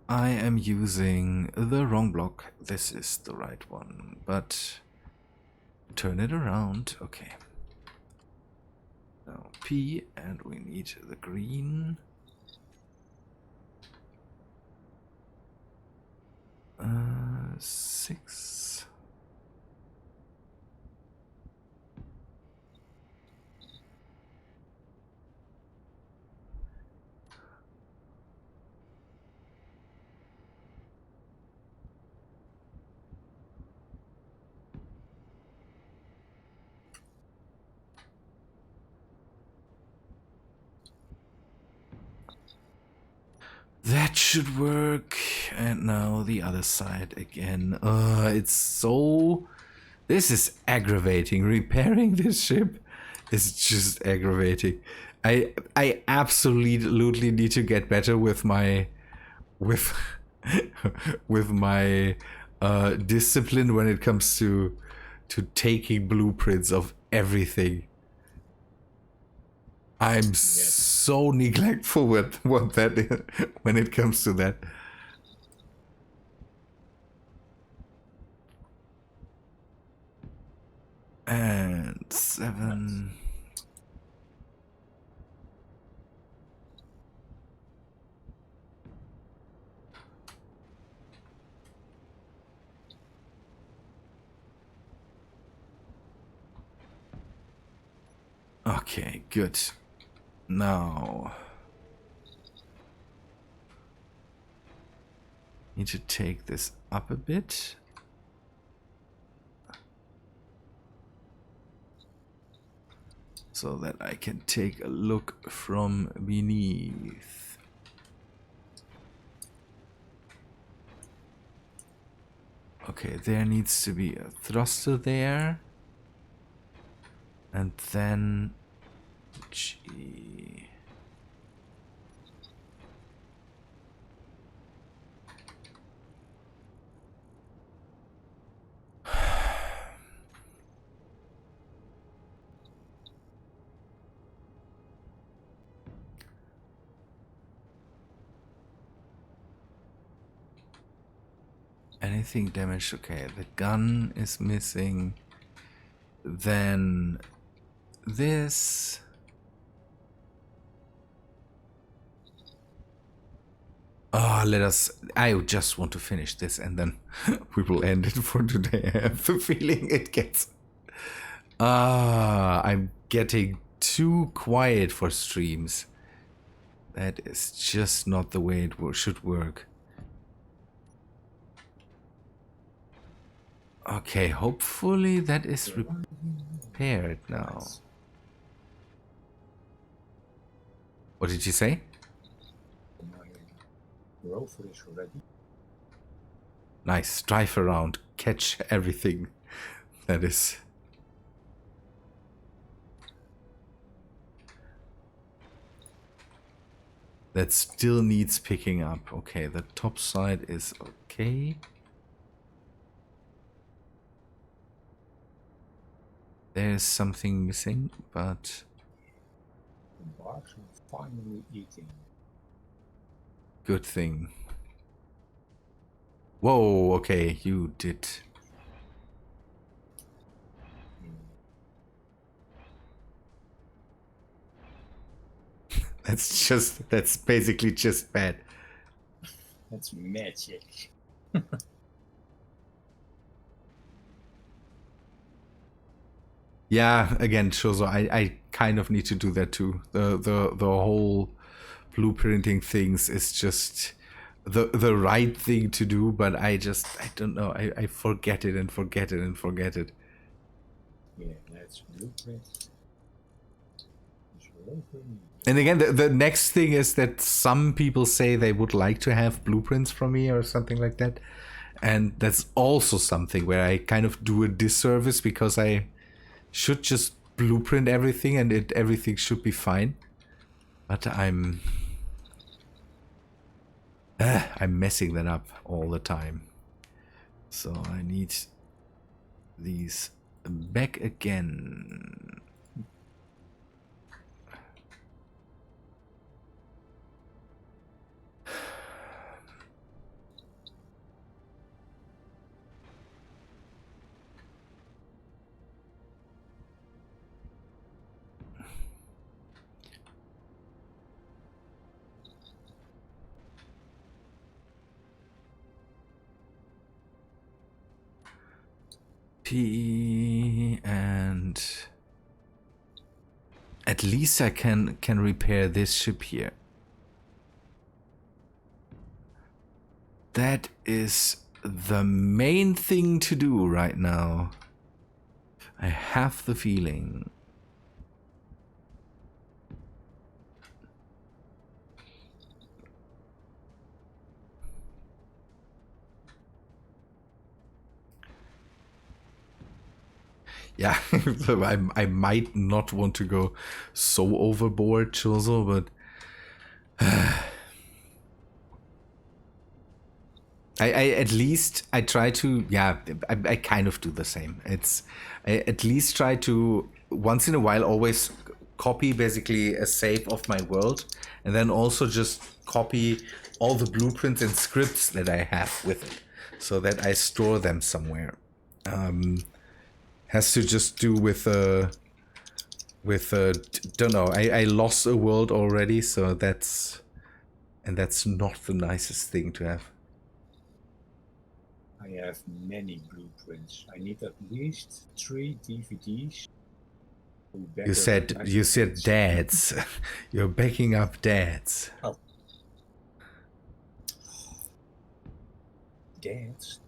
I am using the wrong block. This is the right one, but turn it around. Okay. Now P, and we need the green. 6. That should work. And now the other side again. It's so... This is aggravating. Repairing this ship is just aggravating. I absolutely need to get better with my... with my discipline when it comes to taking blueprints of everything. I'm so neglectful with what that is when it comes to that. And 7. Okay, good. Now need to take this up a bit. So that I can take a look from beneath. Okay, there needs to be a thruster there. And then G. Anything damaged? Okay, the gun is missing. Then this. Oh, let us... I just want to finish this and then we will end it for today. I have the feeling it gets... I'm getting too quiet for streams. That is just not the way it should work. Okay, hopefully that is repaired now. What did you say? Rover is ready. Nice, drive around, catch everything. That is... That still needs picking up. Okay, the top side is okay. There's something missing, but... The barks are finally eating. Good thing. Whoa, okay, you did. That's basically just bad. That's magic. Yeah, again, Shozo, I kind of need to do that too. The whole blueprinting things is just the right thing to do, but I don't know. I forget it and forget it and forget it. Yeah, that's blueprint. And again, the next thing is that some people say they would like to have blueprints from me or something like that. And that's also something where I kind of do a disservice because I should just blueprint everything and everything should be fine. But I'm messing that up all the time. So I need these back again. 30 and at least I can repair this ship here. That is the main thing to do right now. I have the feeling. Yeah, I might not want to go so overboard, Chozo, but I at least I try to, yeah, I kind of do the same. I at least try to once in a while always copy basically a save of my world, and then also just copy all the blueprints and scripts that I have with it, so that I store them somewhere. Has to just do with don't know. I lost a world already, so that's not the nicest thing to have. I have many blueprints. I need at least 3 DVDs. You said dads. You're backing up dads. Oh. Dads?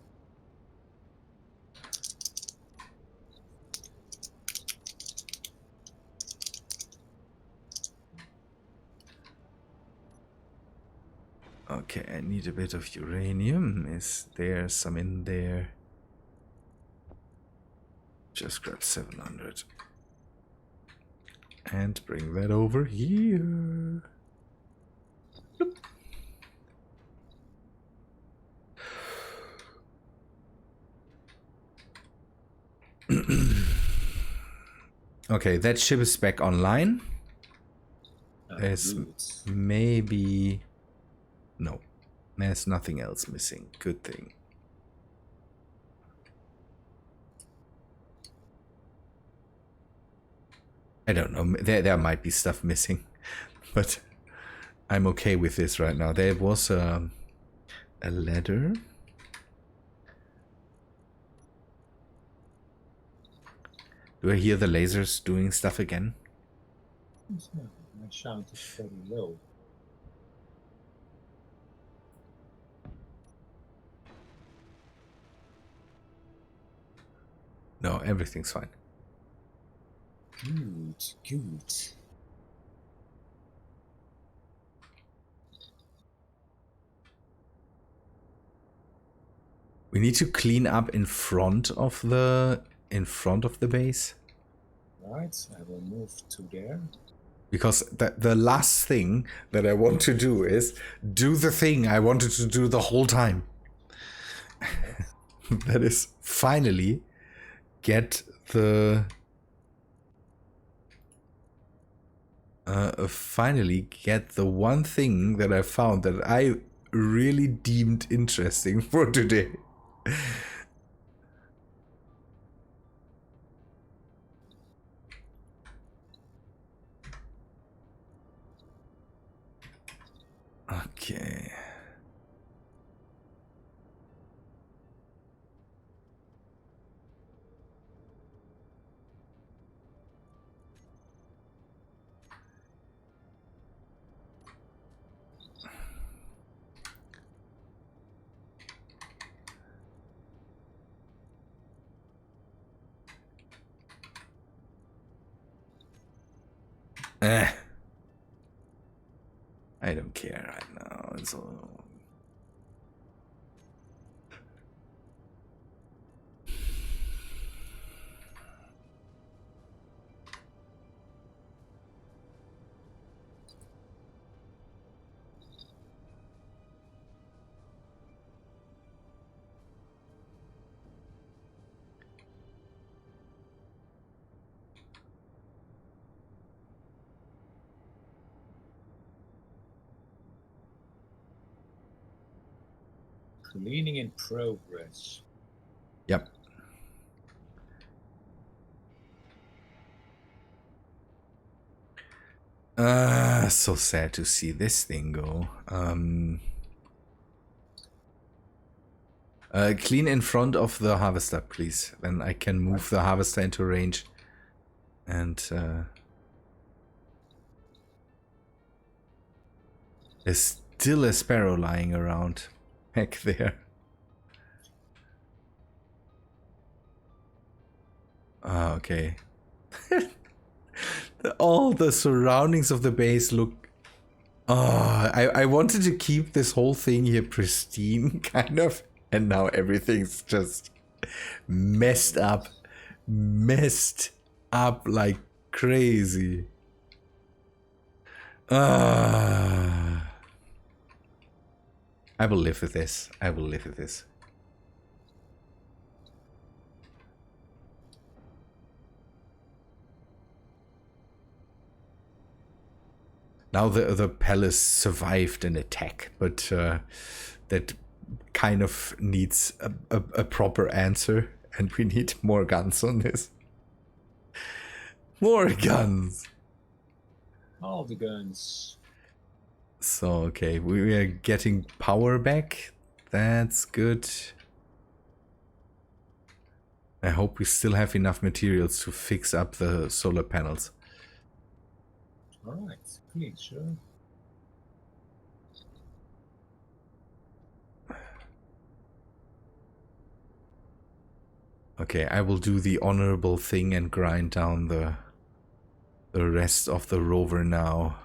Okay, I need a bit of uranium. Is there some in there? Just grab 700. And bring that over here. Okay, that ship is back online. There's maybe... No, there's nothing else missing. Good thing. I don't know. There might be stuff missing, but I'm okay with this right now. There was a ladder. Do I hear the lasers doing stuff again? My sound is very low. No, everything's fine. Good. We need to clean up in front of the base. Right, I will move to there. Because the last thing that I want to do is do the thing I wanted to do the whole time. That is finally get the one thing that I found that I really deemed interesting for today. Okay. I don't care right now. It's all... Cleaning in progress. Yep. So sad to see this thing go. Clean in front of the harvester, please. Then I can move the harvester into range. And there's still a sparrow lying around back there. Ah, okay. All the surroundings of the base look... Oh, I wanted to keep this whole thing here pristine, kind of. And now everything's just messed up. Messed up like crazy. I will live with this. I will live with this. Now the palace survived an attack, but that kind of needs a proper answer, and we need more guns on this. More guns! All the guns. So, okay, we are getting power back. That's good. I hope we still have enough materials to fix up the solar panels. Alright, please, sure. Okay, I will do the honorable thing and grind down the rest of the rover now.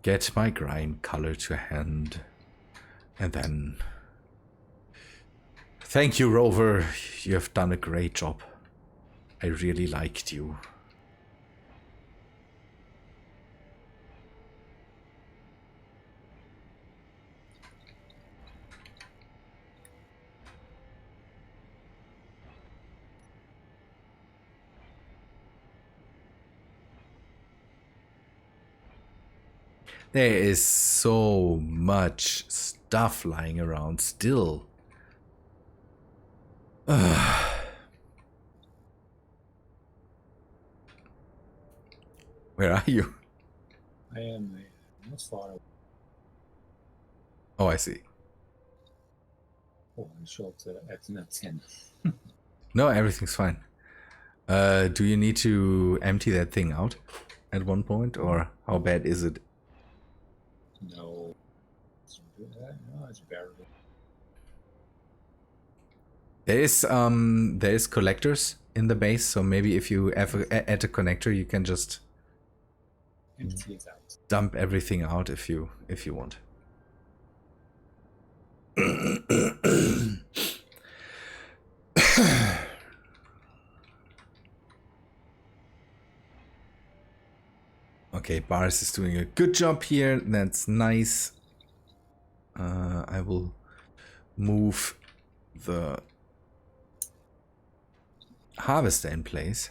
Get my grind color to hand, and then... Thank you, Rover. You have done a great job. I really liked you. There is so much stuff lying around still. Where are you? I am not far away. Oh, I see. Oh, I'm short at net 10. No, everything's fine. Do you need to empty that thing out at one point, or how bad is it? No. No, it's bearable. There is collectors in the base, so maybe if you ever add a connector, you can just Empty it out. dump everything out if you want. Okay, Bars is doing a good job here. That's nice. I will move the harvester in place.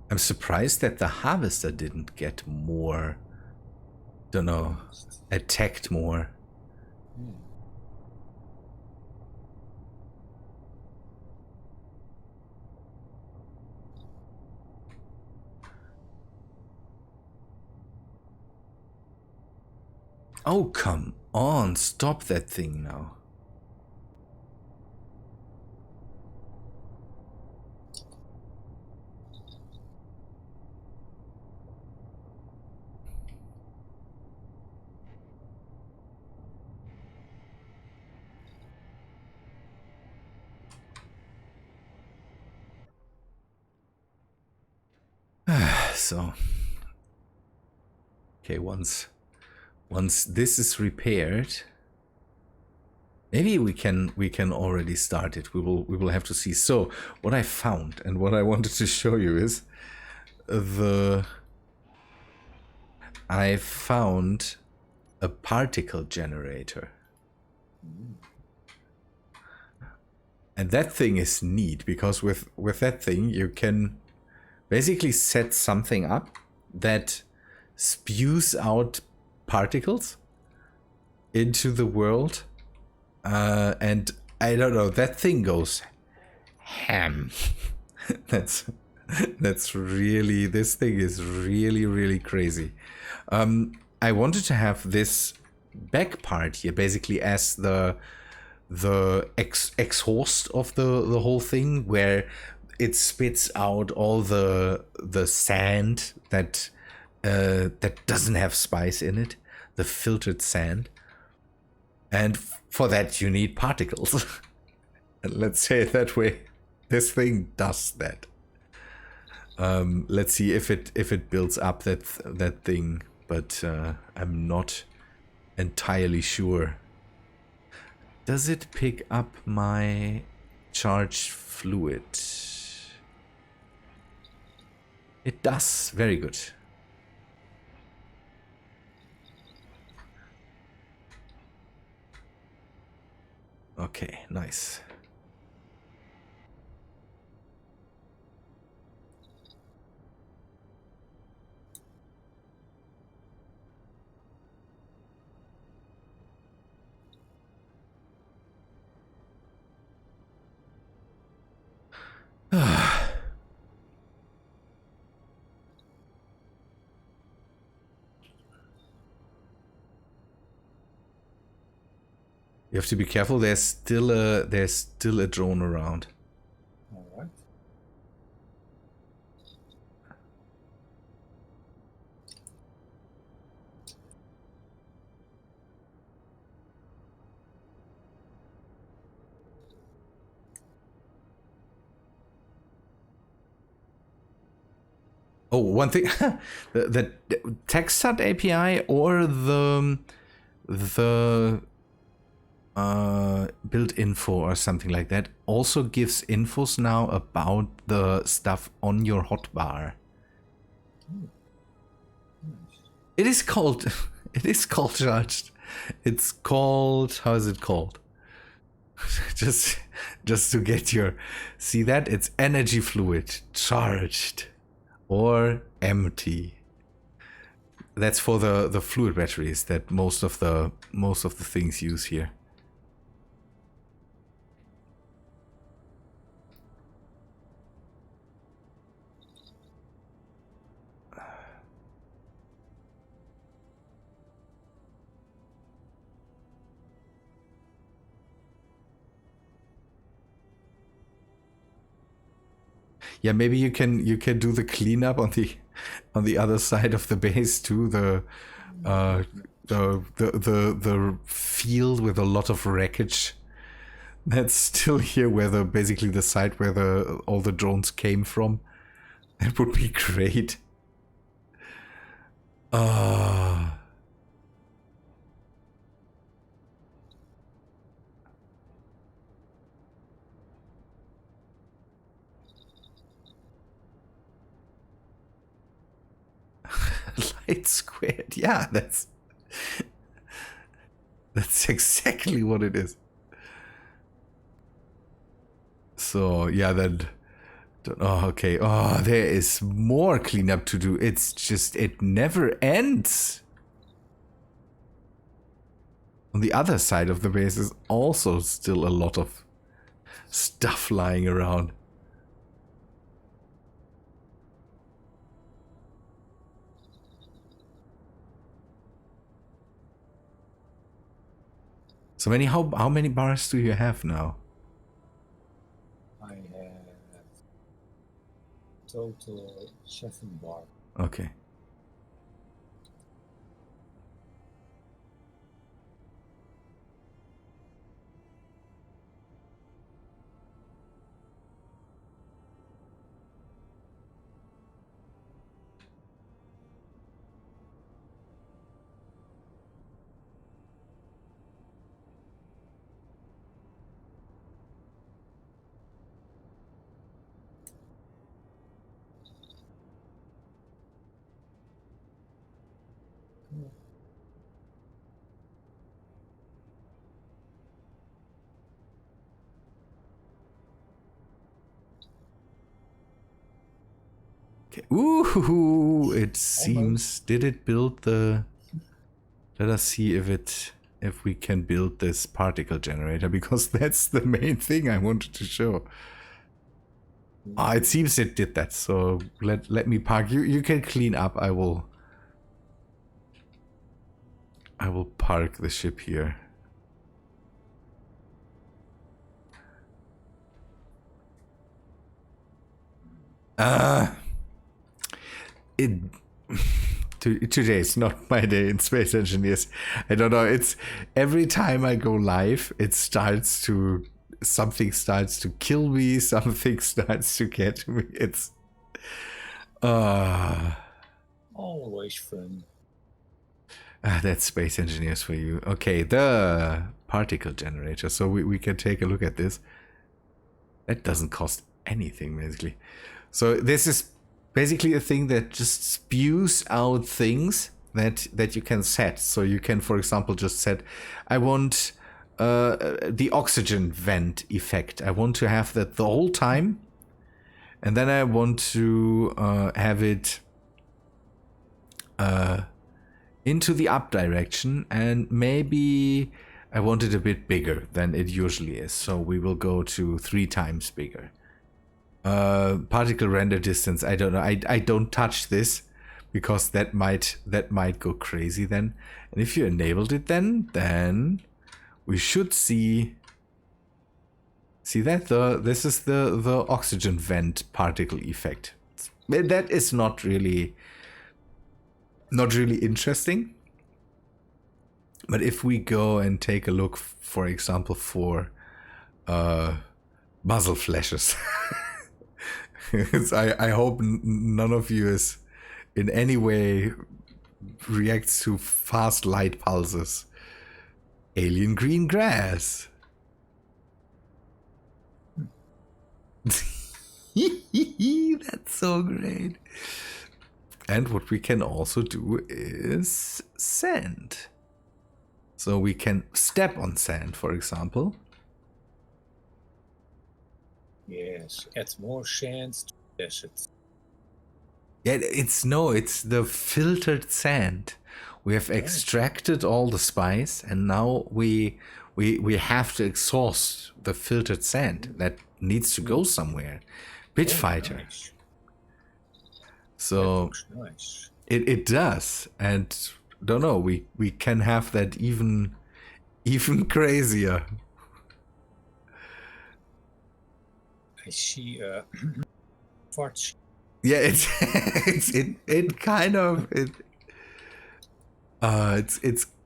I'm surprised that the harvester didn't get more, don't know, attacked more. Oh, come on, stop that thing now. So, okay, once this is repaired, maybe we can already start it. We will have to see. So, what I found and what I wanted to show you is the I found a particle generator. And that thing is neat because with that thing you can basically set something up that spews out particles into the world. And I don't know, that thing goes ham. That's really, this thing is really, really crazy. I wanted to have this back part here basically as the exhaust of the whole thing, where it spits out all the sand that that doesn't have spice in it, the filtered sand. And for that you need particles. And let's say it that way. This thing does that. Let's see if it builds up that thing, but I'm not entirely sure. Does it pick up my charged fluid? It does. Very good. Okay, nice. You have to be careful. There's still a drone around. All right. Oh, one thing, the TextSat API or the build info or something like that also gives infos now about the stuff on your hotbar. Nice. It is called charged. It's called, how is it called? just to get your, see that? It's energy fluid, charged or empty. That's for the fluid batteries that most of the things use here. Yeah, maybe you can do the cleanup on the other side of the base too. The field with a lot of wreckage that's still here, where basically the site where all the drones came from. It would be great. Light squared. Yeah, that's exactly what it is. So yeah, then. Oh, okay. Oh, there is more cleanup to do. It's just, it never ends. On the other side of the base is also still a lot of stuff lying around. So how many bars do you have now? I have total 7 bar. Okay. Okay. Ooh, it seems. Did it build the? Let us see if we can build this particle generator, because that's the main thing I wanted to show. Ah, it seems it did that. So let me park. You can clean up. I will park the ship here. Today is not my day in Space Engineers. I don't know. It's every time I go live, something starts to kill me. Something starts to get me. It's always fun. That's Space Engineers for you. Okay, the particle generator. So we can take a look at this. That doesn't cost anything, basically. So this is basically a thing that just spews out things that you can set. So you can, for example, just set, I want the oxygen vent effect. I want to have that the whole time. And then I want to have it into the up direction, and maybe I want it a bit bigger than it usually is. So we will go to 3 times bigger. Particle render distance, I don't know. I don't touch this because that might go crazy then. And if you enabled it then we should see that this is the oxygen vent particle effect. That is not really interesting. But if we go and take a look, for example, for muzzle flashes. I hope none of you is in any way reacts to fast light pulses. Alien green grass. That's so great. And what we can also do is sand. So we can step on sand, for example. Yes, add more sands to deserts. Yeah, it's the filtered sand. We have extracted all the spice, and now we have to exhaust the filtered sand that needs to go somewhere. Bitfighter. Nice. So nice. It does, and don't know, we can have that even crazier. I see farts. Yeah, it's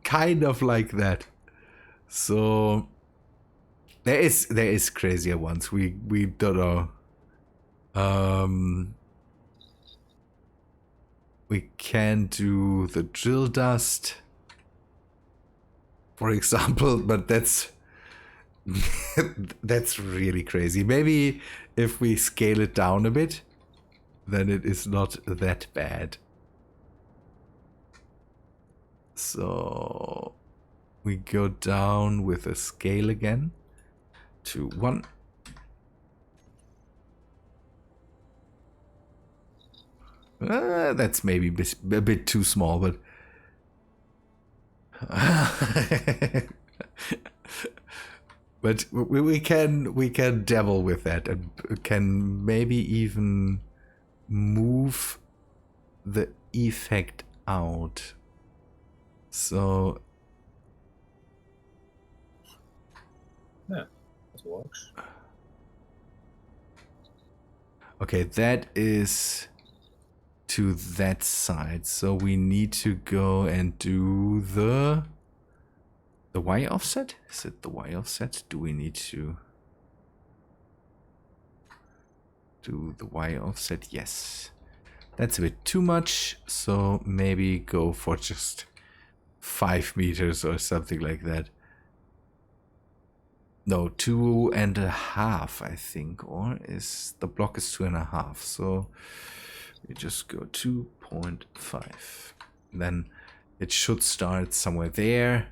kind of like that. So there is crazier ones. We don't know. We can do the drill dust, for example, but that's really crazy. Maybe if we scale it down a bit, then it is not that bad. So we go down with a scale again to 1. That's maybe a bit too small, but but we can dabble with that and can maybe even move the effect out. So yeah, that works. Okay, that is to that side, so we need to go and do the Y offset? Is it the Y offset? Do we need to do the Y offset? Yes. That's a bit too much, so maybe go for just 5 meters or something like that. No, 2.5, I think, or is the block is 2.5, so we just go 2.5. Then it should start somewhere there.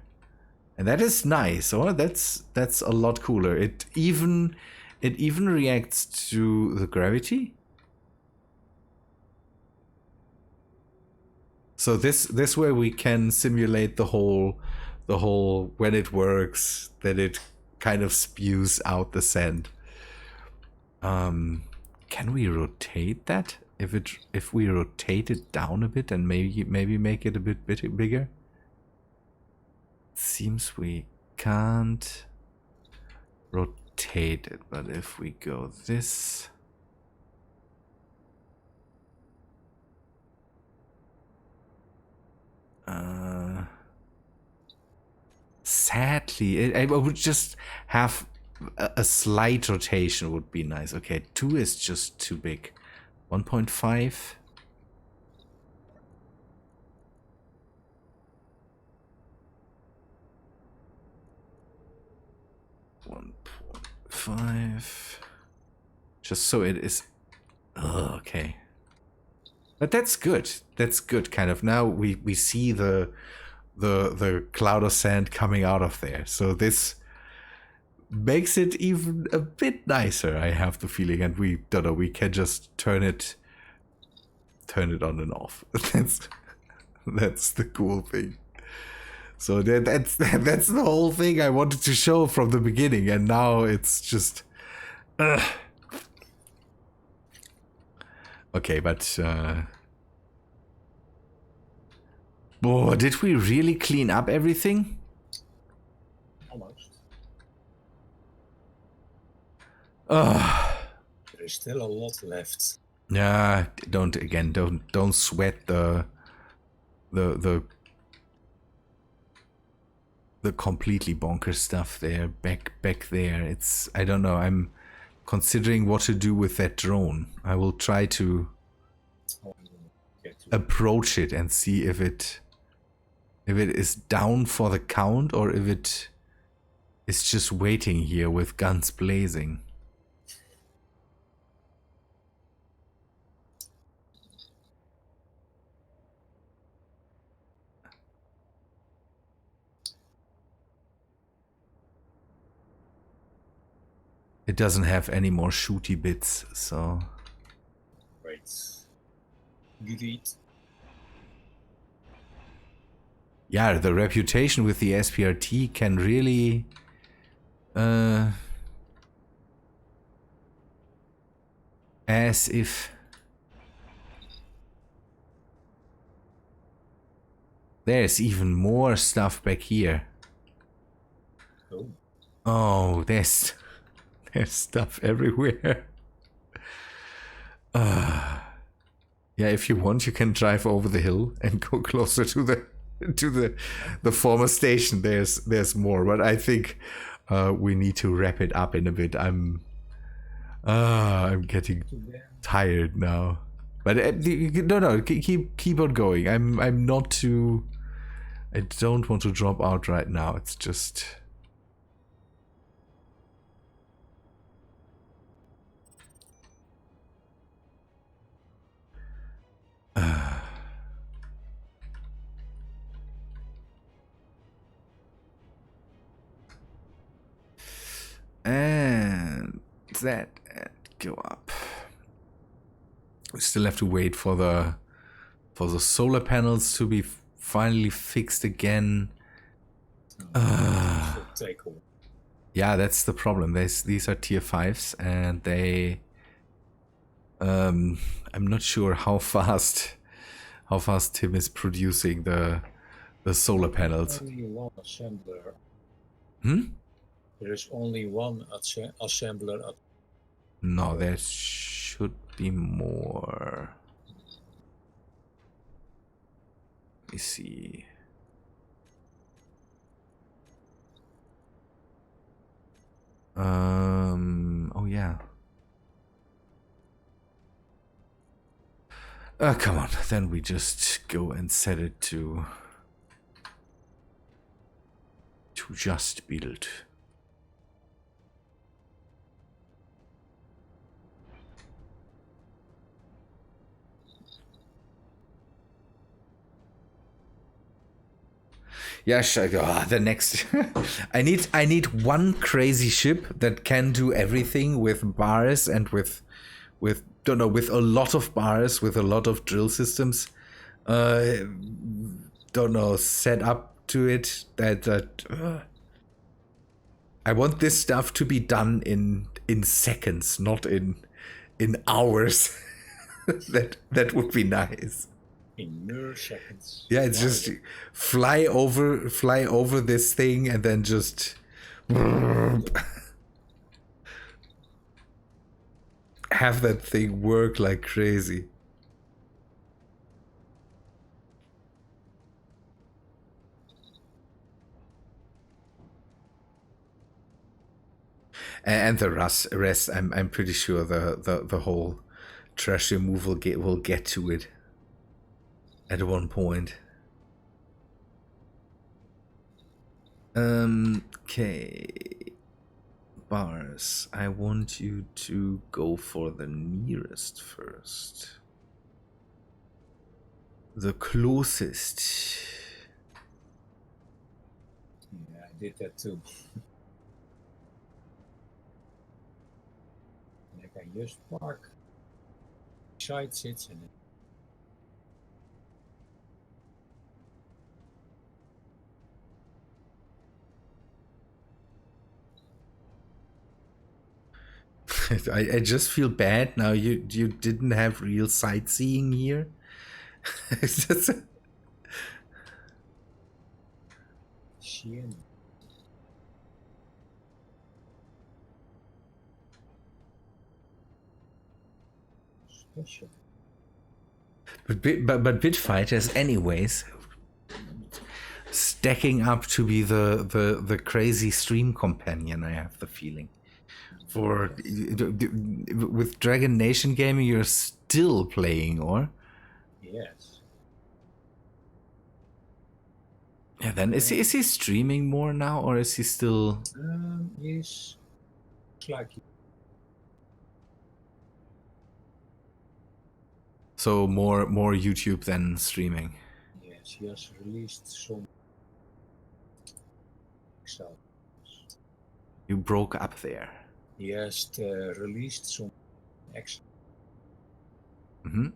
And that is nice, or that's a lot cooler. It even reacts to the gravity. So this way we can simulate the whole when it works, that it kind of spews out the sand. Can we rotate that? If we rotate it down a bit and maybe make it a bit bigger? Seems we can't rotate it, but if we go this, sadly I would just have a slight rotation would be nice. Okay, 2 is just too big. 1.5. Just so it is. Oh, okay. But that's good. That's good. Kind of now we see the cloud of sand coming out of there. So this makes it even a bit nicer. I have the feeling, and we don't know. We can just turn it on and off. That's the cool thing. So that's the whole thing I wanted to show from the beginning, and now it's just. Okay, but oh, did we really clean up everything? Almost. There's still a lot left. Yeah, don't sweat the completely bonkers stuff there back there. It's, I don't know, I'm considering what to do with that drone. I will try to approach it and see if it is down for the count or if it is just waiting here with guns blazing. It doesn't have any more shooty bits, so. Great. Great. Yeah, the reputation with the SPRT can really as if there's even more stuff back here. Oh, there's stuff everywhere. Yeah, if you want, you can drive over the hill and go closer to the former station. There's more, but I think we need to wrap it up in a bit. I'm getting tired now. But no, keep on going. I'm not too. I don't want to drop out right now. It's just. And that, and go up. We still have to wait for the solar panels to be finally fixed again. Yeah, that's the problem. These are tier 5s, and they. I'm not sure how fast Tim is producing the solar panels. Only one assembler. There is only one assembler. No, there should be more. Let me see. Oh yeah. Come on, then we just go and set it to just build. Yeah, sure. The next, I need one crazy ship that can do everything with bars and with a lot of bars, with a lot of drill systems. Don't know, set up to it that I want this stuff to be done in seconds, not in hours. that would be nice. In mere seconds. Yeah, it's just fly over this thing and then just have that thing work like crazy. And the rest, I'm pretty sure the whole trash removal will get to it at one point. Okay. Bars, I want you to go for the nearest first. The closest. Yeah, I did that too. And I can just park beside it and I just feel bad now. You didn't have real sightseeing here. It's just special. but Bitfighters, anyways, stacking up to be the crazy stream companion. I have the feeling. For with Dragon Nation Gaming, you're still playing, or? Yes. Yeah. Then is he streaming more now, or is he still? He's like. So more YouTube than streaming. Yes, he has released some. So. You broke up there. He has released some extra. Mm-hmm.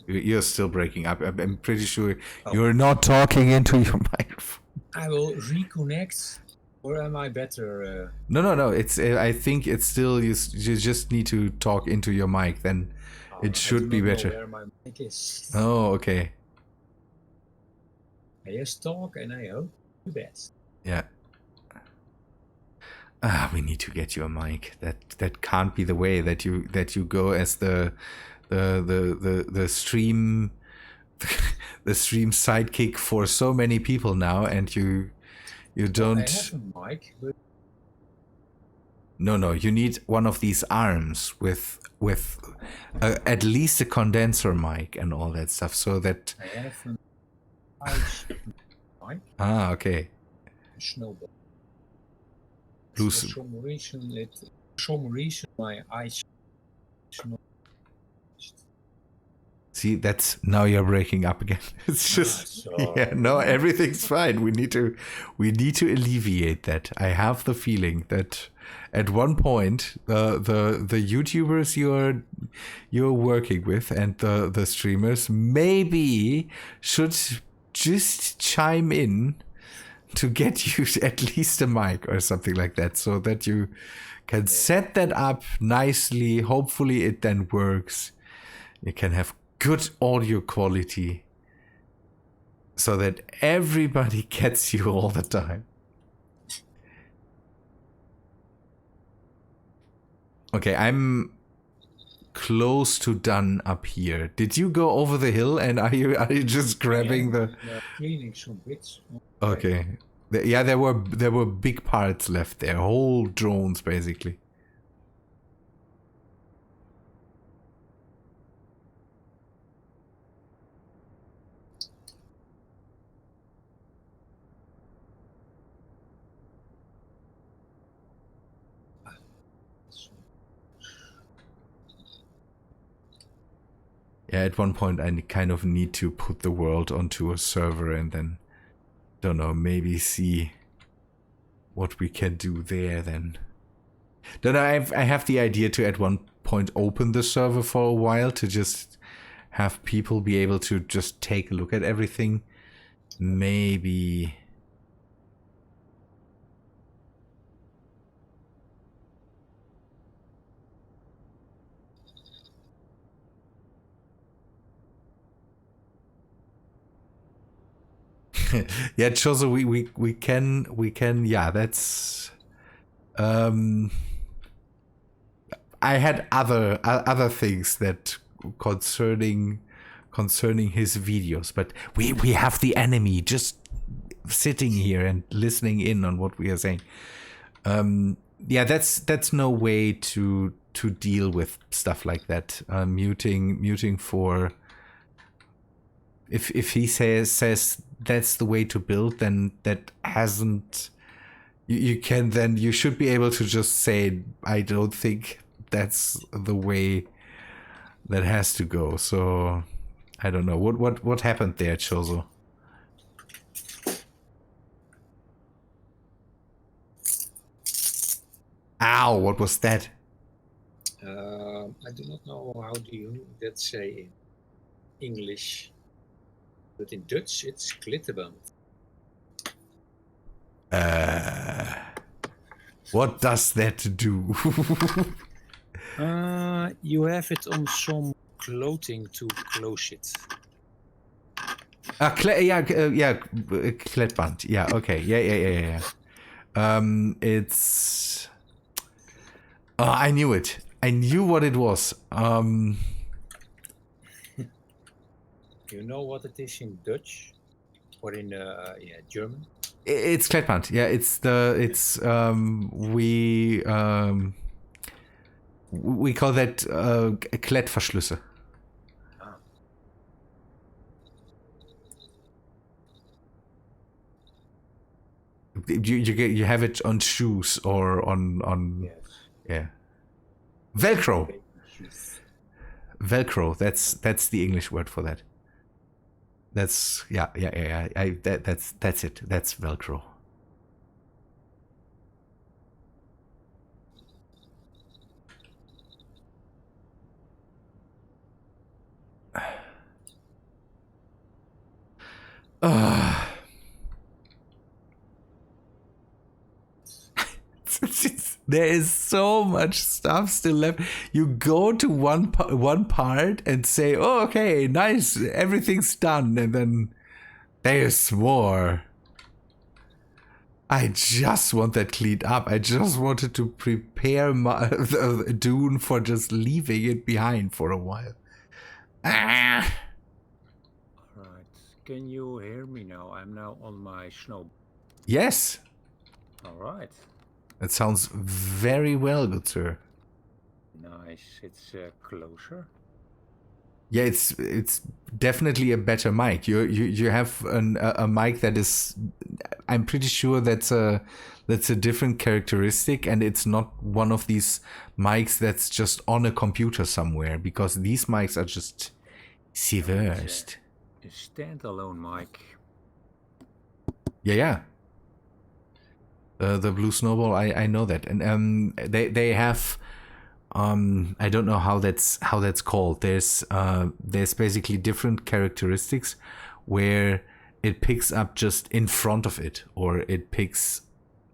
You're still breaking up. I'm pretty sure you're not talking into your microphone. I will reconnect, or am I better? No. It's. I think it's still. You just need to talk into your mic. Then it should be better. Where my mic is. Oh, okay. I just talk, and I hope the best. Yeah. We need to get you a mic. That can't be the way that you go as the stream the stream sidekick for so many people now, and you don't. I have a mic, but no. You need one of these arms with at least a condenser mic and all that stuff, so that. I have an ice mic. Ah, okay. Snowball. For some reason, my eyes. See, that's now you're breaking up again. It's just no, everything's fine. We need to alleviate that. I have the feeling that at one point the YouTubers you're working with and the streamers maybe should just chime in to get you at least a mic or something like that, so that you can set that up nicely. Hopefully it then works. You can have good audio quality so that everybody gets you all the time. Okay, I'm close to done up here. Did you go over the hill, and are you just grabbing the cleaning some bits? Okay. Yeah, there were big parts left there, whole drones basically. Yeah, at one point I kind of need to put the world onto a server and then, don't know, maybe see what we can do there then. Don't know, I have the idea to at one point open the server for a while to just have people be able to just take a look at everything. Maybe. Yeah, Chozo, we can, yeah, that's I had other things that concerning his videos, but we have the enemy just sitting here and listening in on what we are saying. Yeah, that's no way to deal with stuff like that. Muting for if he says that's the way to build, then that hasn't. You should be able to just say, I don't think that's the way that has to go. So I don't know what happened there, Chozo. Ow! What was that? I do not know how do you that say in English, but in Dutch it's klittenband. What does that do? You have it on some clothing to close it. Klettband. Yeah, okay. Yeah. It's. Oh, I knew it. I knew what it was. You know what it is in Dutch or in German? It's Klettband. Yeah, we call that Klettverschlüsse. Ah. You have it on shoes or on Yes. Yeah. Velcro. Velcro. That's the English word for that. That's yeah. That's it. That's Velcro. There is so much stuff still left. You go to one part and say, "Oh, okay, nice, everything's done," and then there's more. I just want that cleaned up. I just wanted to prepare Dune for just leaving it behind for a while. Alright, can you hear me now? I'm now on my snow. Yes. Alright. That sounds very well, good sir. Nice. It's closer. Yeah, it's definitely a better mic. You have a mic that is. I'm pretty sure that's a different characteristic, and it's not one of these mics that's just on a computer somewhere, because these mics are just the worst. A standalone mic. Yeah. The Blue Snowball, I know that, and they have. I don't know how that's called. There's basically different characteristics where it picks up just in front of it, or it picks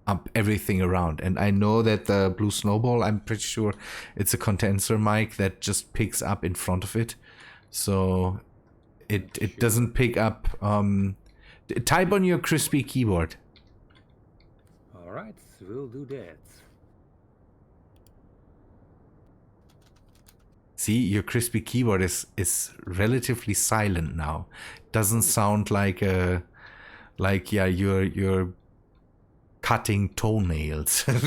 up everything around. And I know that the Blue Snowball, I'm pretty sure it's a condenser mic that just picks up in front of it, so it doesn't pick up. Type on your crispy keyboard. All right, we'll do that. See, your crispy keyboard is relatively silent now. Doesn't sound like you're cutting toenails. To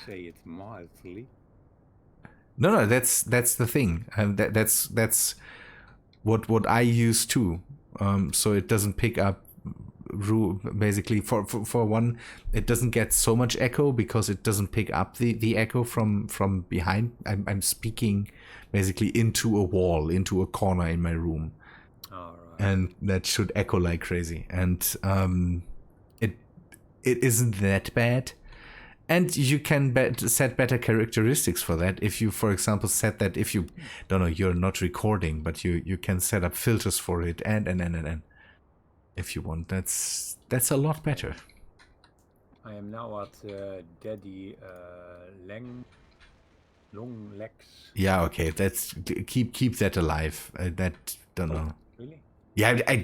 say it mildly. No, that's the thing. That's what I use too. So it doesn't pick up. Basically, for one, it doesn't get so much echo because it doesn't pick up the echo from behind. I'm speaking basically into a wall, into a corner in my room. All right. And that should echo like crazy. And it isn't that bad. And you can set better characteristics for that. If you, for example, set that if you, don't know, you're not recording, but you can set up filters for it and if you want. That's a lot better. I am now at Daddy long legs. Yeah, okay. That's keep that alive. That don't know. Really? Yeah,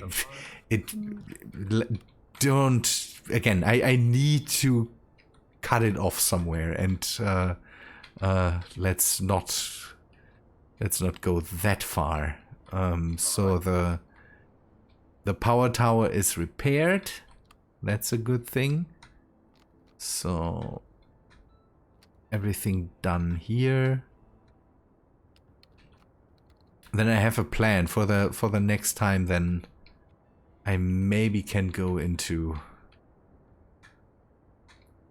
don't again. I need to cut it off somewhere, and let's not go that far. So the power tower is repaired. That's a good thing. So everything done here. Then I have a plan for the next time. Then I maybe can go into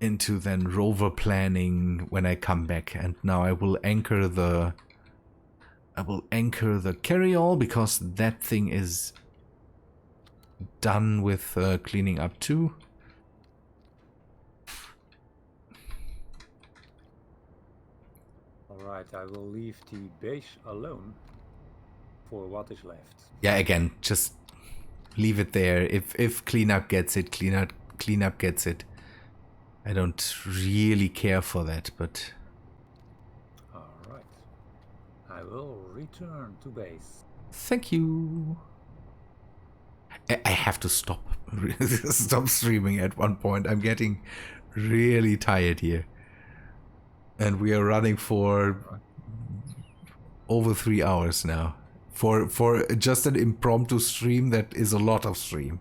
then rover planning when I come back. And now I will anchor the carryall because that thing is done with cleaning up too. Alright, I will leave the base alone for what is left. Yeah, again, just leave it there. If cleanup gets it, cleanup gets it. I don't really care for that, but... Alright. I will return to base. Thank you. I have to stop streaming at one point. I'm getting really tired here. And we are running for over 3 hours now. For just an impromptu stream, that is a lot of stream.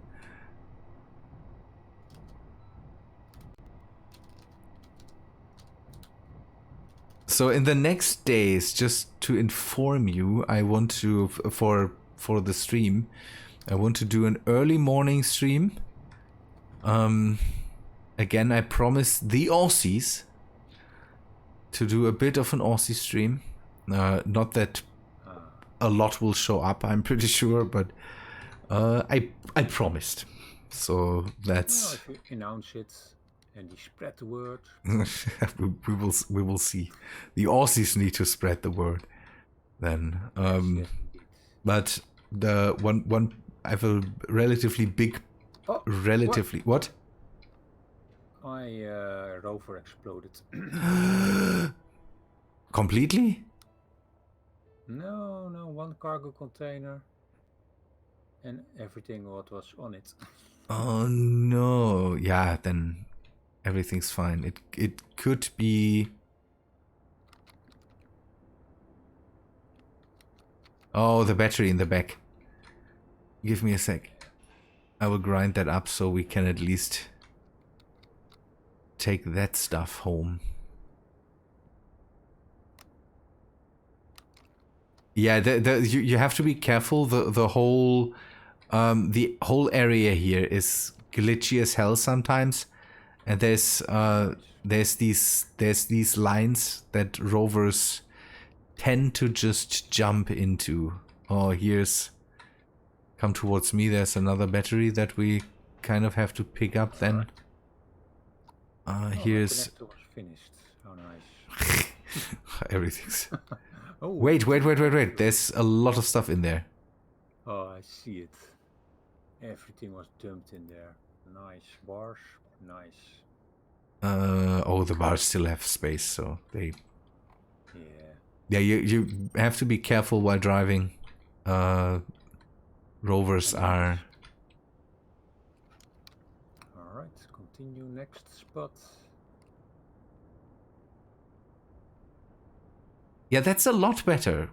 So in the next days, just to inform you, I want to, for the stream, I want to do an early morning stream. Again, I promise the Aussies to do a bit of an Aussie stream. Not that a lot will show up, I'm pretty sure, but I promised. So that's... Well, if you announce it and you spread the word. we will see. The Aussies need to spread the word then. Yes, but the one I have a relatively big... What? My rover exploded. Completely? No, one cargo container and everything what was on it. Oh no. Yeah, then everything's fine. It could be... Oh, the battery in the back. Give me a sec. I will grind that up so we can at least take that stuff home. Yeah, you have to be careful. The whole area here is glitchy as hell sometimes, and there's these lines that rovers tend to just jump into. Oh, here's... Come towards me. There's another battery that we kind of have to pick up then. Here's... The connector was finished. Oh, nice. Everything's... Oh. Wait. There's a lot of stuff in there. Oh, I see it. Everything was dumped in there. Nice bars. Nice. Oh, the bars still have space, so they... Yeah. Yeah, you have to be careful while driving. Rovers are... Alright, continue next spot. Yeah, that's a lot better,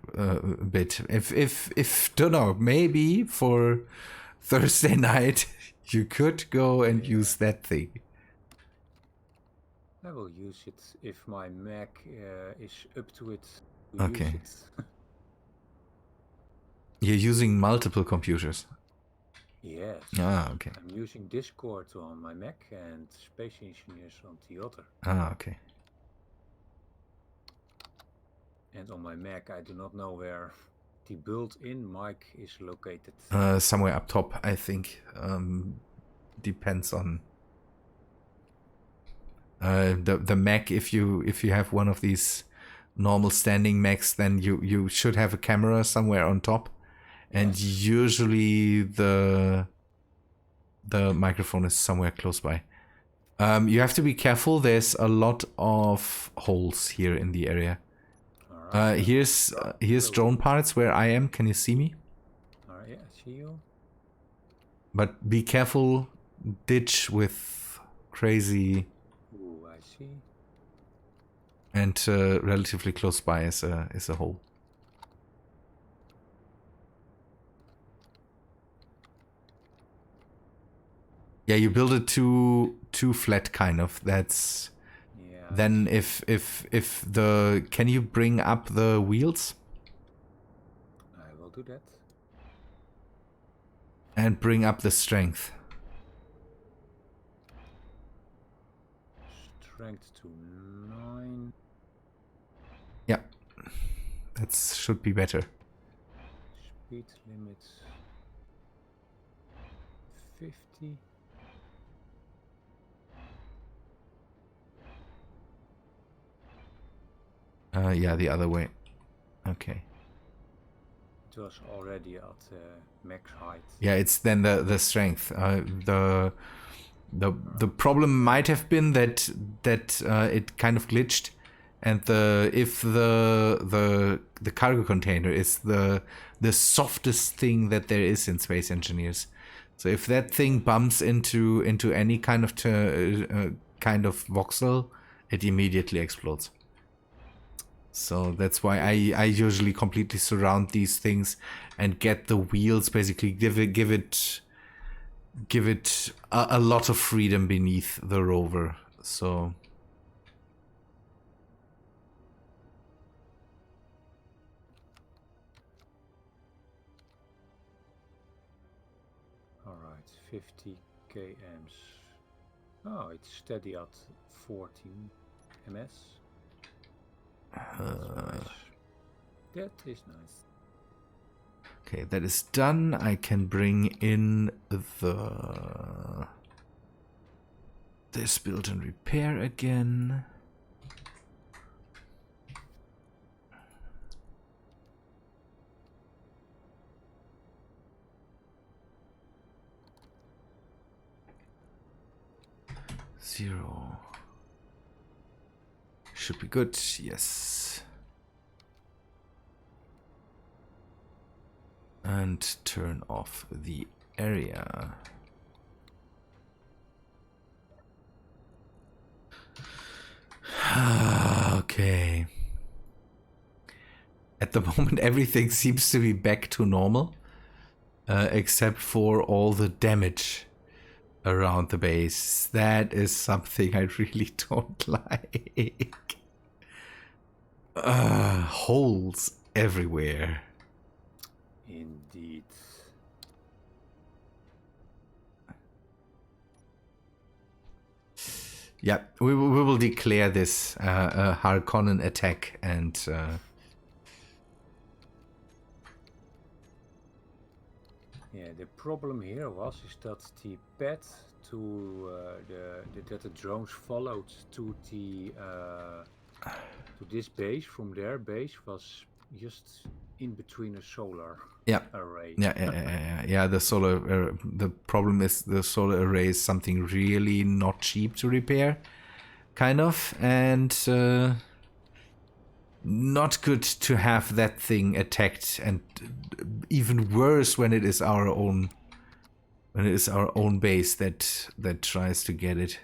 bit. If don't know, maybe for Thursday night you could go and use that thing. I will use it if my Mac is up to it. Okay. Use it. You're using multiple computers. Yes. Ah, okay. I'm using Discord on my Mac and Space Engineers on the other. Ah, okay. And on my Mac, I do not know where the built-in mic is located. Somewhere up top, I think. Depends on The mech, if you have one of these normal standing mechs, then you should have a camera somewhere on top, and usually the microphone is somewhere close by. You have to be careful. There's a lot of holes here in the area. Here's drone parts where I am. Can you see me? Yeah, I see you. But be careful. Ditch with crazy. Ooh, I see. And relatively close by is a hole. Yeah, you build it too flat, kind of. That's. Yeah. Then if the, can you bring up the wheels? I will do that. And bring up the strength. Strength to 9. Yeah, that should be better. Speed limit 50. Yeah, the other way. Okay. It was already at max height. Yeah, it's then the strength. The problem might have been that it kind of glitched, and if the cargo container is the softest thing that there is in Space Engineers. So if that thing bumps into any kind of voxel, it immediately explodes. So that's why I usually completely surround these things and get the wheels, basically give it a lot of freedom beneath the rover. So all right, 50 kms. Oh, it's steady at 14 ms. Nice. That is nice. Okay, that is done. I can bring in this build and repair again. Zero. Should be good, yes. And turn off the area. Okay. At the moment, everything seems to be back to normal, except for all the damage around the base. That is something I really don't like. Holes everywhere. Indeed. Yeah, we will declare this a Harkonnen attack, and yeah, the problem here is that the path to that the drones followed to the to this base from their base was just in between a solar array. Yeah. The solar. The problem is the solar array is something really not cheap to repair, kind of, and not good to have that thing attacked, and even worse when it is our own. When it is our own base that tries to get it.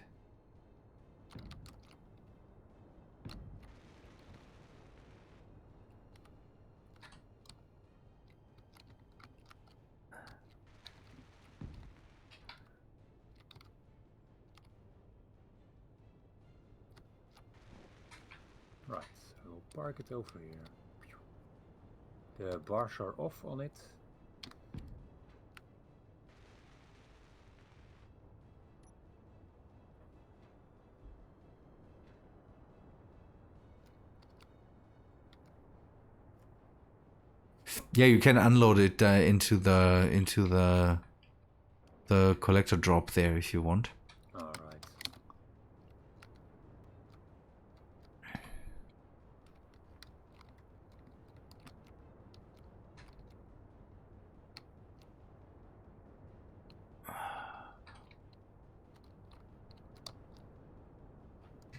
Right, I will park it over here. The bars are off on it. Yeah, you can unload it into the collector drop there if you want. All right.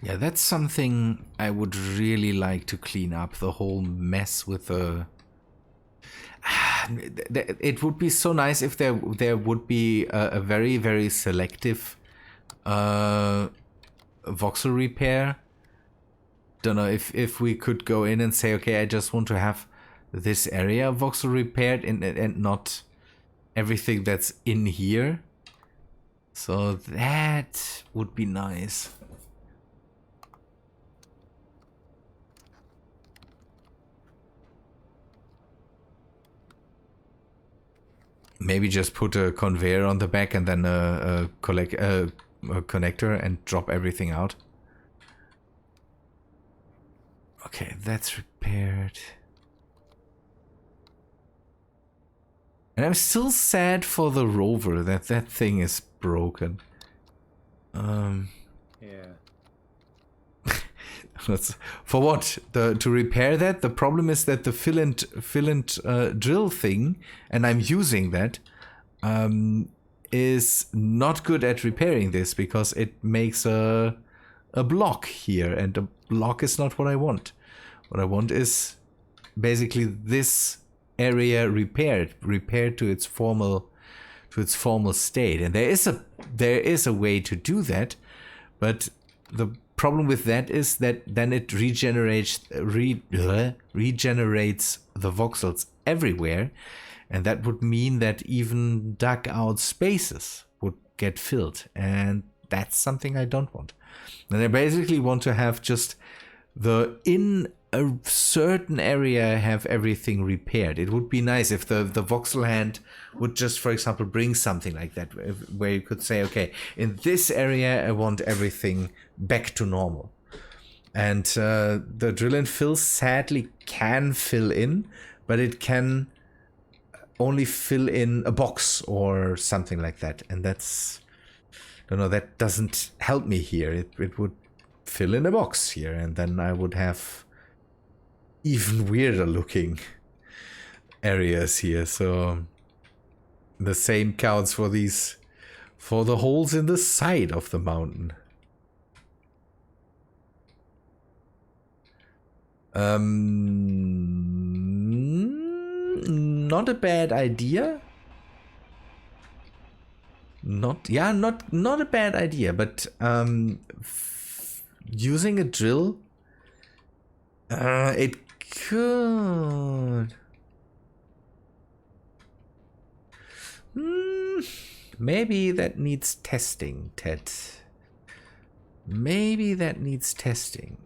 Yeah, that's something I would really like to clean up. The whole mess with the... It would be so nice if there would be a very, very selective voxel repair. Don't know if we could go in and say, okay, I just want to have this area voxel repaired and not everything that's in here. So that would be nice. Maybe just put a conveyor on the back and then a connector and drop everything out. Okay, that's repaired. And I'm still sad for the rover that thing is broken. Yeah. For what? To repair that? The problem is that the filament drill thing, and I'm using that, is not good at repairing this because it makes a block here, and a block is not what I want. What I want is basically this area repaired to its formal state, and there is a way to do that, but the problem with that is that then it regenerates the voxels everywhere, and that would mean that even dug out spaces would get filled, and that's something I don't want. And I basically want to have just in a certain area have everything repaired. It would be nice if the voxel hand would just, for example, bring something like that, where you could say, okay, in this area I want everything back to normal. And the drill and fill sadly can fill in, but it can only fill in a box or something like that, and that's, I don't know, that doesn't help me here. It would fill in a box here, and then I would have even weirder looking areas here. So the same counts for the holes in the side of the mountain. Not a bad idea. Not a bad idea, but using a drill, it could. Maybe that needs testing, Ted. Maybe that needs testing,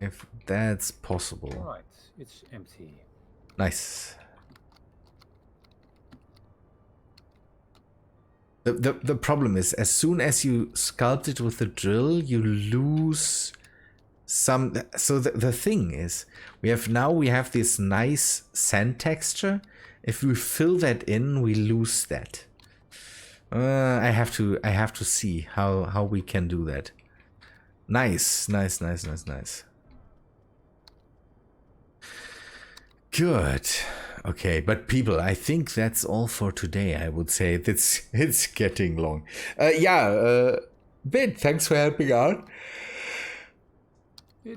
if that's possible. Right, it's empty. Nice. The problem is, as soon as you sculpt it with the drill, you lose some. So the thing is, we have this nice sand texture. If we fill that in, we lose that. I have to see how we can do that. Nice. Good. Okay, but people, I think that's all for today. I would say it's getting long. Bit, thanks for helping out.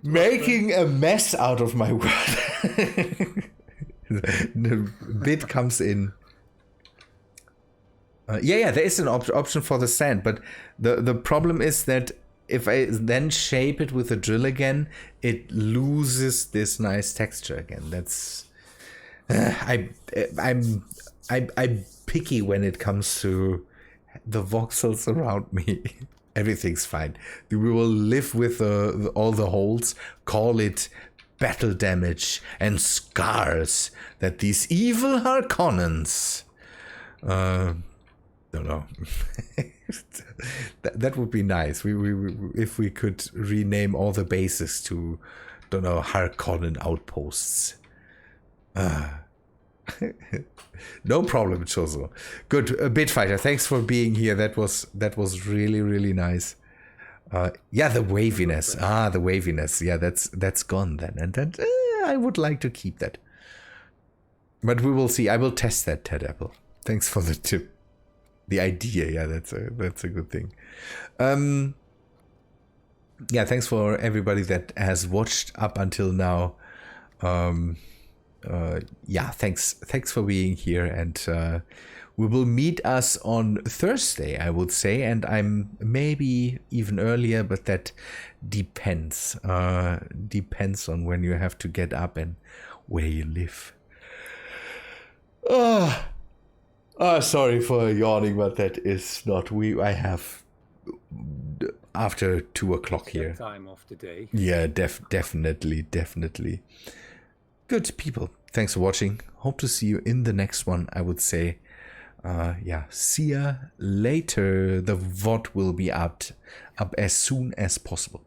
Making a mess out of my word. The bit comes in. There is an option for the sand, but the problem is that if I then shape it with a drill again, it loses this nice texture again. That's I'm picky when it comes to the voxels around me. Everything's fine. We will live with all the holes, call it battle damage and scars that these evil Harkonnens don't know. that would be nice. We if we could rename all the bases to, don't know, Harkonnen outposts. No problem, Chozo. Good, Bitfighter. Thanks for being here. That was really, really nice. The waviness. The waviness. Yeah, that's gone then, and that I would like to keep that. But we will see. I will test that, Ted Apple. Thanks for the tip. The idea, yeah, that's a good thing. yeah, thanks for everybody that has watched up until now. Yeah, thanks for being here, and we will meet us on Thursday, I would say, and I'm maybe even earlier, but that depends. Depends on when you have to get up and where you live. Sorry for yawning, but that is not I have after 2 o'clock It's that here. time of the day. Yeah, definitely. Good people. Thanks for watching. Hope to see you in the next one, I would say. Yeah, see ya later. The VOD will be up as soon as possible.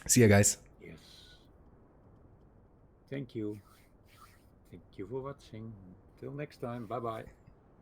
See ya, guys. Yes. Thank you. Thank you for watching. Till next time. Bye bye.